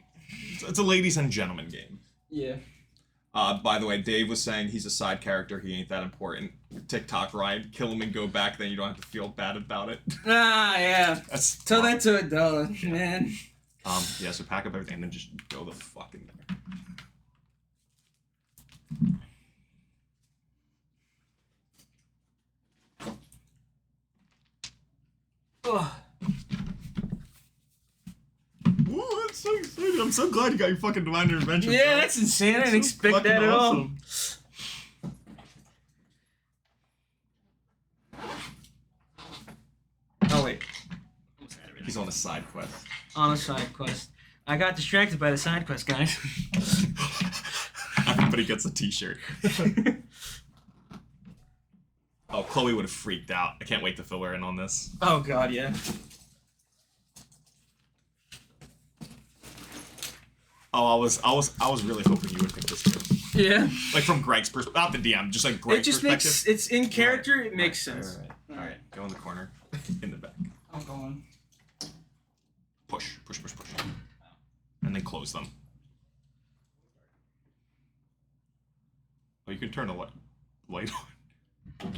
It's a ladies and gentlemen game. Yeah. By the way, Dave was saying he's a side character. He ain't that important. TikTok, Ryan, kill him and go back. Then you don't have to feel bad about it. Ah, yeah. That's Tell that to Odella, man. Yeah. So pack up everything and then just go the fuck in there. Ugh. Ooh, that's so exciting. I'm so glad you got your fucking divine intervention. Yeah, bro. that's insane. I That's didn't so expect fucking that at all. awesome. Oh wait. He's on a side quest. On a side quest. I got distracted by the side quest, guys. Everybody gets a t-shirt. Oh, Chloe would have freaked out. I can't wait to fill her in on this. Oh god, yeah. Oh, I was really hoping you would pick this too. Yeah. Like from Greg's perspective, not the DM, just like Greg's It just perspective. makes it's in character. It makes Right, sense. All right. Go in the corner, in the back. I'm going. Push, and then close them. Oh, you can turn the light on.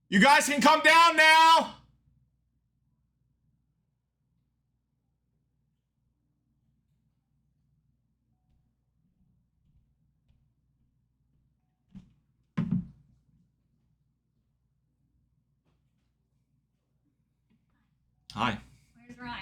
You guys can come down now. Hi. Where's Ryan?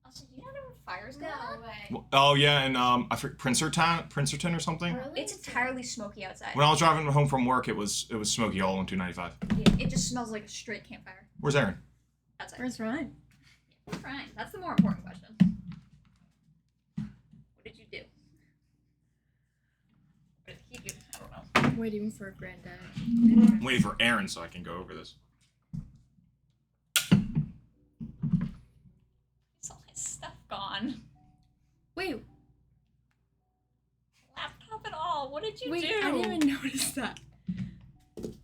Also, you don't know where fire's going on? Oh yeah, and I forget Princeton or something. Really? It's entirely smoky outside. When I was driving home from work, it was smoky all on 295. Yeah, it just smells like a straight campfire Where's Aaron? outside. Where's Ryan? I'm trying. That's the more important question. What did you do? What did he do? I don't know. I'm waiting for Granddad. I'm waiting for Aaron so I can go over this. It's all his stuff gone. Wait, Laptop and all. What did you wait, do? I didn't even notice that. He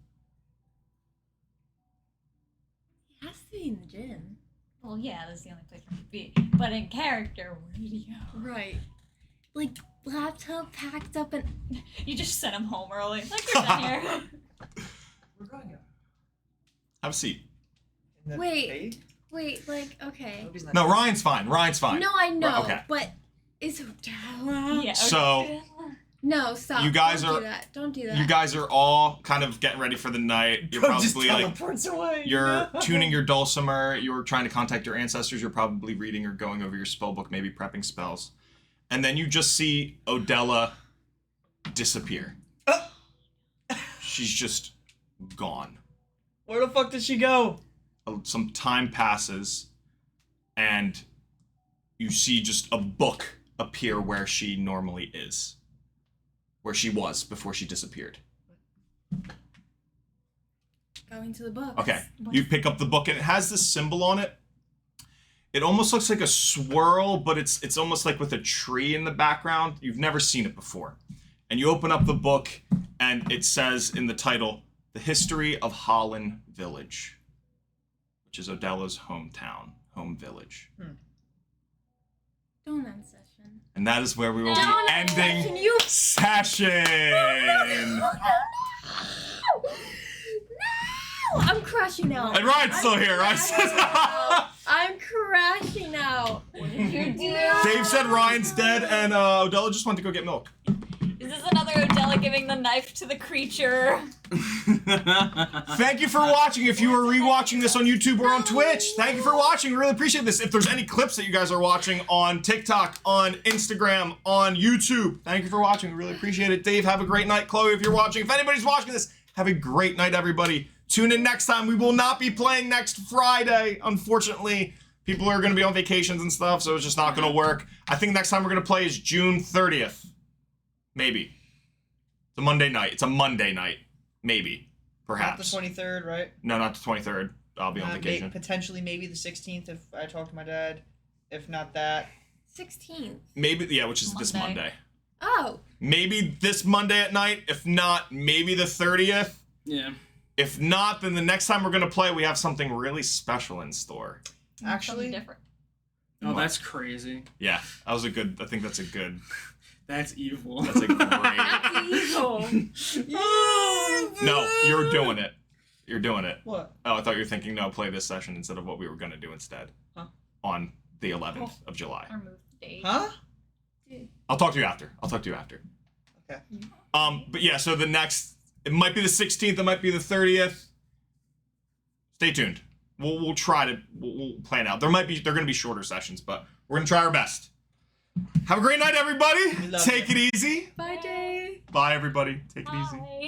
has to be in the gym. Well, yeah, that's the only place for him to be. But in character, where did he go? Right. Like, laptop packed up and... You just sent him home early. Like, we're done here. We're going up. Have a seat. In the Wait. bay? Wait, like, okay. Nobody's not- No, Ryan's fine. Ryan's fine. No, I know, Okay. but is Odella... Yeah. So- Okay. No, stop. You guys Don't are- do that. Don't do that. You guys are all kind of getting ready for the night. You're Bro just probably like teleports away. you're No. tuning your dulcimer. You're trying to contact your ancestors. You're probably reading or going over your spell book, maybe prepping spells, and then you just see Odella disappear. She's just gone. Where the fuck did she go? Some time passes, and you see just a book appear where she normally is. Where she was before she disappeared. Going to the book. Okay, you pick up the book and it has this symbol on it. It almost looks like a swirl, but it's almost like with a tree in the background. You've never seen it before. And you open up the book and it says in the title, The History of Holland Village, which is Odella's hometown, home village. Don't end session. And that is where we will be Don't end ending session. You... session. No! I'm crashing out. And Ryan's still here, right? I'm crashing out. What did you do? Dave said Ryan's dead, and Odella just went to go get milk. Is this another Odella giving the knife to the creature? Thank you for watching. If you are rewatching this on YouTube or on Twitch, thank you for watching. We really appreciate this. If there's any clips that you guys are watching on TikTok, on Instagram, on YouTube, thank you for watching. We really appreciate it. Dave, have a great night. Chloe, if you're watching, if anybody's watching this, have a great night, everybody. Tune in next time. We will not be playing next Friday, unfortunately. People are going to be on vacations and stuff, so it's just not going to work. I think next time we're going to play is June 30th. Maybe. It's a Monday night. It's a Monday night. Maybe. Perhaps. Not the 23rd, right? No, not the 23rd. I'll be on vacation. Potentially maybe the 16th if I talk to my dad. If not that. 16th. Maybe, yeah, which is this Monday. Monday. Oh. Maybe this Monday at night. If not, maybe the 30th. Yeah. If not, then the next time we're going to play, we have something really special in store. Actually- Something different. Oh, What? that's crazy. Yeah, that was a good, I think that's a good, That's evil. that's a great. That's evil. No, you're doing it. You're doing it. What? Oh, I thought you were thinking, no, play this session instead of what we were going to do instead. Huh? On the 11th of July. Or move the date. Huh? I'll talk to you after. Okay. But yeah, so the next, it might be the 16th, it might be the 30th. Stay tuned. We'll try to, we'll plan out. They're going to be shorter sessions, but we're going to try our best. Have a great night, everybody. We love Take you. it easy. Bye, Dave. Bye, everybody. Take it easy. Bye.